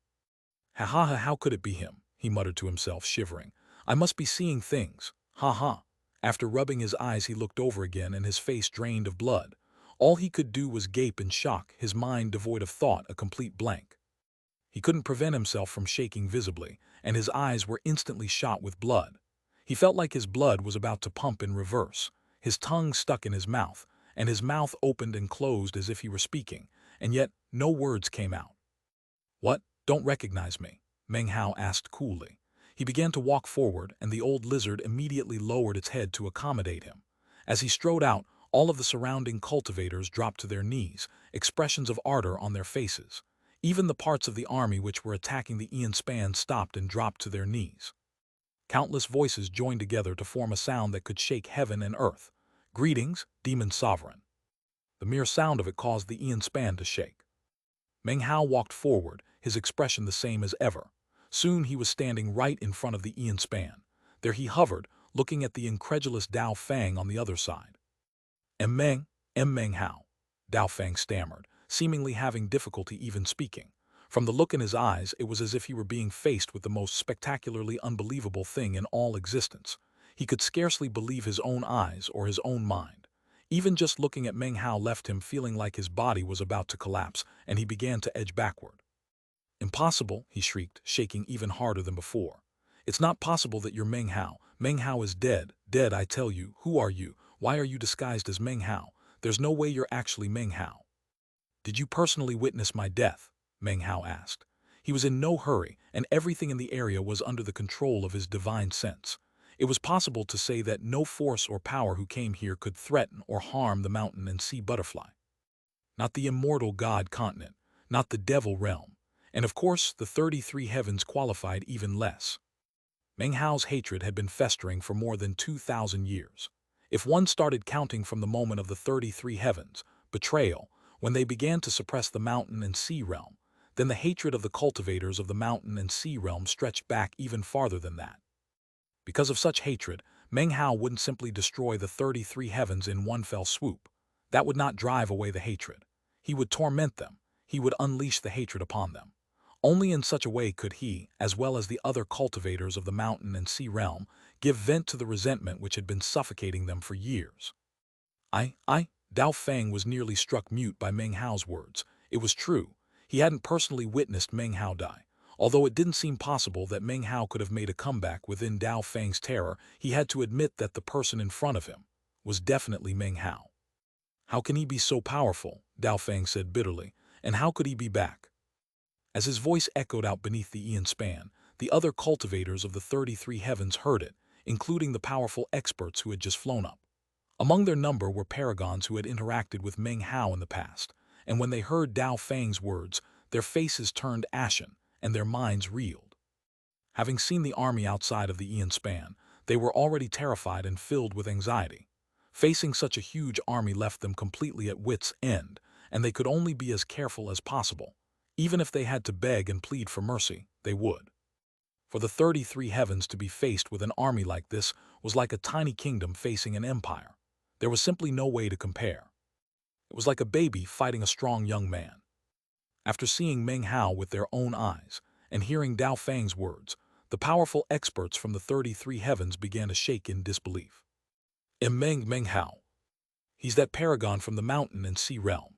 "Ha ha ha, how could it be him?" he muttered to himself, shivering. "I must be seeing things. Ha ha." After rubbing his eyes, he looked over again, and his face drained of blood. All he could do was gape in shock, his mind devoid of thought, a complete blank. He couldn't prevent himself from shaking visibly, and his eyes were instantly shot with blood. He felt like his blood was about to pump in reverse. His tongue stuck in his mouth, and his mouth opened and closed as if he were speaking, and yet no words came out. "What? Don't recognize me?" Meng Hao asked coolly. He began to walk forward, and the old lizard immediately lowered its head to accommodate him. As he strode out, all of the surrounding cultivators dropped to their knees, expressions of ardor on their faces. Even the parts of the army which were attacking the Ian Span stopped and dropped to their knees. Countless voices joined together to form a sound that could shake heaven and earth. "Greetings, demon sovereign." The mere sound of it caused the Ian Span to shake. Meng Hao walked forward, his expression the same as ever. Soon he was standing right in front of the Ian Span. There he hovered, looking at the incredulous Dao Fang on the other side. Meng Hao," Dao Fang stammered, seemingly having difficulty even speaking. From the look in his eyes, it was as if he were being faced with the most spectacularly unbelievable thing in all existence. He could scarcely believe his own eyes or his own mind. Even just looking at Meng Hao left him feeling like his body was about to collapse, and he began to edge backward. "Impossible," he shrieked, shaking even harder than before. "It's not possible that you're Meng Hao. Meng Hao is dead. Dead, I tell you. Who are you? Why are you disguised as Meng Hao? There's no way you're actually Meng Hao." "Did you personally witness my death?" Meng Hao asked. He was in no hurry, and everything in the area was under the control of his divine sense. It was possible to say that no force or power who came here could threaten or harm the mountain and sea butterfly. Not the immortal god continent, not the devil realm, and of course the 33 heavens qualified even less. Meng Hao's hatred had been festering for more than 2,000 years. If one started counting from the moment of the 33 heavens, betrayal, when they began to suppress the mountain and sea realm, then the hatred of the cultivators of the mountain and sea realm stretched back even farther than that. Because of such hatred, Meng Hao wouldn't simply destroy the 33 heavens in one fell swoop. That would not drive away the hatred. He would torment them. He would unleash the hatred upon them. Only in such a way could he, as well as the other cultivators of the mountain and sea realm, give vent to the resentment which had been suffocating them for years. Dao Fang was nearly struck mute by Meng Hao's words. It was true. He hadn't personally witnessed Meng Hao die. Although it didn't seem possible that Meng Hao could have made a comeback within Dao Fang's terror, he had to admit that the person in front of him was definitely Meng Hao. "How can he be so powerful?" Dao Fang said bitterly. "And how could he be back?" As his voice echoed out beneath the Ian Span, the other cultivators of the 33 heavens heard it, including the powerful experts who had just flown up. Among their number were paragons who had interacted with Meng Hao in the past, and when they heard Dao Fang's words, their faces turned ashen, and their minds reeled. Having seen the army outside of the Ian Span, they were already terrified and filled with anxiety. Facing such a huge army left them completely at wits' end, and they could only be as careful as possible. Even if they had to beg and plead for mercy, they would. For the 33 heavens to be faced with an army like this was like a tiny kingdom facing an empire. There was simply no way to compare. It was like a baby fighting a strong young man. After seeing Meng Hao with their own eyes and hearing Dao Fang's words, the powerful experts from the 33 heavens began to shake in disbelief. Meng Hao. He's that paragon from the mountain and sea realm.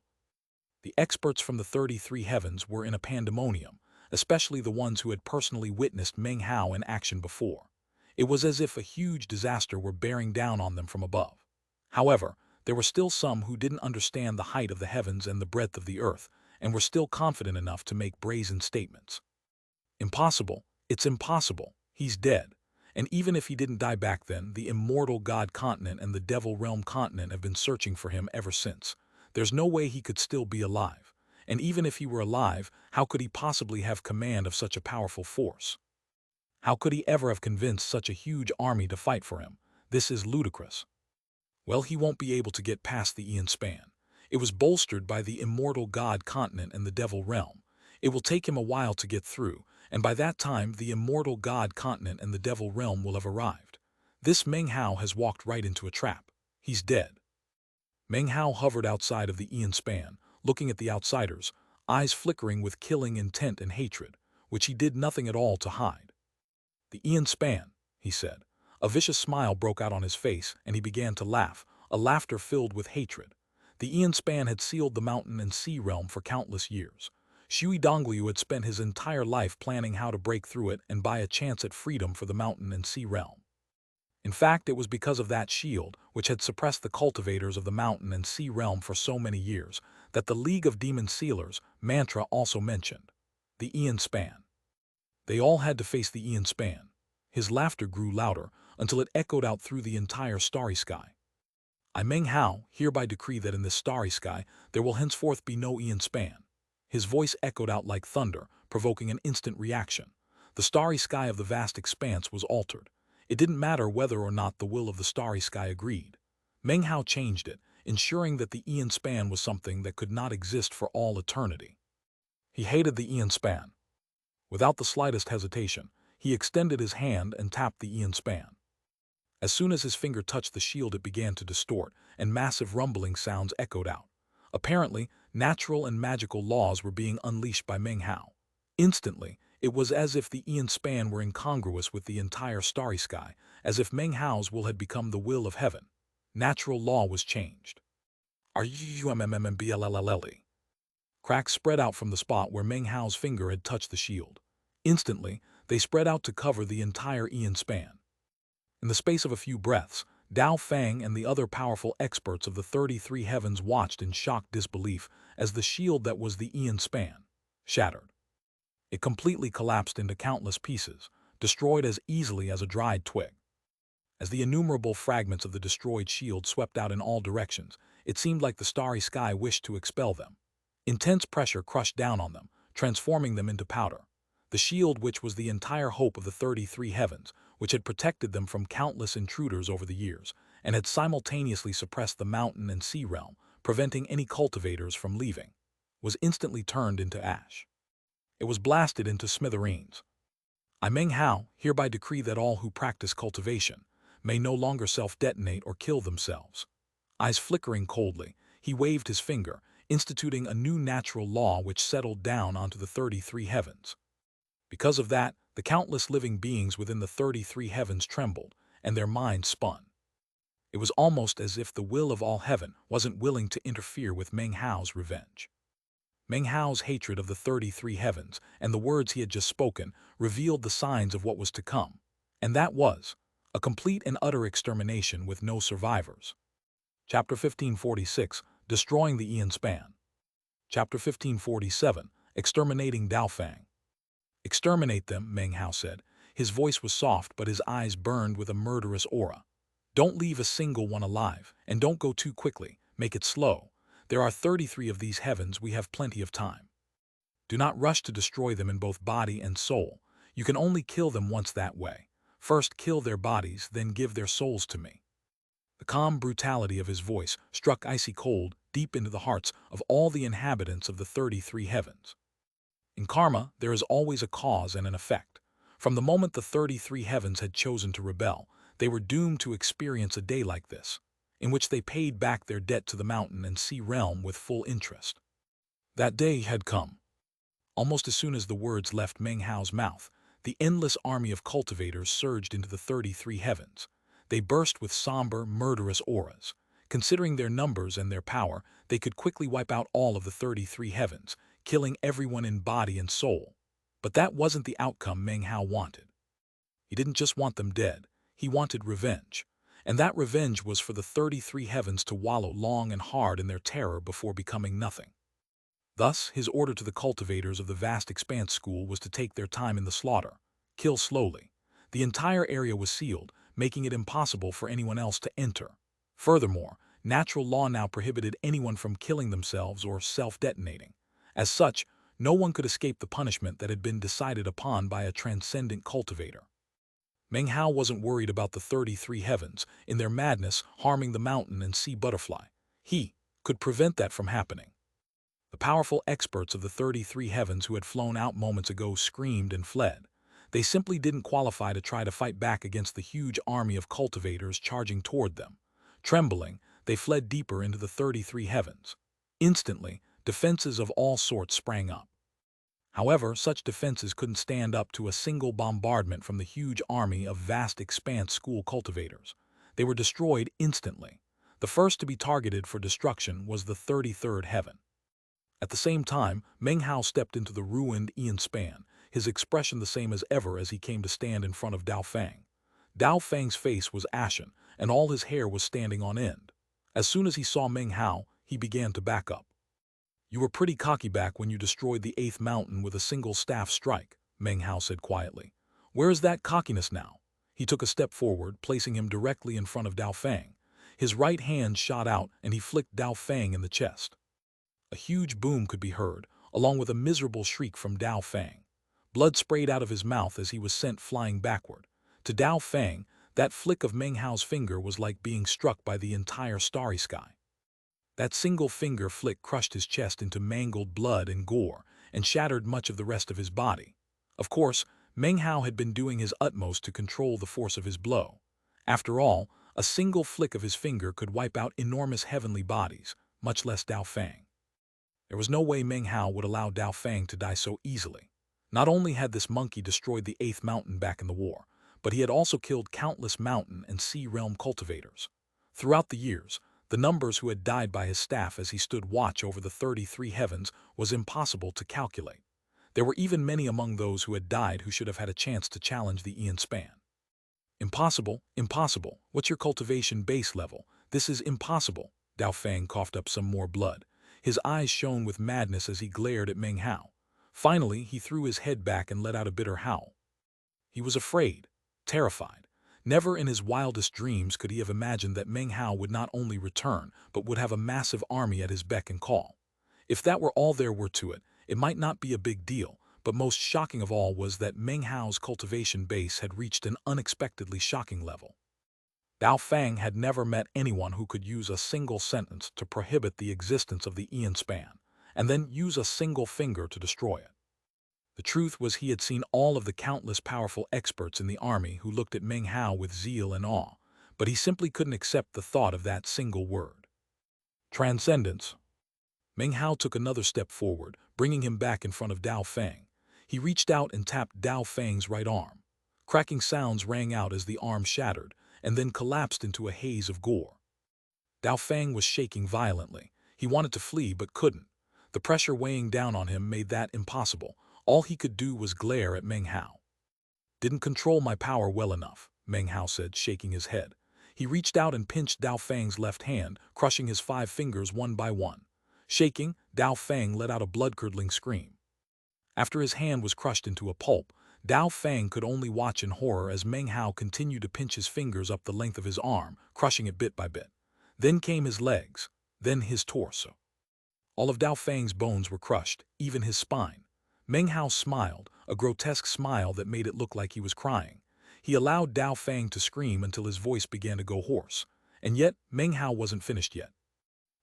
The experts from the 33 heavens were in a pandemonium, especially the ones who had personally witnessed Meng Hao in action before. It was as if a huge disaster were bearing down on them from above. However, there were still some who didn't understand the height of the heavens and the breadth of the earth, and were still confident enough to make brazen statements. "Impossible, it's impossible, he's dead. And even if he didn't die back then, the immortal god continent and the devil realm continent have been searching for him ever since. There's no way he could still be alive. And even if he were alive, how could he possibly have command of such a powerful force? How could he ever have convinced such a huge army to fight for him? This is ludicrous." Well, he won't be able to get past the Ian Span. It was bolstered by the immortal god continent and the devil realm. It will take him a while to get through, and by that time the immortal god continent and the devil realm will have arrived. This Meng Hao has walked right into a trap. He's dead. Meng Hao hovered outside of the Ian Span, looking at the outsiders, eyes flickering with killing intent and hatred, which he did nothing at all to hide. "The Ian Span," he said. A vicious smile broke out on his face, and he began to laugh, a laughter filled with hatred. The Ian Span had sealed the mountain and sea realm for countless years. Shui Dongliu had spent his entire life planning how to break through it and buy a chance at freedom for the mountain and sea realm. In fact, it was because of that shield, which had suppressed the cultivators of the mountain and sea realm for so many years, that the League of Demon Sealers mantra also mentioned. The Aeon Span. They all had to face the Aeon Span. His laughter grew louder until it echoed out through the entire starry sky. I Meng Hao hereby decree that in this starry sky there will henceforth be no Aeon Span. His voice echoed out like thunder, provoking an instant reaction. The starry sky of the vast expanse was altered. It didn't matter whether or not the will of the starry sky agreed. Meng Hao changed it, ensuring that the Aeon Span was something that could not exist for all eternity. He hated the Aeon Span. Without the slightest hesitation, he extended his hand and tapped the Aeon Span. As soon as his finger touched the shield, it began to distort, and massive rumbling sounds echoed out. Apparently, natural and magical laws were being unleashed by Meng Hao. Instantly, it was as if the Aeon Span were incongruous with the entire starry sky, as if Meng Hao's will had become the will of heaven. Natural law was changed. RUMMMBLLLE. Cracks spread out from the spot where Meng Hao's finger had touched the shield. Instantly, they spread out to cover the entire Aeon Span. In the space of a few breaths, Dao Fang and the other powerful experts of the 33 heavens watched in shocked disbelief as the shield that was the Aeon Span shattered. It completely collapsed into countless pieces, destroyed as easily as a dried twig. As the innumerable fragments of the destroyed shield swept out in all directions, it seemed like the starry sky wished to expel them. Intense pressure crushed down on them, transforming them into powder. The shield, which was the entire hope of the 33 heavens, which had protected them from countless intruders over the years, and had simultaneously suppressed the mountain and sea realm, preventing any cultivators from leaving, was instantly turned into ash. It was blasted into smithereens. I Meng Hao hereby decree that all who practice cultivation may no longer self-detonate or kill themselves. Eyes flickering coldly, he waved his finger, instituting a new natural law which settled down onto the 33 heavens. Because of that, the countless living beings within the 33 heavens trembled, and their minds spun. It was almost as if the will of all heaven wasn't willing to interfere with Meng Hao's revenge. Meng Hao's hatred of the 33 heavens and the words he had just spoken revealed the signs of what was to come, and that was a complete and utter extermination with no survivors. Chapter 1546, Destroying the Aeon Span. Chapter 1547, Exterminating Dao Fang. Exterminate them, Meng Hao said. His voice was soft, but his eyes burned with a murderous aura. Don't leave a single one alive, and don't go too quickly. Make it slow. There are 33 of these heavens, we have plenty of time. Do not rush to destroy them in both body and soul. You can only kill them once that way. First kill their bodies, then give their souls to me. The calm brutality of his voice struck icy cold deep into the hearts of all the inhabitants of the 33 heavens. In karma, there is always a cause and an effect. From the moment the 33 heavens had chosen to rebel, they were doomed to experience a day like this, in which they paid back their debt to the mountain and sea realm with full interest. That day had come. Almost as soon as the words left Meng Hao's mouth, the endless army of cultivators surged into the 33 heavens. They burst with somber, murderous auras. Considering their numbers and their power, they could quickly wipe out all of the 33 heavens, killing everyone in body and soul. But that wasn't the outcome Meng Hao wanted. He didn't just want them dead, he wanted revenge. And that revenge was for the 33 heavens to wallow long and hard in their terror before becoming nothing. Thus, his order to the cultivators of the vast expanse school was to take their time in the slaughter, kill slowly. The entire area was sealed, making it impossible for anyone else to enter. Furthermore, natural law now prohibited anyone from killing themselves or self-detonating. As such, no one could escape the punishment that had been decided upon by a transcendent cultivator. Meng Hao wasn't worried about the 33 heavens, in their madness, harming the mountain and sea butterfly. He could prevent that from happening. The powerful experts of the 33 heavens who had flown out moments ago screamed and fled. They simply didn't qualify to try to fight back against the huge army of cultivators charging toward them. Trembling, they fled deeper into the 33 heavens. Instantly, defenses of all sorts sprang up. However, such defenses couldn't stand up to a single bombardment from the huge army of vast expanse school cultivators. They were destroyed instantly. The first to be targeted for destruction was the 33rd heaven. At the same time, Meng Hao stepped into the ruined Aeon Span, his expression the same as ever as he came to stand in front of Dao Fang. Dao Fang's face was ashen, and all his hair was standing on end. As soon as he saw Meng Hao, he began to back up. You were pretty cocky back when you destroyed the 8th mountain with a single staff strike, Meng Hao said quietly. Where is that cockiness now? He took a step forward, placing him directly in front of Dao Fang. His right hand shot out and he flicked Dao Fang in the chest. A huge boom could be heard, along with a miserable shriek from Dao Fang. Blood sprayed out of his mouth as he was sent flying backward. To Dao Fang, that flick of Meng Hao's finger was like being struck by the entire starry sky. That single finger flick crushed his chest into mangled blood and gore and shattered much of the rest of his body. Of course, Meng Hao had been doing his utmost to control the force of his blow. After all, a single flick of his finger could wipe out enormous heavenly bodies, much less Dao Fang. There was no way Meng Hao would allow Dao Fang to die so easily. Not only had this monkey destroyed the 8th mountain back in the war, but he had also killed countless mountain and sea realm cultivators. Throughout the years, the numbers who had died by his staff as he stood watch over the 33 heavens was impossible to calculate. There were even many among those who had died who should have had a chance to challenge the Aeon span. Impossible, impossible. What's your cultivation base level? This is impossible. Dao Fang coughed up some more blood. His eyes shone with madness as he glared at Meng Hao. Finally, he threw his head back and let out a bitter howl. He was afraid, terrified. Never in his wildest dreams could he have imagined that Meng Hao would not only return, but would have a massive army at his beck and call. If that were all there were to it, it might not be a big deal, but most shocking of all was that Meng Hao's cultivation base had reached an unexpectedly shocking level. Dao Fang had never met anyone who could use a single sentence to prohibit the existence of the Aeon span, and then use a single finger to destroy it. The truth was he had seen all of the countless powerful experts in the army who looked at Meng Hao with zeal and awe, but he simply couldn't accept the thought of that single word. Transcendence. Meng Hao took another step forward, bringing him back in front of Dao Fang. He reached out and tapped Dao Fang's right arm. Cracking sounds rang out as the arm shattered, and then collapsed into a haze of gore. Dao Fang was shaking violently. He wanted to flee but couldn't. The pressure weighing down on him made that impossible. All he could do was glare at Meng Hao. Didn't control my power well enough, Meng Hao said, shaking his head. He reached out and pinched Dao Fang's left hand, crushing his 5 fingers one by one. Shaking, Dao Fang let out a blood-curdling scream. After his hand was crushed into a pulp, Dao Fang could only watch in horror as Meng Hao continued to pinch his fingers up the length of his arm, crushing it bit by bit. Then came his legs, then his torso. All of Dao Fang's bones were crushed, even his spine. Meng Hao smiled, a grotesque smile that made it look like he was crying. He allowed Dao Fang to scream until his voice began to go hoarse. And yet, Meng Hao wasn't finished yet.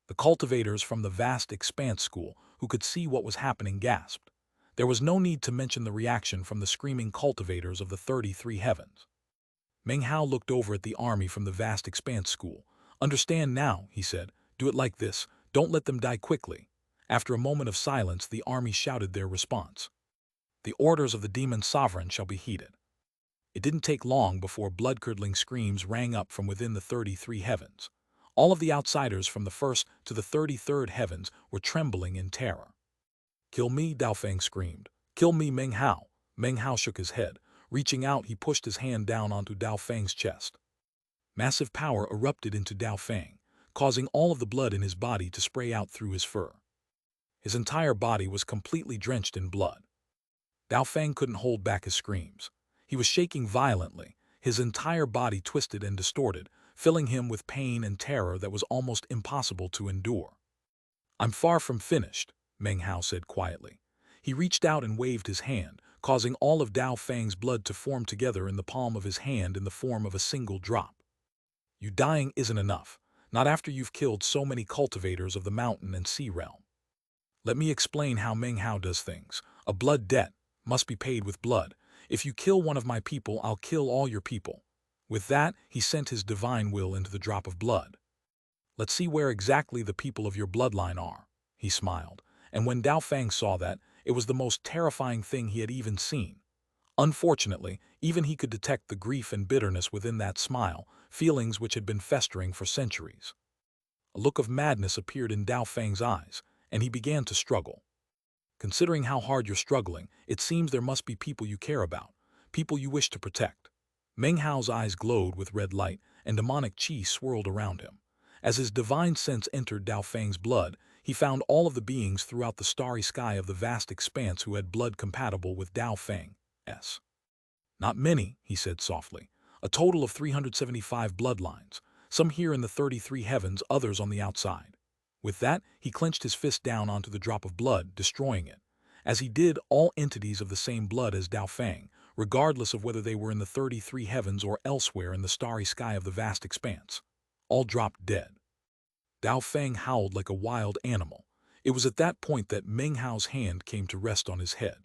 The cultivators from the vast expanse school, who could see what was happening, gasped. There was no need to mention the reaction from the screaming cultivators of the 33 heavens. Meng Hao looked over at the army from the vast expanse school. Understand now, he said. Do it like this. Don't let them die quickly. After a moment of silence, the army shouted their response. The orders of the demon sovereign shall be heeded. It didn't take long before blood-curdling screams rang up from within the 33 heavens. All of the outsiders from the 1st to the 33rd heavens were trembling in terror. Kill me, Dao Fang screamed. Kill me, Meng Hao. Meng Hao shook his head. Reaching out, he pushed his hand down onto Dao Fang's chest. Massive power erupted into Dao Fang, causing all of the blood in his body to spray out through his fur. His entire body was completely drenched in blood. Dao Fang couldn't hold back his screams. He was shaking violently, his entire body twisted and distorted, filling him with pain and terror that was almost impossible to endure. I'm far from finished, Meng Hao said quietly. He reached out and waved his hand, causing all of Dao Fang's blood to form together in the palm of his hand in the form of a single drop. You dying isn't enough, not after you've killed so many cultivators of the mountain and sea realm. Let me explain how Meng Hao does things. A blood debt must be paid with blood. If you kill one of my people, I'll kill all your people. With that, he sent his divine will into the drop of blood. Let's see where exactly the people of your bloodline are, he smiled. And when Dao Fang saw that, it was the most terrifying thing he had even seen. Unfortunately, even he could detect the grief and bitterness within that smile, feelings which had been festering for centuries. A look of madness appeared in Dao Fang's eyes, and he began to struggle. Considering how hard you're struggling, it seems there must be people you care about, people you wish to protect. Meng Hao's eyes glowed with red light, and demonic chi swirled around him. As his divine sense entered Dao Fang's blood, he found all of the beings throughout the starry sky of the vast expanse who had blood compatible with Dao Fang's. Not many, he said softly. A total of 375 bloodlines, some here in the 33 heavens, others on the outside. With that, he clenched his fist down onto the drop of blood, destroying it. As he did, all entities of the same blood as Dao Fang, regardless of whether they were in the 33 heavens or elsewhere in the starry sky of the vast expanse, all dropped dead. Dao Fang howled like a wild animal. It was at that point that Meng Hao's hand came to rest on his head.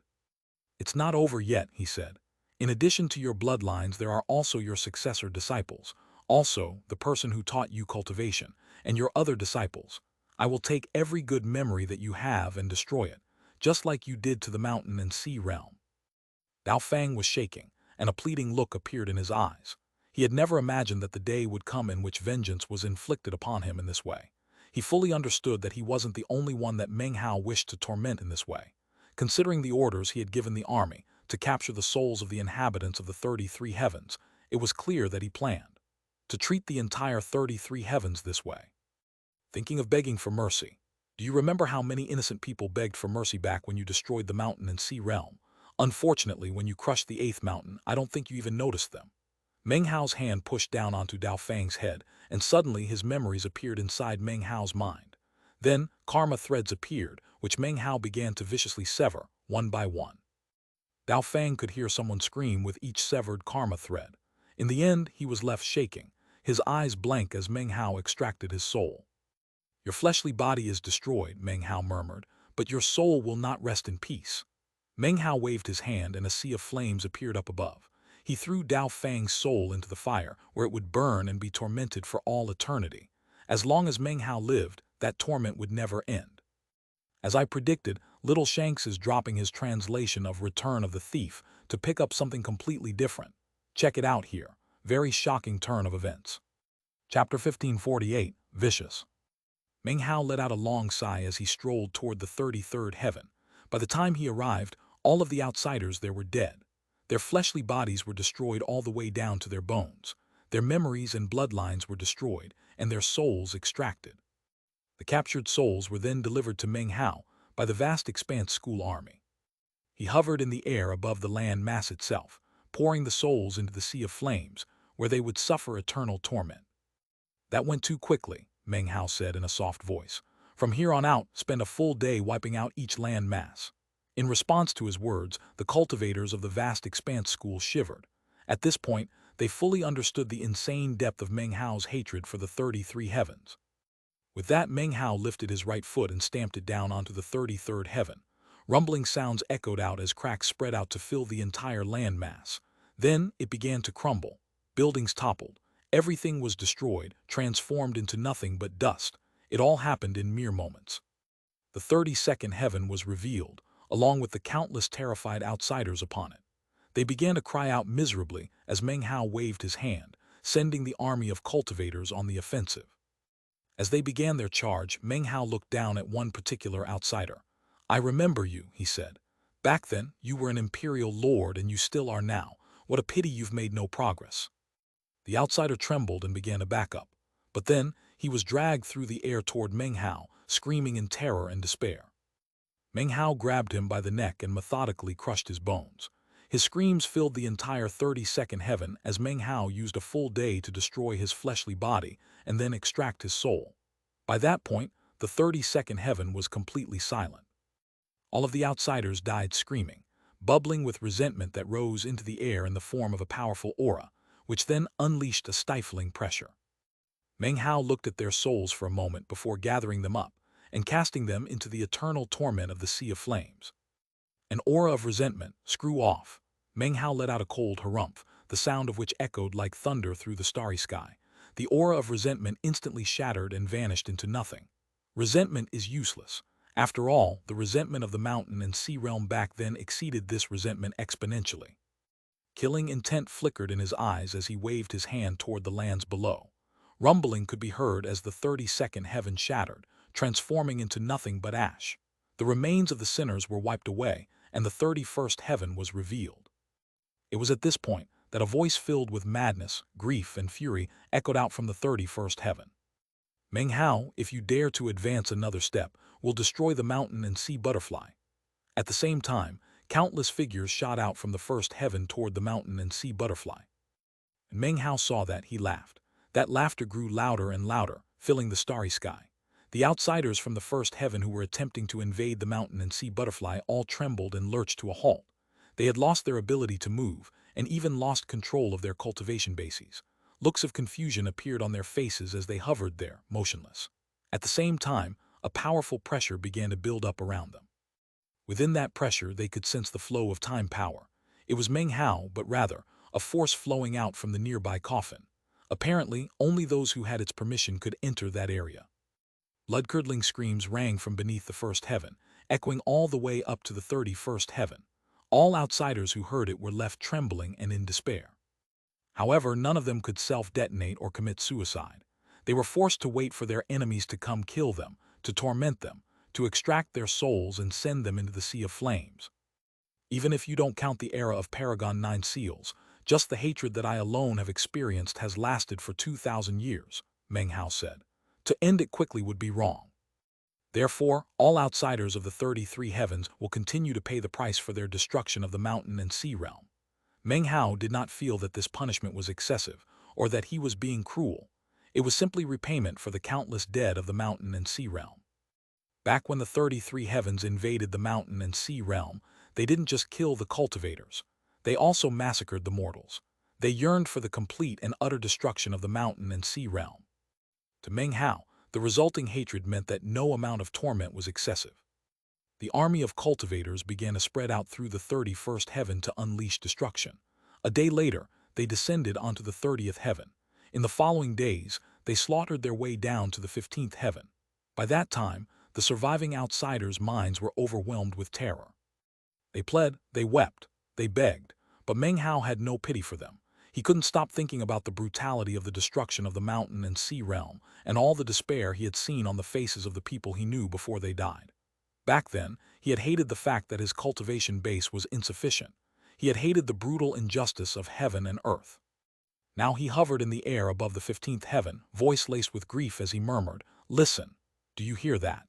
"It's not over yet," he said. "In addition to your bloodlines, there are also your successor disciples, also the person who taught you cultivation, and your other disciples. I will take every good memory that you have and destroy it, just like you did to the mountain and sea realm." Dao Fang was shaking, and a pleading look appeared in his eyes. He had never imagined that the day would come in which vengeance was inflicted upon him in this way. He fully understood that he wasn't the only one that Meng Hao wished to torment in this way. Considering the orders he had given the army to capture the souls of the inhabitants of the 33 heavens, it was clear that he planned to treat the entire 33 heavens this way. Thinking of begging for mercy. Do you remember how many innocent people begged for mercy back when you destroyed the mountain and sea realm? Unfortunately, when you crushed the 8th mountain, I don't think you even noticed them. Meng Hao's hand pushed down onto Dao Fang's head, and suddenly his memories appeared inside Meng Hao's mind. Then, karma threads appeared, which Meng Hao began to viciously sever, one by one. Dao Fang could hear someone scream with each severed karma thread. In the end, he was left shaking, his eyes blank as Meng Hao extracted his soul. "Your fleshly body is destroyed," Meng Hao murmured, "but your soul will not rest in peace." Meng Hao waved his hand and a sea of flames appeared up above. He threw Dao Fang's soul into the fire, where it would burn and be tormented for all eternity. As long as Meng Hao lived, that torment would never end. As I predicted, little Shanks is dropping his translation of Return of the Thief to pick up something completely different. Check it out here. Very shocking turn of events. Chapter 1548, Vicious. Meng Hao let out a long sigh as he strolled toward the 33rd heaven. By the time he arrived, all of the outsiders there were dead. Their fleshly bodies were destroyed all the way down to their bones. Their memories and bloodlines were destroyed, and their souls extracted. The captured souls were then delivered to Meng Hao by the vast expanse school army. He hovered in the air above the land mass itself, pouring the souls into the sea of flames, where they would suffer eternal torment. "That went too quickly," Meng Hao said in a soft voice. "From here on out, spend a full day wiping out each land mass." In response to his words, the cultivators of the vast expanse school shivered. At this point, they fully understood the insane depth of Meng Hao's hatred for the 33 heavens. With that, Meng Hao lifted his right foot and stamped it down onto the 33rd heaven. Rumbling sounds echoed out as cracks spread out to fill the entire land mass. Then it began to crumble. Buildings toppled. Everything was destroyed, transformed into nothing but dust. It all happened in mere moments. The 32nd heaven was revealed, along with the countless terrified outsiders upon it. They began to cry out miserably as Meng Hao waved his hand, sending the army of cultivators on the offensive. As they began their charge, Meng Hao looked down at one particular outsider. "I remember you," he said. "Back then, you were an imperial lord and you still are now. What a pity you've made no progress." The outsider trembled and began to back up. But then, he was dragged through the air toward Meng Hao, screaming in terror and despair. Meng Hao grabbed him by the neck and methodically crushed his bones. His screams filled the entire 32nd heaven as Meng Hao used a full day to destroy his fleshly body and then extract his soul. By that point, the 32nd heaven was completely silent. All of the outsiders died screaming, bubbling with resentment that rose into the air in the form of a powerful aura, which then unleashed a stifling pressure. Meng Hao looked at their souls for a moment before gathering them up and casting them into the eternal torment of the sea of flames. An aura of resentment, screw off. Meng Hao let out a cold harumph, the sound of which echoed like thunder through the starry sky. The aura of resentment instantly shattered and vanished into nothing. Resentment is useless. After all, the resentment of the mountain and sea realm back then exceeded this resentment exponentially. Killing intent flickered in his eyes as he waved his hand toward the lands below. Rumbling could be heard as the 32nd heaven shattered, transforming into nothing but ash. The remains of the sinners were wiped away, and the 31st heaven was revealed. It was at this point that a voice filled with madness, grief, and fury echoed out from the 31st heaven. Meng Hao, if you dare to advance another step, will destroy the mountain and sea butterfly. At the same time, countless figures shot out from the first heaven toward the mountain and sea butterfly. When Meng Hao saw that, he laughed. That laughter grew louder and louder, filling the starry sky. The outsiders from the first heaven who were attempting to invade the mountain and sea butterfly all trembled and lurched to a halt. They had lost their ability to move, and even lost control of their cultivation bases. Looks of confusion appeared on their faces as they hovered there, motionless. At the same time, a powerful pressure began to build up around them. Within that pressure, they could sense the flow of time power. It was Meng Hao, but rather, a force flowing out from the nearby coffin. Apparently, only those who had its permission could enter that area. Blood-curdling screams rang from beneath the first heaven, echoing all the way up to the 31st heaven. All outsiders who heard it were left trembling and in despair. However, none of them could self-detonate or commit suicide. They were forced to wait for their enemies to come kill them, to torment them, to extract their souls and send them into the sea of flames. Even if you don't count the era of Paragon 9 seals, just the hatred that I alone have experienced has lasted for 2,000 years, Meng Hao said. To end it quickly would be wrong. Therefore, all outsiders of the 33 heavens will continue to pay the price for their destruction of the mountain and sea realm. Meng Hao did not feel that this punishment was excessive, or that he was being cruel. It was simply repayment for the countless dead of the mountain and sea realm. Back when the 33 heavens invaded the mountain and sea realm, they didn't just kill the cultivators. They also massacred the mortals. They yearned for the complete and utter destruction of the mountain and sea realm. To Meng Hao, the resulting hatred meant that no amount of torment was excessive. The army of cultivators began to spread out through the 31st heaven to unleash destruction. A day later, they descended onto the 30th heaven. In the following days, they slaughtered their way down to the 15th heaven. By that time, the surviving outsiders' minds were overwhelmed with terror. They pled, they wept, they begged, but Meng Hao had no pity for them. He couldn't stop thinking about the brutality of the destruction of the mountain and sea realm and all the despair he had seen on the faces of the people he knew before they died. Back then, he had hated the fact that his cultivation base was insufficient. He had hated the brutal injustice of heaven and earth. Now he hovered in the air above the 15th heaven, voice laced with grief as he murmured, "Listen, do you hear that?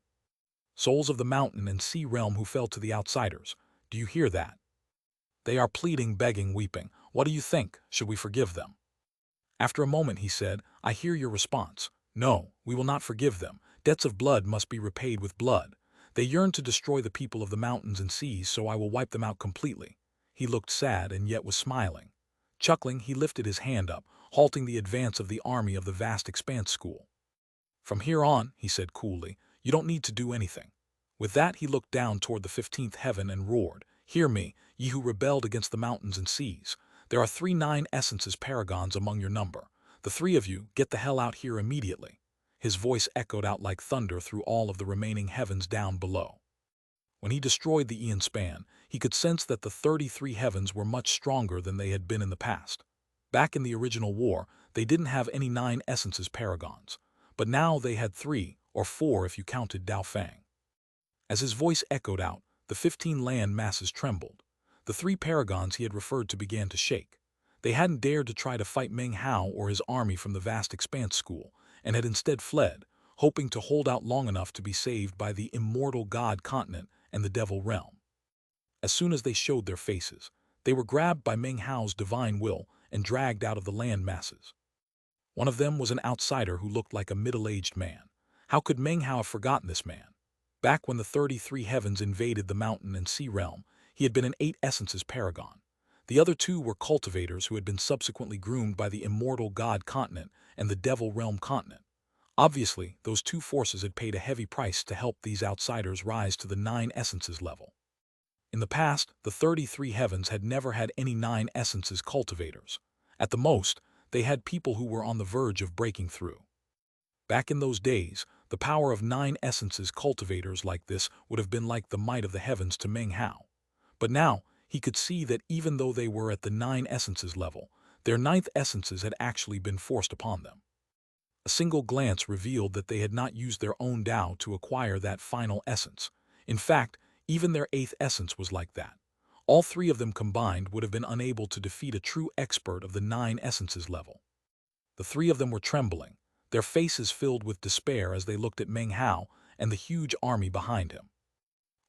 Souls of the mountain and sea realm who fell to the outsiders, do you hear that? They are pleading, begging, weeping. What do you think? Should we forgive them?" After a moment he said, "I hear your response. No, we will not forgive them. Debts of blood must be repaid with blood. They yearn to destroy the people of the mountains and seas, so I will wipe them out completely." He looked sad and yet was smiling. Chuckling, he lifted his hand up, halting the advance of the army of the vast expanse school. "From here on," he said coolly, "you don't need to do anything." With that he looked down toward the 15th heaven and roared, "Hear me, ye who rebelled against the mountains and seas. There are 3 9 essences paragons among your number. The 3 of you, get the hell out here immediately." His voice echoed out like thunder through all of the remaining heavens down below. When he destroyed the eon span, he could sense that the 33 heavens were much stronger than they had been in the past. Back in the original war, they didn't have any 9 essences paragons, but now they had 3, or 4 if you counted Dao Fang. As his voice echoed out, the 15 land masses trembled. The 3 paragons he had referred to began to shake. They hadn't dared to try to fight Meng Hao or his army from the vast expanse school, and had instead fled, hoping to hold out long enough to be saved by the immortal god continent and the devil realm. As soon as they showed their faces, they were grabbed by Meng Hao's divine will and dragged out of the land masses. One of them was an outsider who looked like a middle-aged man. How could Meng Hao have forgotten this man? Back when the 33 heavens invaded the mountain and sea realm, he had been an 8 essences paragon. The other 2 were cultivators who had been subsequently groomed by the immortal god continent and the devil realm continent. Obviously, those 2 forces had paid a heavy price to help these outsiders rise to the 9 essences level. In the past, the 33 heavens had never had any 9 essences cultivators. At the most, they had people who were on the verge of breaking through. Back in those days, the power of 9 essences cultivators like this would have been like the might of the heavens to Meng Hao. But now, he could see that even though they were at the 9 essences level, their 9th essences had actually been forced upon them. A single glance revealed that they had not used their own Tao to acquire that final essence. In fact, even their 8th essence was like that. All 3 of them combined would have been unable to defeat a true expert of the 9 essences level. The 3 of them were trembling. their faces filled with despair as they looked at Meng Hao and the huge army behind him.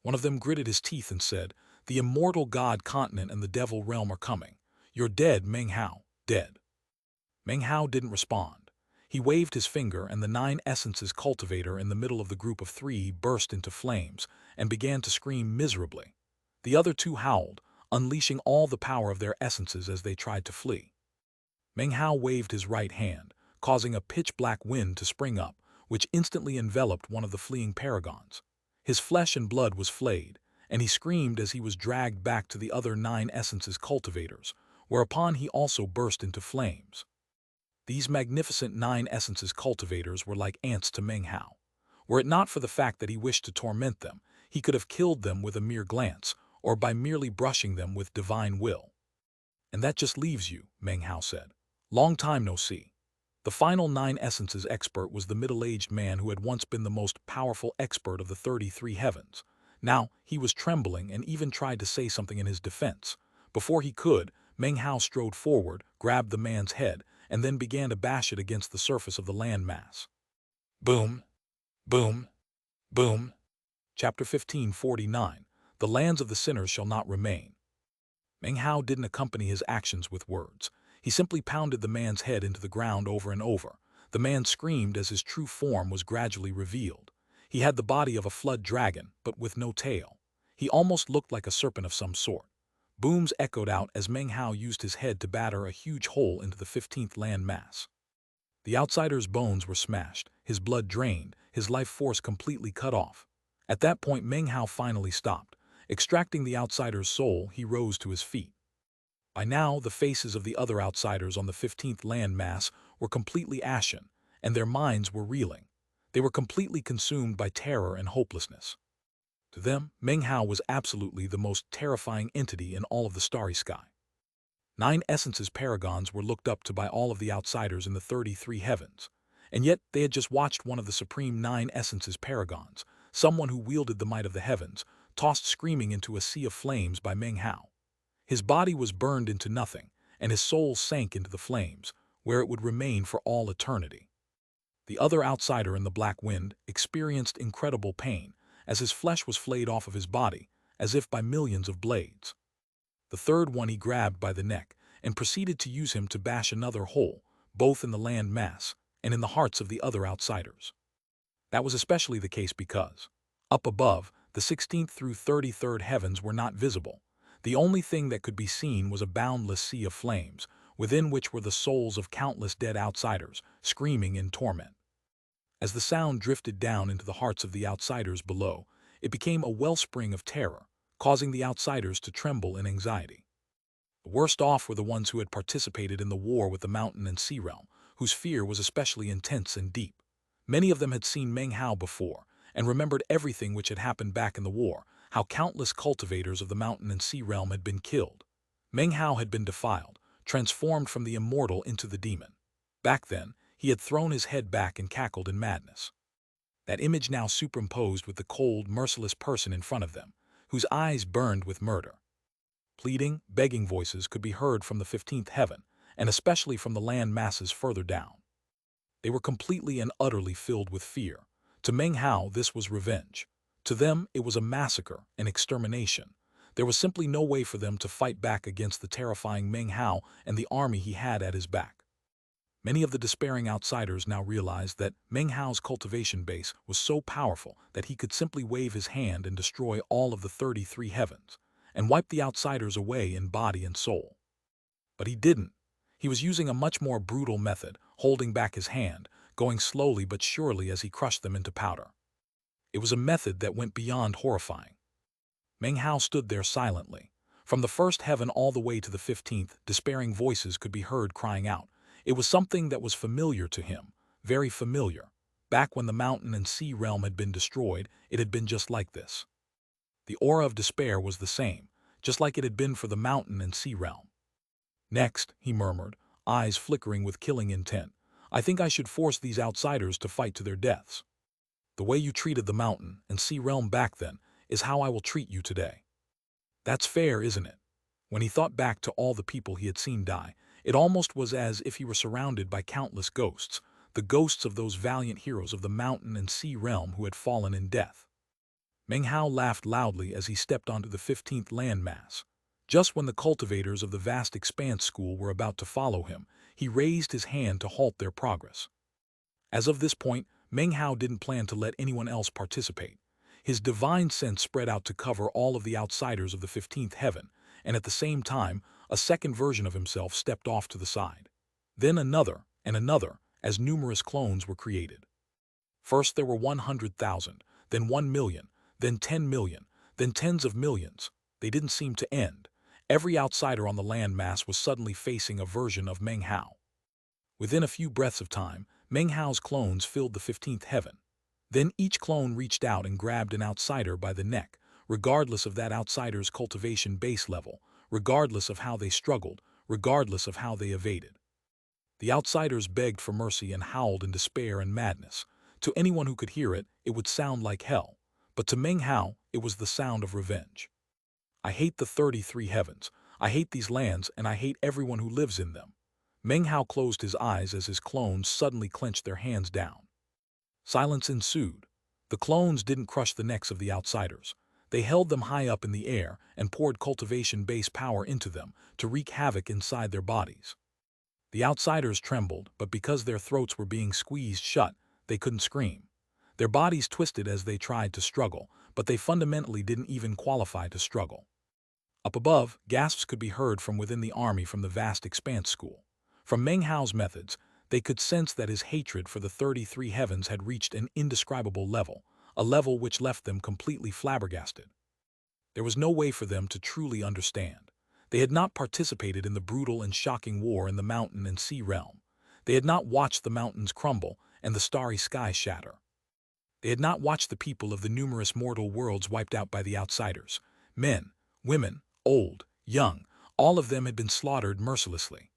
One of them gritted his teeth and said, "The immortal god continent and the devil realm are coming. You're dead, Meng Hao, dead." Meng Hao didn't respond. He waved his finger, and the 9 essences cultivator in the middle of the group of 3 burst into flames and began to scream miserably. The other 2 howled, unleashing all the power of their essences as they tried to flee. Meng Hao waved his right hand, causing a pitch-black wind to spring up, which instantly enveloped one of the fleeing paragons. His flesh and blood was flayed, and he screamed as he was dragged back to the other 9 essences cultivators, whereupon he also burst into flames. These magnificent 9 essences cultivators were like ants to Meng Hao. Were it not for the fact that he wished to torment them, he could have killed them with a mere glance, or by merely brushing them with divine will. "And that just leaves you," Meng Hao said. "Long time no see." The final 9 essences expert was the middle-aged man who had once been the most powerful expert of the 33 heavens. Now, he was trembling and even tried to say something in his defense. Before he could, Meng Hao strode forward, grabbed the man's head, and then began to bash it against the surface of the land mass. Boom! Boom! Boom! Chapter 1549. The lands of the sinners shall not remain. Meng Hao didn't accompany his actions with words. He simply pounded the man's head into the ground over and over. The man screamed as his true form was gradually revealed. He had the body of a flood dragon, but with no tail. He almost looked like a serpent of some sort. Booms echoed out as Meng Hao used his head to batter a huge hole into the 15th land mass. The outsider's bones were smashed, his blood drained, his life force completely cut off. At that point, Meng Hao finally stopped. Extracting the outsider's soul, he rose to his feet. By now, the faces of the other outsiders on the 15th land mass were completely ashen, and their minds were reeling. They were completely consumed by terror and hopelessness. To them, Meng Hao was absolutely the most terrifying entity in all of the starry sky. 9 essences paragons were looked up to by all of the outsiders in the 33 heavens, and yet they had just watched one of the supreme 9 essences paragons, someone who wielded the might of the heavens, tossed screaming into a sea of flames by Meng Hao. His body was burned into nothing, and his soul sank into the flames, where it would remain for all eternity. The other outsider in the black wind experienced incredible pain, as his flesh was flayed off of his body, as if by millions of blades. The third one he grabbed by the neck and proceeded to use him to bash another hole, both in the land mass and in the hearts of the other outsiders. That was especially the case because, up above, the 16th through 33rd heavens were not visible. The only thing that could be seen was a boundless sea of flames, within which were the souls of countless dead outsiders, screaming in torment. As the sound drifted down into the hearts of the outsiders below, it became a wellspring of terror, causing the outsiders to tremble in anxiety. The worst off were the ones who had participated in the war with the mountain and sea realm, whose fear was especially intense and deep. Many of them had seen Meng Hao before, and remembered everything which had happened back in the war, how countless cultivators of the mountain and sea realm had been killed. Meng Hao had been defiled, transformed from the immortal into the demon. Back then, he had thrown his head back and cackled in madness. That image now superimposed with the cold, merciless person in front of them, whose eyes burned with murder. Pleading, begging voices could be heard from the 15th heaven, and especially from the land masses further down. They were completely and utterly filled with fear. To Meng Hao, this was revenge. To them, it was a massacre, an extermination. There was simply no way for them to fight back against the terrifying Meng Hao and the army he had at his back. Many of the despairing outsiders now realized that Meng Hao's cultivation base was so powerful that he could simply wave his hand and destroy all of the 33 heavens, and wipe the outsiders away in body and soul. But he didn't. He was using a much more brutal method, holding back his hand, going slowly but surely as he crushed them into powder. It was a method that went beyond horrifying. Meng Hao stood there silently. From the first heaven all the way to the 15th, despairing voices could be heard crying out. It was something that was familiar to him, very familiar. Back when the mountain and sea realm had been destroyed, it had been just like this. The aura of despair was the same, just like it had been for the mountain and sea realm. "Next," he murmured, eyes flickering with killing intent, "I think I should force these outsiders to fight to their deaths. The way you treated the mountain and sea realm back then is how I will treat you today." That's fair, isn't it? When he thought back to all the people he had seen die, it almost was as if he were surrounded by countless ghosts, the ghosts of those valiant heroes of the mountain and sea realm who had fallen in death. Meng Hao laughed loudly as he stepped onto the 15th landmass. Just when the cultivators of the vast expanse school were about to follow him, he raised his hand to halt their progress. As of this point, Meng Hao didn't plan to let anyone else participate. His divine sense spread out to cover all of the outsiders of the 15th heaven, and at the same time, a second version of himself stepped off to the side. Then another, and another, as numerous clones were created. First there were 100,000, then 1 million, then 10 million, then tens of millions. They didn't seem to end. Every outsider on the landmass was suddenly facing a version of Meng Hao. Within a few breaths of time, Meng Hao's clones filled the 15th heaven. Then each clone reached out and grabbed an outsider by the neck, regardless of that outsider's cultivation base level, regardless of how they struggled, regardless of how they evaded. The outsiders begged for mercy and howled in despair and madness. To anyone who could hear it, it would sound like hell. But to Meng Hao, it was the sound of revenge. I hate the 33 heavens. I hate these lands, and I hate everyone who lives in them. Meng Hao closed his eyes as his clones suddenly clenched their hands down. Silence ensued. The clones didn't crush the necks of the outsiders. They held them high up in the air and poured cultivation-based power into them to wreak havoc inside their bodies. The outsiders trembled, but because their throats were being squeezed shut, they couldn't scream. Their bodies twisted as they tried to struggle, but they fundamentally didn't even qualify to struggle. Up above, gasps could be heard from within the army from the vast expanse school. From Meng Hao's methods, they could sense that his hatred for the 33 heavens had reached an indescribable level, a level which left them completely flabbergasted. There was no way for them to truly understand. They had not participated in the brutal and shocking war in the mountain and sea realm. They had not watched the mountains crumble and the starry sky shatter. They had not watched the people of the numerous mortal worlds wiped out by the outsiders. Men, women, old, young, all of them had been slaughtered mercilessly.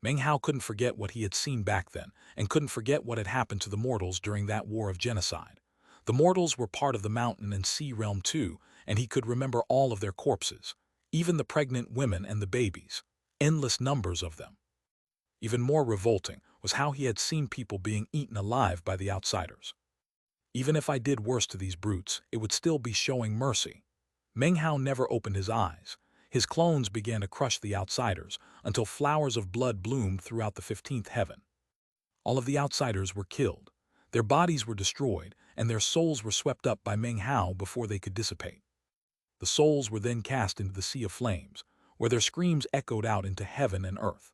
Meng Hao couldn't forget what he had seen back then, and couldn't forget what had happened to the mortals during that war of genocide. The mortals were part of the mountain and sea realm too, and he could remember all of their corpses, even the pregnant women and the babies, endless numbers of them. Even more revolting was how he had seen people being eaten alive by the outsiders. Even if I did worse to these brutes, it would still be showing mercy. Meng Hao never opened his eyes. His clones began to crush the outsiders until flowers of blood bloomed throughout the 15th heaven. All of the outsiders were killed. Their bodies were destroyed, and their souls were swept up by Meng Hao before they could dissipate. The souls were then cast into the sea of flames, where their screams echoed out into heaven and earth.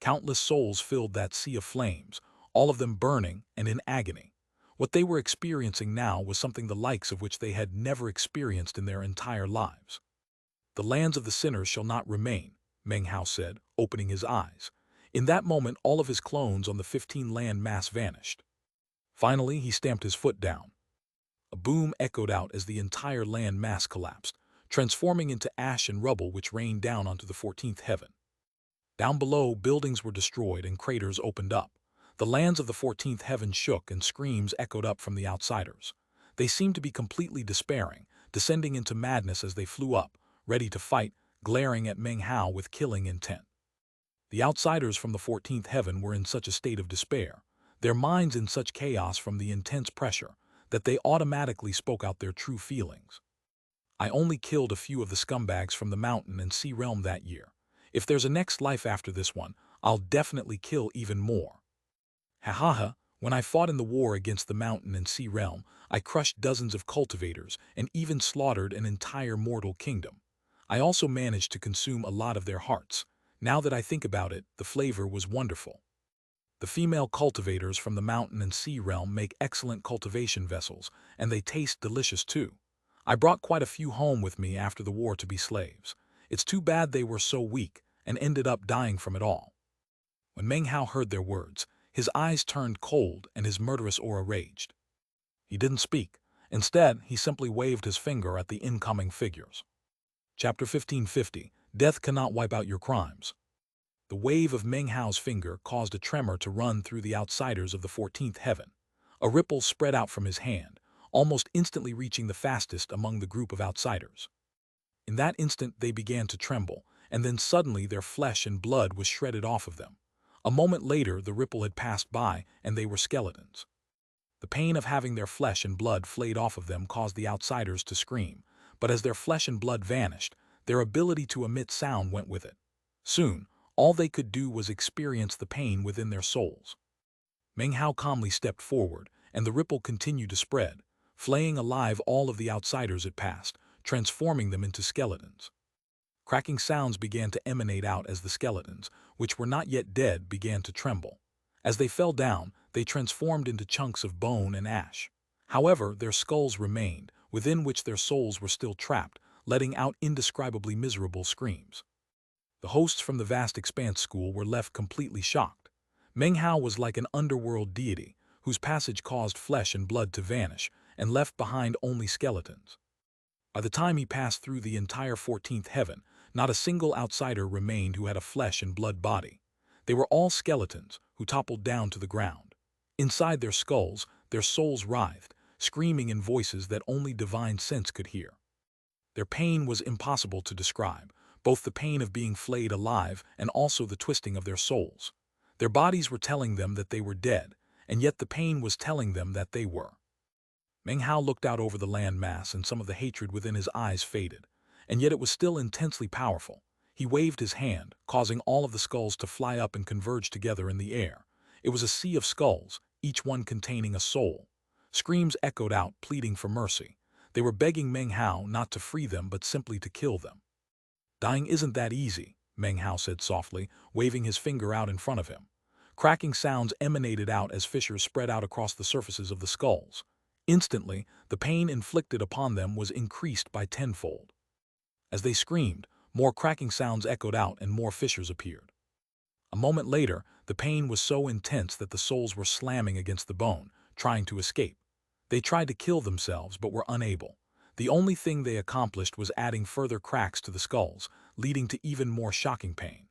Countless souls filled that sea of flames, all of them burning and in agony. What they were experiencing now was something the likes of which they had never experienced in their entire lives. The lands of the sinners shall not remain, Meng Hao said, opening his eyes. In that moment, all of his clones on the 15 land mass vanished. Finally, he stamped his foot down. A boom echoed out as the entire land mass collapsed, transforming into ash and rubble which rained down onto the 14th heaven. Down below, buildings were destroyed and craters opened up. The lands of the 14th heaven shook and screams echoed up from the outsiders. They seemed to be completely despairing, descending into madness as they flew up, ready to fight, glaring at Meng Hao with killing intent. The outsiders from the 14th heaven were in such a state of despair, their minds in such chaos from the intense pressure, that they automatically spoke out their true feelings. I only killed a few of the scumbags from the mountain and sea realm that year. If there's a next life after this one, I'll definitely kill even more. Ha ha ha, when I fought in the war against the mountain and sea realm, I crushed dozens of cultivators and even slaughtered an entire mortal kingdom. I also managed to consume a lot of their hearts. Now that I think about it, the flavor was wonderful. The female cultivators from the mountain and sea realm make excellent cultivation vessels, and they taste delicious too. I brought quite a few home with me after the war to be slaves. It's too bad they were so weak and ended up dying from it all. When Meng Hao heard their words, his eyes turned cold and his murderous aura raged. He didn't speak. Instead, he simply waved his finger at the incoming figures. Chapter 1550, Death Cannot Wipe Out Your Crimes. The wave of Meng Hao's finger caused a tremor to run through the outsiders of the 14th heaven. A ripple spread out from his hand, almost instantly reaching the fastest among the group of outsiders. In that instant they began to tremble, and then suddenly their flesh and blood was shredded off of them. A moment later, the ripple had passed by, and they were skeletons. The pain of having their flesh and blood flayed off of them caused the outsiders to scream, but as their flesh and blood vanished, their ability to emit sound went with it. Soon, all they could do was experience the pain within their souls. Meng Hao calmly stepped forward, and the ripple continued to spread, flaying alive all of the outsiders it passed, transforming them into skeletons. Cracking sounds began to emanate out as the skeletons, which were not yet dead, began to tremble. As they fell down, they transformed into chunks of bone and ash. However, their skulls remained, within which their souls were still trapped, letting out indescribably miserable screams. The hosts from the vast expanse school were left completely shocked. Meng Hao was like an underworld deity, whose passage caused flesh and blood to vanish, and left behind only skeletons. By the time he passed through the entire 14th heaven, not a single outsider remained who had a flesh and blood body. They were all skeletons, who toppled down to the ground. Inside their skulls, their souls writhed, screaming in voices that only divine sense could hear. Their pain was impossible to describe, both the pain of being flayed alive and also the twisting of their souls. Their bodies were telling them that they were dead, and yet the pain was telling them that they were. Meng Hao looked out over the land mass, and some of the hatred within his eyes faded, and yet it was still intensely powerful. He waved his hand, causing all of the skulls to fly up and converge together in the air. It was a sea of skulls, each one containing a soul. Screams echoed out, pleading for mercy. They were begging Meng Hao not to free them but simply to kill them. "Dying isn't that easy," Meng Hao said softly, waving his finger out in front of him. Cracking sounds emanated out as fissures spread out across the surfaces of the skulls. Instantly, the pain inflicted upon them was increased by tenfold. As they screamed, more cracking sounds echoed out and more fissures appeared. A moment later, the pain was so intense that the souls were slamming against the bone, trying to escape. They tried to kill themselves but were unable. The only thing they accomplished was adding further cracks to the skulls, leading to even more shocking pain.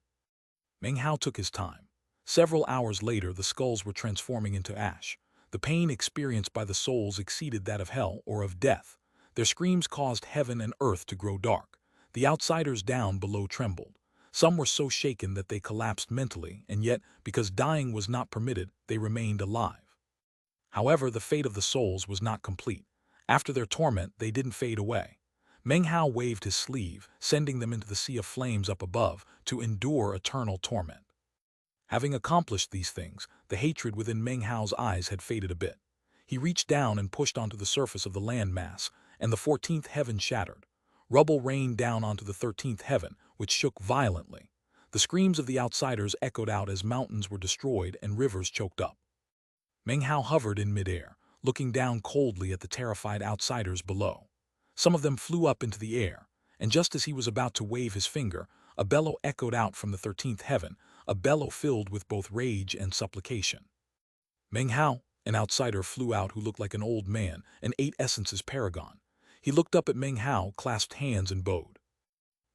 Meng Hao took his time. Several hours later, the skulls were transforming into ash. The pain experienced by the souls exceeded that of hell or of death. Their screams caused heaven and earth to grow dark. The outsiders down below trembled. Some were so shaken that they collapsed mentally, and yet, because dying was not permitted, they remained alive. However, the fate of the souls was not complete. After their torment, they didn't fade away. Meng Hao waved his sleeve, sending them into the sea of flames up above to endure eternal torment. Having accomplished these things, the hatred within Meng Hao's eyes had faded a bit. He reached down and pushed onto the surface of the land mass, and the 14th heaven shattered. Rubble rained down onto the 13th heaven, which shook violently. The screams of the outsiders echoed out as mountains were destroyed and rivers choked up. Meng Hao hovered in midair, looking down coldly at the terrified outsiders below. Some of them flew up into the air, and just as he was about to wave his finger, a bellow echoed out from the 13th heaven, a bellow filled with both rage and supplication. Meng Hao, an outsider, flew out who looked like an old man, an 8 essences paragon. He looked up at Meng Hao, clasped hands and bowed.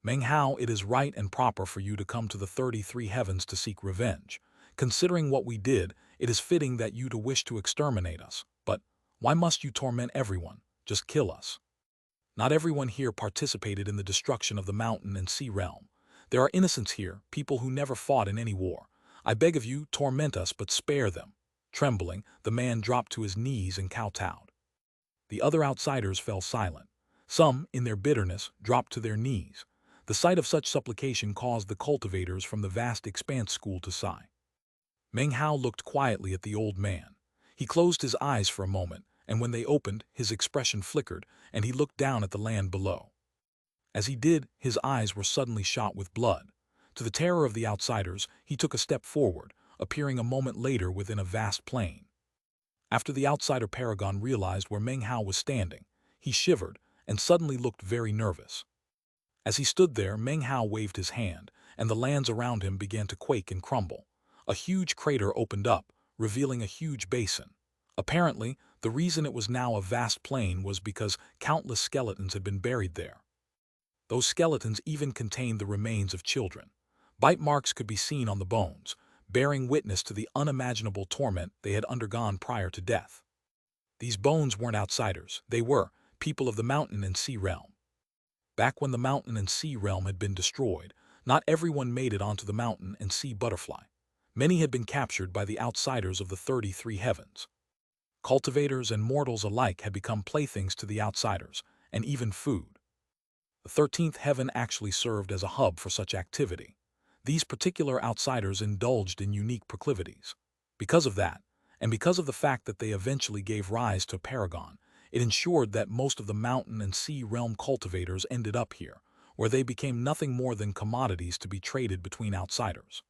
"Meng Hao, it is right and proper for you to come to the 33 heavens to seek revenge. Considering what we did, it is fitting that you to wish to exterminate us. But why must you torment everyone? Just kill us." Not everyone here participated in the destruction of the mountain and sea realm. There are innocents here, people who never fought in any war. I beg of you, torment us, but spare them. Trembling, the man dropped to his knees and kowtowed. The other outsiders fell silent. Some, in their bitterness, dropped to their knees. The sight of such supplication caused the cultivators from the vast expanse school to sigh. Meng Hao looked quietly at the old man. He closed his eyes for a moment, and when they opened, his expression flickered, and he looked down at the land below. As he did, his eyes were suddenly shot with blood. To the terror of the outsiders, he took a step forward, appearing a moment later within a vast plain. After the outsider paragon realized where Meng Hao was standing, he shivered and suddenly looked very nervous. As he stood there, Meng Hao waved his hand, and the lands around him began to quake and crumble. A huge crater opened up, revealing a huge basin. Apparently, the reason it was now a vast plain was because countless skeletons had been buried there. Those skeletons even contained the remains of children. Bite marks could be seen on the bones, bearing witness to the unimaginable torment they had undergone prior to death. These bones weren't outsiders, they were people of the mountain and sea realm. Back when the mountain and sea realm had been destroyed, not everyone made it onto the mountain and sea butterfly. Many had been captured by the outsiders of the 33 heavens. Cultivators and mortals alike had become playthings to the outsiders, and even food. The 13th heaven actually served as a hub for such activity. These particular outsiders indulged in unique proclivities. Because of that, and because of the fact that they eventually gave rise to Paragon, it ensured that most of the mountain and sea realm cultivators ended up here, where they became nothing more than commodities to be traded between outsiders.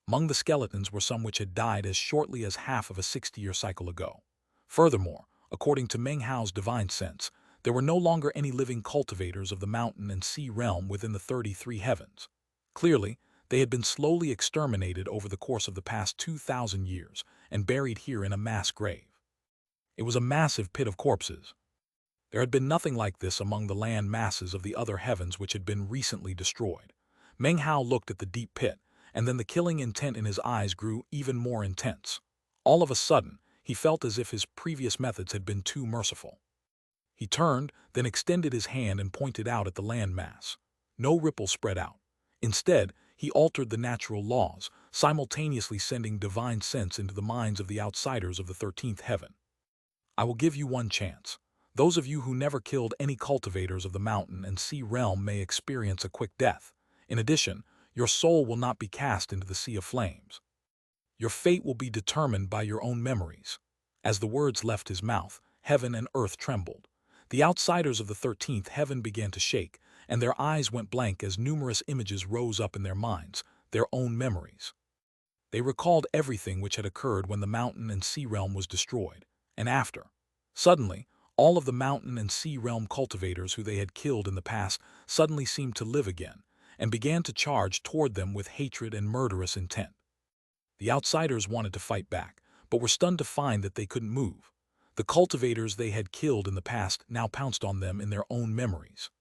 Among the skeletons were some which had died as shortly as half of a 60-year cycle ago. Furthermore, according to Meng Hao's divine sense, there were no longer any living cultivators of the mountain and sea realm within the 33 heavens. Clearly, they had been slowly exterminated over the course of the past 2,000 years and buried here in a mass grave. It was a massive pit of corpses. There had been nothing like this among the land masses of the other heavens which had been recently destroyed. Meng Hao looked at the deep pit, and then the killing intent in his eyes grew even more intense. All of a sudden, he felt as if his previous methods had been too merciful. He turned, then extended his hand and pointed out at the land mass. No ripple spread out. Instead, he altered the natural laws, simultaneously sending divine sense into the minds of the outsiders of the 13th heaven. I will give you one chance. Those of you who never killed any cultivators of the mountain and sea realm may experience a quick death. In addition, your soul will not be cast into the sea of flames. Your fate will be determined by your own memories. As the words left his mouth, heaven and earth trembled. The outsiders of the 13th heaven began to shake, and their eyes went blank as numerous images rose up in their minds, their own memories. They recalled everything which had occurred when the mountain and sea realm was destroyed, and after. Suddenly, all of the mountain and sea realm cultivators who they had killed in the past suddenly seemed to live again, and began to charge toward them with hatred and murderous intent. The outsiders wanted to fight back, but were stunned to find that they couldn't move. The cultivators they had killed in the past now pounced on them in their own memories.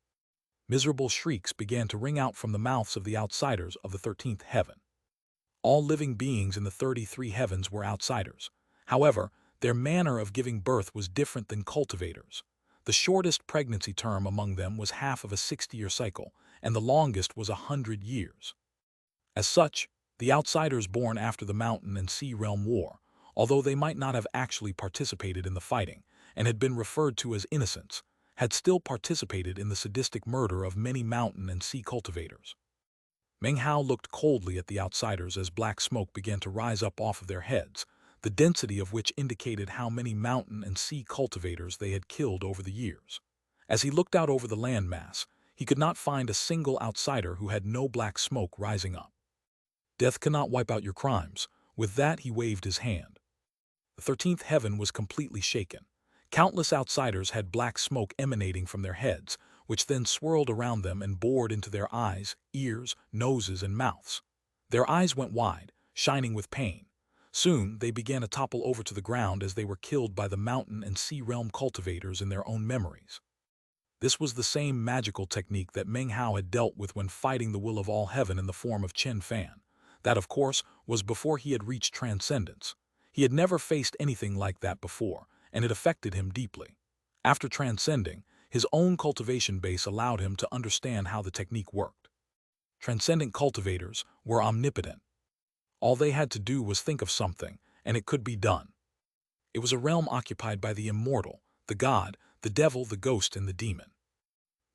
Miserable shrieks began to ring out from the mouths of the outsiders of the 13th heaven. All living beings in the 33 heavens were outsiders. However, their manner of giving birth was different than cultivators. The shortest pregnancy term among them was half of a 60-year cycle, and the longest was 100 years. As such, the outsiders born after the mountain and sea realm war, although they might not have actually participated in the fighting and had been referred to as innocents, had still participated in the sadistic murder of many mountain and sea cultivators. Meng Hao looked coldly at the outsiders as black smoke began to rise up off of their heads, the density of which indicated how many mountain and sea cultivators they had killed over the years. As he looked out over the landmass, he could not find a single outsider who had no black smoke rising up. Death cannot wipe out your crimes. With that, he waved his hand. The 13th heaven was completely shaken. Countless outsiders had black smoke emanating from their heads, which then swirled around them and bored into their eyes, ears, noses, and mouths. Their eyes went wide, shining with pain. Soon, they began to topple over to the ground as they were killed by the mountain and sea realm cultivators in their own memories. This was the same magical technique that Meng Hao had dealt with when fighting the will of all heaven in the form of Chen Fan. That, of course, was before he had reached transcendence. He had never faced anything like that before, and it affected him deeply. After transcending, his own cultivation base allowed him to understand how the technique worked. Transcendent cultivators were omnipotent. All they had to do was think of something, and it could be done. It was a realm occupied by the immortal, the god, the devil, the ghost, and the demon.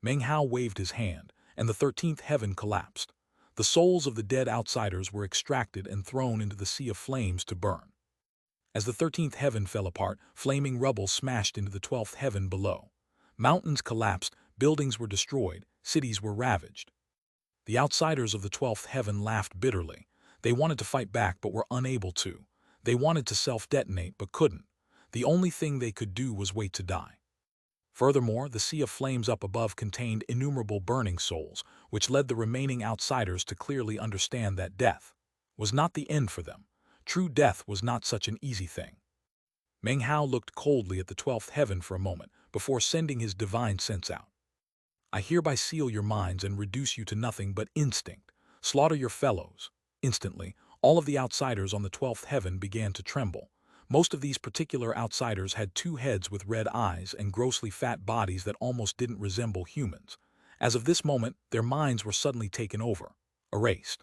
Meng Hao waved his hand, and the 13th heaven collapsed. The souls of the dead outsiders were extracted and thrown into the sea of flames to burn. As the 13th heaven fell apart, flaming rubble smashed into the 12th heaven below. Mountains collapsed, buildings were destroyed, cities were ravaged. The outsiders of the 12th heaven laughed bitterly. They wanted to fight back but were unable to. They wanted to self-detonate but couldn't. The only thing they could do was wait to die. Furthermore, the sea of flames up above contained innumerable burning souls, which led the remaining outsiders to clearly understand that death was not the end for them. True death was not such an easy thing. Meng Hao looked coldly at the 12th heaven for a moment before sending his divine sense out. I hereby seal your minds and reduce you to nothing but instinct. Slaughter your fellows. Instantly, all of the outsiders on the 12th heaven began to tremble. Most of these particular outsiders had 2 heads with red eyes and grossly fat bodies that almost didn't resemble humans. As of this moment, their minds were suddenly taken over, erased.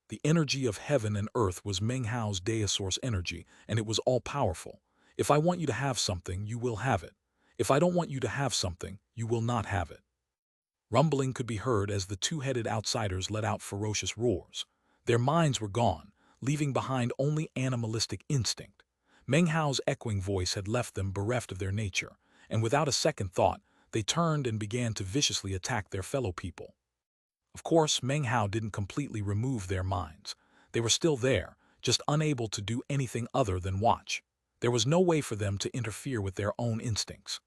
The energy of heaven and earth was Meng Hao's Deosaur's energy, and it was all-powerful. If I want you to have something, you will have it. If I don't want you to have something, you will not have it. Rumbling could be heard as the two-headed outsiders let out ferocious roars. Their minds were gone, leaving behind only animalistic instinct. Meng Hao's echoing voice had left them bereft of their nature, and without a second thought, they turned and began to viciously attack their fellow people. Of course, Meng Hao didn't completely remove their minds. They were still there, just unable to do anything other than watch. There was no way for them to interfere with their own instincts.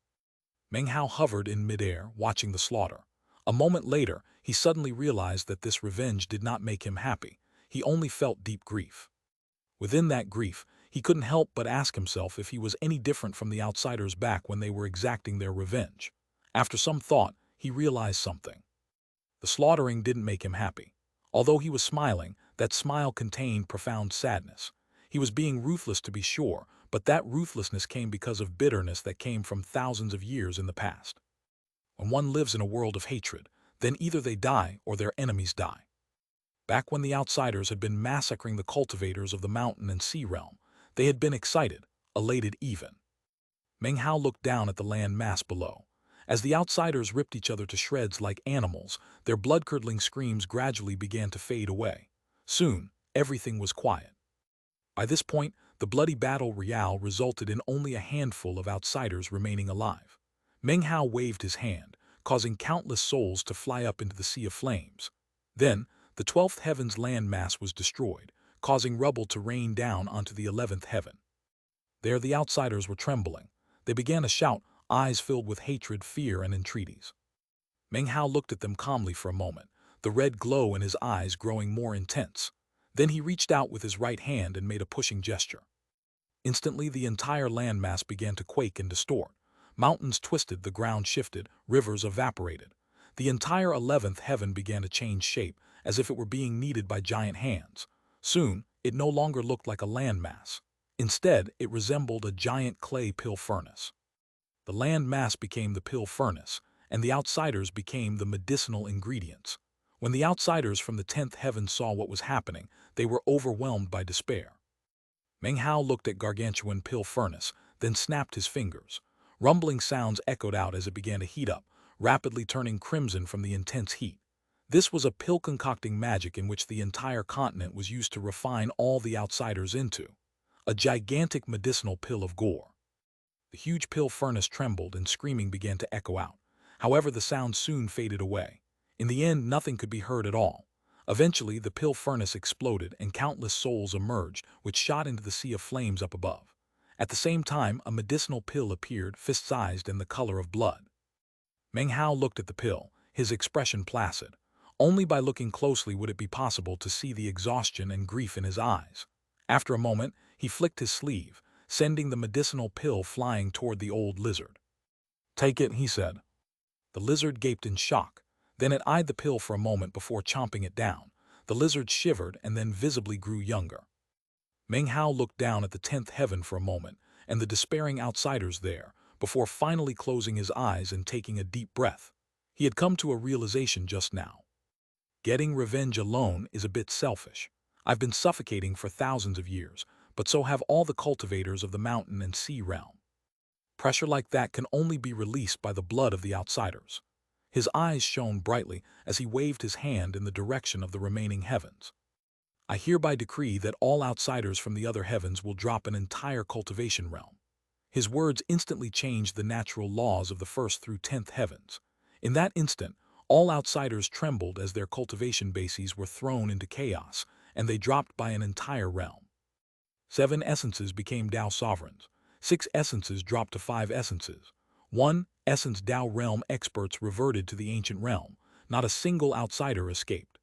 Meng Hao hovered in midair, watching the slaughter. A moment later, he suddenly realized that this revenge did not make him happy. He only felt deep grief. Within that grief, he couldn't help but ask himself if he was any different from the outsiders back when they were exacting their revenge. After some thought, he realized something. The slaughtering didn't make him happy. Although he was smiling, that smile contained profound sadness. He was being ruthless to be sure, but that ruthlessness came because of bitterness that came from thousands of years in the past. When one lives in a world of hatred, then either they die or their enemies die. Back when the outsiders had been massacring the cultivators of the mountain and sea realm, they had been excited, elated even. Meng Hao looked down at the land mass below. As the outsiders ripped each other to shreds like animals, their blood-curdling screams gradually began to fade away. Soon, everything was quiet. By this point, the bloody battle royale resulted in only a handful of outsiders remaining alive. Meng Hao waved his hand, causing countless souls to fly up into the sea of flames. Then, the 12th heaven's landmass was destroyed, causing rubble to rain down onto the 11th heaven. There the outsiders were trembling. They began to shout, eyes filled with hatred, fear, and entreaties. Meng Hao looked at them calmly for a moment, the red glow in his eyes growing more intense. Then he reached out with his right hand and made a pushing gesture. Instantly, the entire landmass began to quake and distort. Mountains twisted, the ground shifted, rivers evaporated. The entire 11th heaven began to change shape, as if it were being kneaded by giant hands. Soon, it no longer looked like a landmass. Instead, it resembled a giant clay pill furnace. The land mass became the pill furnace, and the outsiders became the medicinal ingredients. When the outsiders from the 10th heaven saw what was happening, they were overwhelmed by despair. Meng Hao looked at gargantuan pill furnace, then snapped his fingers. Rumbling sounds echoed out as it began to heat up, rapidly turning crimson from the intense heat. This was a pill-concocting magic in which the entire continent was used to refine all the outsiders into a gigantic medicinal pill of gore. The huge pill furnace trembled and screaming began to echo out. However, the sound soon faded away. In the end, nothing could be heard at all. Eventually, the pill furnace exploded and countless souls emerged, which shot into the sea of flames up above. At the same time, a medicinal pill appeared, fist-sized and the color of blood. Meng Hao looked at the pill, his expression placid. Only by looking closely would it be possible to see the exhaustion and grief in his eyes. After a moment, he flicked his sleeve, sending the medicinal pill flying toward the old lizard. "Take it," he said. The lizard gaped in shock. Then it eyed the pill for a moment before chomping it down. The lizard shivered and then visibly grew younger. Meng Hao looked down at the 10th heaven for a moment and the despairing outsiders there, before finally closing his eyes and taking a deep breath. He had come to a realization just now. Getting revenge alone is a bit selfish. I've been suffocating for thousands of years, but so have all the cultivators of the mountain and sea realm. Pressure like that can only be released by the blood of the outsiders. His eyes shone brightly as he waved his hand in the direction of the remaining heavens. I hereby decree that all outsiders from the other heavens will drop an entire cultivation realm. His words instantly changed the natural laws of the 1st through 10th heavens. In that instant, all outsiders trembled as their cultivation bases were thrown into chaos, and they dropped by an entire realm. 7 essences became Tao sovereigns. 6 essences dropped to 5 essences. 1 essence Tao realm experts reverted to the ancient realm. Not a single outsider escaped.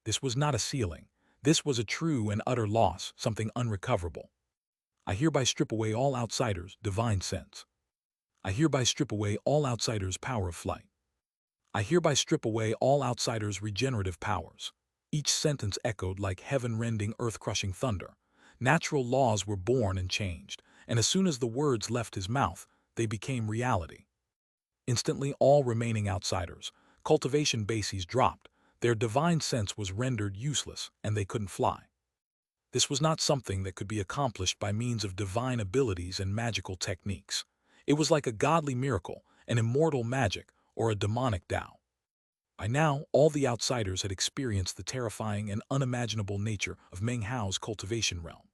This was not a ceiling. This was a true and utter loss, something unrecoverable. I hereby strip away all outsiders' divine sense. I hereby strip away all outsiders' power of flight. I hereby strip away all outsiders' regenerative powers. Each sentence echoed like heaven-rending, earth-crushing thunder. Natural laws were born and changed, and as soon as the words left his mouth, they became reality. Instantly, all remaining outsiders, cultivation bases dropped. Their divine sense was rendered useless, and they couldn't fly. This was not something that could be accomplished by means of divine abilities and magical techniques. It was like a godly miracle, an immortal magic, or a demonic Tao. By now, all the outsiders had experienced the terrifying and unimaginable nature of Meng Hao's cultivation realm.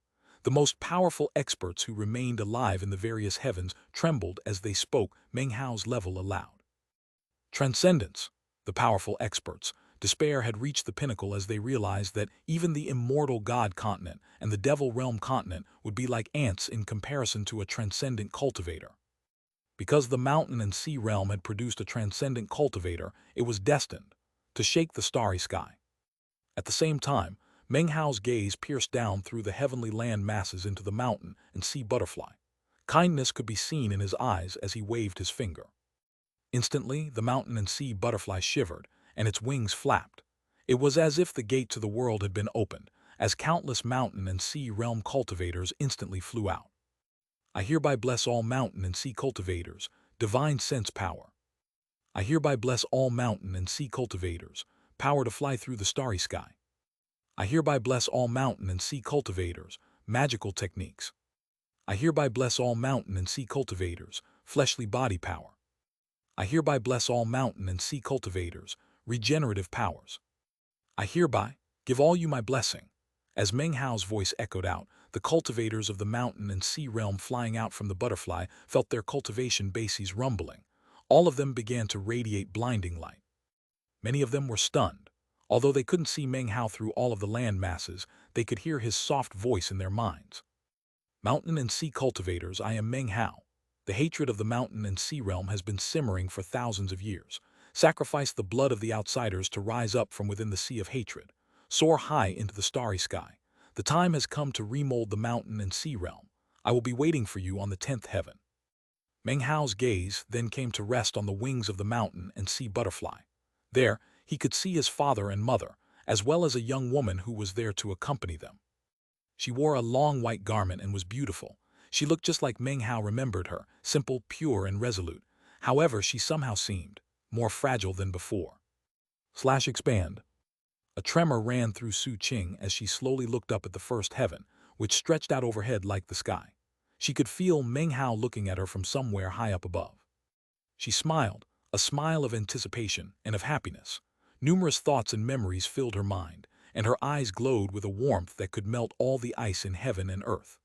The most powerful experts who remained alive in the various heavens trembled as they spoke Meng Hao's level aloud. Transcendence. The powerful experts. Despair had reached the pinnacle as they realized that even the immortal God continent and the Devil Realm continent would be like ants in comparison to a transcendent cultivator. Because the mountain and sea realm had produced a transcendent cultivator, it was destined to shake the starry sky. At the same time, Meng Hao's gaze pierced down through the heavenly land masses into the mountain and sea butterfly. Kindness could be seen in his eyes as he waved his finger. Instantly, the mountain and sea butterfly shivered, and its wings flapped. It was as if the gate to the world had been opened, as countless mountain and sea realm cultivators instantly flew out. I hereby bless all mountain and sea cultivators, divine sense power. I hereby bless all mountain and sea cultivators, power to fly through the starry sky. I hereby bless all mountain and sea cultivators, magical techniques. I hereby bless all mountain and sea cultivators, fleshly body power. I hereby bless all mountain and sea cultivators, regenerative powers. I hereby give all you my blessing. As Meng Hao's voice echoed out, the cultivators of the mountain and sea realm flying out from the butterfly felt their cultivation bases rumbling. All of them began to radiate blinding light. Many of them were stunned. Although they couldn't see Meng Hao through all of the land masses, they could hear his soft voice in their minds. Mountain and sea cultivators, I am Meng Hao. The hatred of the mountain and sea realm has been simmering for thousands of years. Sacrifice the blood of the outsiders to rise up from within the sea of hatred. Soar high into the starry sky. The time has come to remold the mountain and sea realm. I will be waiting for you on the 10th heaven. Meng Hao's gaze then came to rest on the wings of the mountain and sea butterfly. There, he could see his father and mother, as well as a young woman who was there to accompany them. She wore a long white garment and was beautiful. She looked just like Meng Hao remembered her, simple, pure, and resolute. However, she somehow seemed more fragile than before. Expand. A tremor ran through Su Qing as she slowly looked up at the first heaven, which stretched out overhead like the sky. She could feel Meng Hao looking at her from somewhere high up above. She smiled, a smile of anticipation and of happiness. Numerous thoughts and memories filled her mind, and her eyes glowed with a warmth that could melt all the ice in heaven and earth.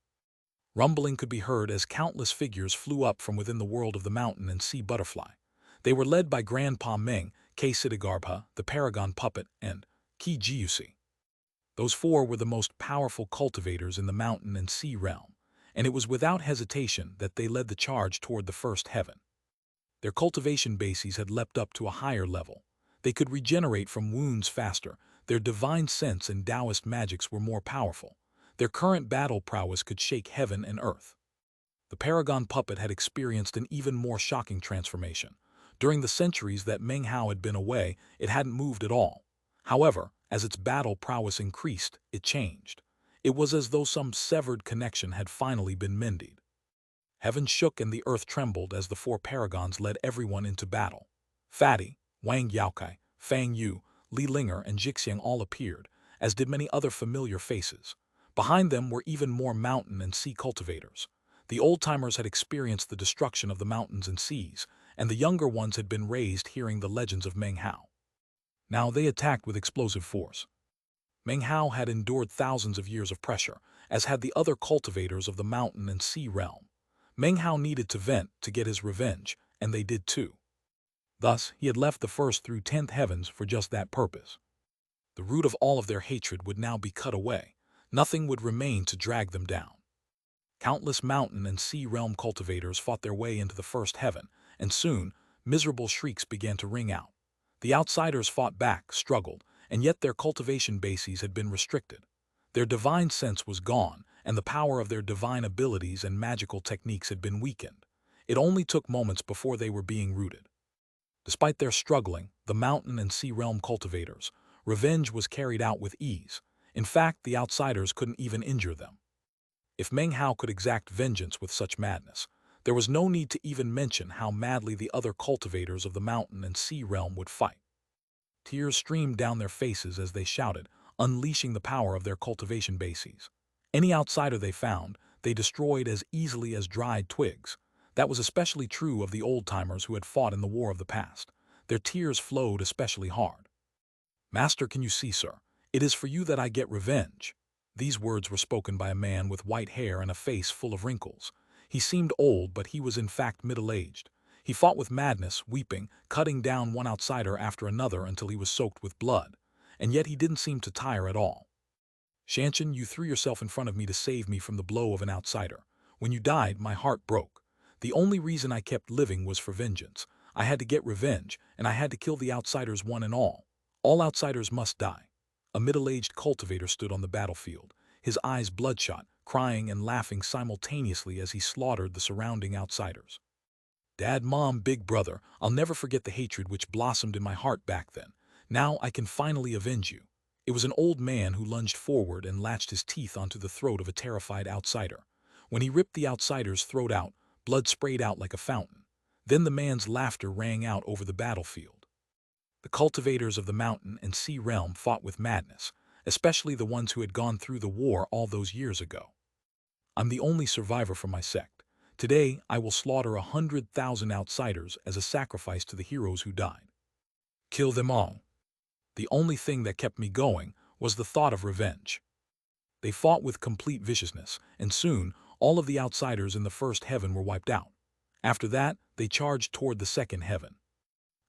Rumbling could be heard as countless figures flew up from within the world of the mountain and sea butterfly. They were led by Grandpa Meng, K. Siddhagarbha, the Paragon Puppet, and Qi Jiusi. Those four were the most powerful cultivators in the mountain and sea realm, and it was without hesitation that they led the charge toward the first heaven. Their cultivation bases had leapt up to a higher level. They could regenerate from wounds faster. Their divine sense and Taoist magics were more powerful. Their current battle prowess could shake heaven and earth. The Paragon Puppet had experienced an even more shocking transformation. During the centuries that Meng Hao had been away, it hadn't moved at all. However, as its battle prowess increased, it changed. It was as though some severed connection had finally been mended. Heaven shook and the earth trembled as the four paragons led everyone into battle. Fatty, Wang Yaokai, Fang Yu, Li Linger, and Jixiang all appeared, as did many other familiar faces. Behind them were even more mountain and sea cultivators. The old-timers had experienced the destruction of the mountains and seas, and the younger ones had been raised hearing the legends of Meng Hao. Now they attacked with explosive force. Meng Hao had endured thousands of years of pressure, as had the other cultivators of the mountain and sea realm. Meng Hao needed to vent to get his revenge, and they did too. Thus, he had left the first through 10th heavens for just that purpose. The root of all of their hatred would now be cut away. Nothing would remain to drag them down. Countless mountain and sea realm cultivators fought their way into the first heaven, and soon, miserable shrieks began to ring out. The outsiders fought back, struggled, and yet their cultivation bases had been restricted. Their divine sense was gone, and the power of their divine abilities and magical techniques had been weakened. It only took moments before they were being rooted. Despite their struggling, the mountain and sea realm cultivators, revenge was carried out with ease. In fact, the outsiders couldn't even injure them. If Meng Hao could exact vengeance with such madness, there was no need to even mention how madly the other cultivators of the mountain and sea realm would fight. Tears streamed down their faces as they shouted, unleashing the power of their cultivation bases. Any outsider they found, they destroyed as easily as dried twigs. That was especially true of the old-timers who had fought in the war of the past. Their tears flowed especially hard. "Master, can you see, sir? It is for you that I get revenge." These words were spoken by a man with white hair and a face full of wrinkles. He seemed old, but he was in fact middle-aged. He fought with madness, weeping, cutting down one outsider after another until he was soaked with blood. And yet he didn't seem to tire at all. "Xianxia, you threw yourself in front of me to save me from the blow of an outsider. When you died, my heart broke. The only reason I kept living was for vengeance. I had to get revenge, and I had to kill the outsiders one and all. All outsiders must die." A middle-aged cultivator stood on the battlefield, his eyes bloodshot, crying and laughing simultaneously as he slaughtered the surrounding outsiders. "Dad, Mom, Big Brother, I'll never forget the hatred which blossomed in my heart back then. Now I can finally avenge you." It was an old man who lunged forward and latched his teeth onto the throat of a terrified outsider. When he ripped the outsider's throat out, blood sprayed out like a fountain. Then the man's laughter rang out over the battlefield. The cultivators of the mountain and sea realm fought with madness, especially the ones who had gone through the war all those years ago. "I'm the only survivor from my sect. Today I will slaughter 100,000 outsiders as a sacrifice to the heroes who died. Kill them all." The only thing that kept me going was the thought of revenge. They fought with complete viciousness, and soon all of the outsiders in the first heaven were wiped out. After that, they charged toward the second heaven.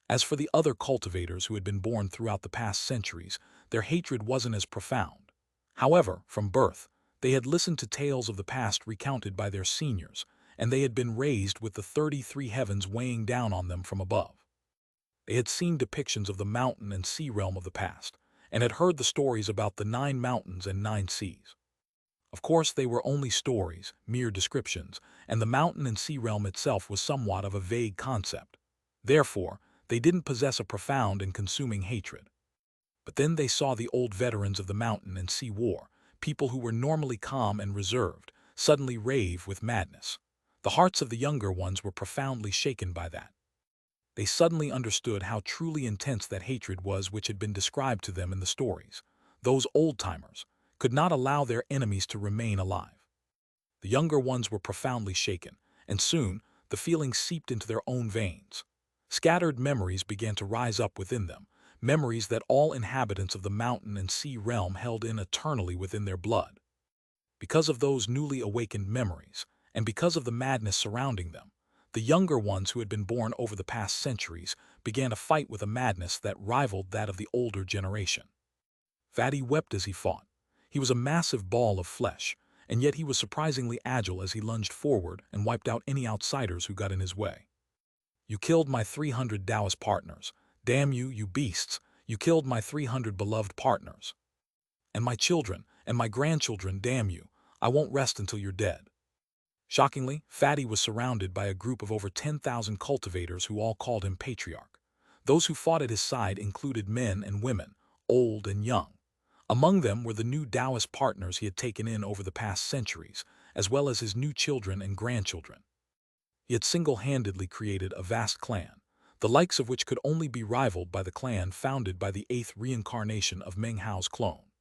As for the other cultivators who had been born throughout the past centuries, their hatred wasn't as profound. However, from birth, they had listened to tales of the past recounted by their seniors, and they had been raised with the 33 heavens weighing down on them from above. They had seen depictions of the mountain and sea realm of the past, and had heard the stories about the 9 mountains and 9 seas. Of course, they were only stories, mere descriptions, and the mountain and sea realm itself was somewhat of a vague concept. Therefore, they didn't possess a profound and consuming hatred. But then they saw the old veterans of the mountain and sea war, people who were normally calm and reserved, suddenly rave with madness. The hearts of the younger ones were profoundly shaken by that. They suddenly understood how truly intense that hatred was which had been described to them in the stories. Those old-timers could not allow their enemies to remain alive. The younger ones were profoundly shaken, and soon the feelings seeped into their own veins. Scattered memories began to rise up within them, memories that all inhabitants of the mountain and sea realm held in eternally within their blood. Because of those newly awakened memories, and because of the madness surrounding them, the younger ones who had been born over the past centuries began to fight with a madness that rivaled that of the older generation. Fatty wept as he fought. He was a massive ball of flesh, and yet he was surprisingly agile as he lunged forward and wiped out any outsiders who got in his way. "You killed my 300 Taoist partners. Damn you, you beasts! You killed my 300 beloved partners. And my children, and my grandchildren, damn you! I won't rest until you're dead." Shockingly, Fatty was surrounded by a group of over 10,000 cultivators who all called him Patriarch. Those who fought at his side included men and women, old and young. Among them were the new Taoist partners he had taken in over the past centuries, as well as his new children and grandchildren. He had single-handedly created a vast clan, the likes of which could only be rivaled by the clan founded by the 8th reincarnation of Meng Hao's clone.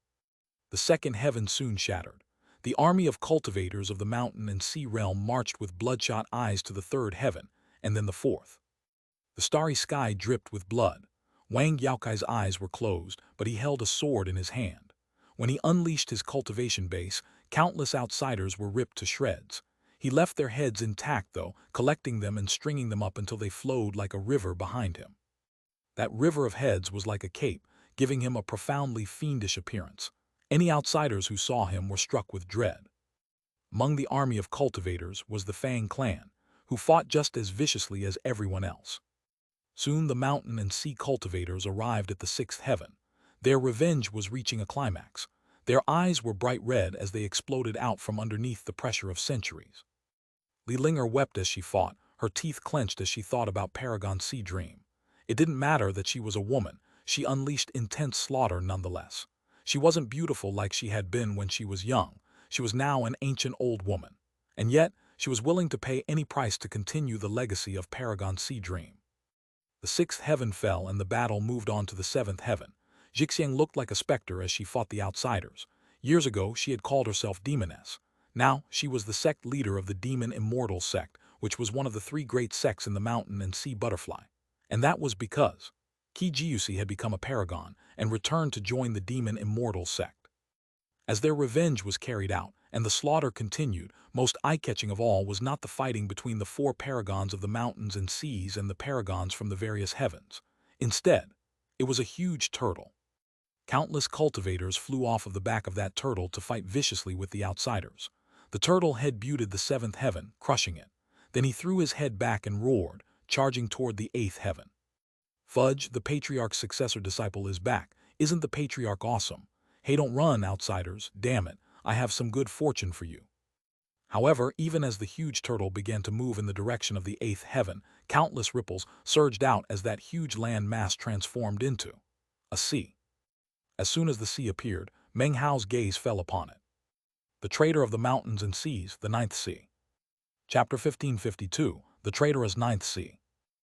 The second heaven soon shattered. The army of cultivators of the mountain and sea realm marched with bloodshot eyes to the third heaven, and then the fourth. The starry sky dripped with blood. Wang Yaokai's eyes were closed, but he held a sword in his hand. When he unleashed his cultivation base, countless outsiders were ripped to shreds. He left their heads intact, though, collecting them and stringing them up until they flowed like a river behind him. That river of heads was like a cape, giving him a profoundly fiendish appearance. Any outsiders who saw him were struck with dread. Among the army of cultivators was the Fang clan, who fought just as viciously as everyone else. Soon the mountain and sea cultivators arrived at the 6th heaven. Their revenge was reaching a climax. Their eyes were bright red as they exploded out from underneath the pressure of centuries. Li Linger wept as she fought, her teeth clenched as she thought about Paragon's sea dream. It didn't matter that she was a woman, she unleashed intense slaughter nonetheless. She wasn't beautiful like she had been when she was young. She was now an ancient old woman. And yet, she was willing to pay any price to continue the legacy of Paragon's sea dream. The sixth heaven fell and the battle moved on to the seventh heaven. Xianxia looked like a specter as she fought the outsiders. Years ago, she had called herself Demoness. Now, she was the sect leader of the Demon Immortal sect, which was one of the three great sects in the mountain and sea butterfly. And that was because Kijiusi had become a paragon and returned to join the Demon Immortal sect. As their revenge was carried out and the slaughter continued, most eye-catching of all was not the fighting between the four paragons of the mountains and seas and the paragons from the various heavens. Instead, it was a huge turtle. Countless cultivators flew off of the back of that turtle to fight viciously with the outsiders. The turtle head butted the seventh heaven, crushing it. Then he threw his head back and roared, charging toward the eighth heaven. Fudge, the patriarch's successor disciple, is back. Isn't the patriarch awesome? Hey, don't run, outsiders. Damn it, I have some good fortune for you. However, even as the huge turtle began to move in the direction of the eighth heaven, countless ripples surged out as that huge land mass transformed into a sea. As soon as the sea appeared, Meng Hao's gaze fell upon it. The Trader of the Mountains and Seas, the Ninth Sea. Chapter 1552, The Trader as Ninth Sea.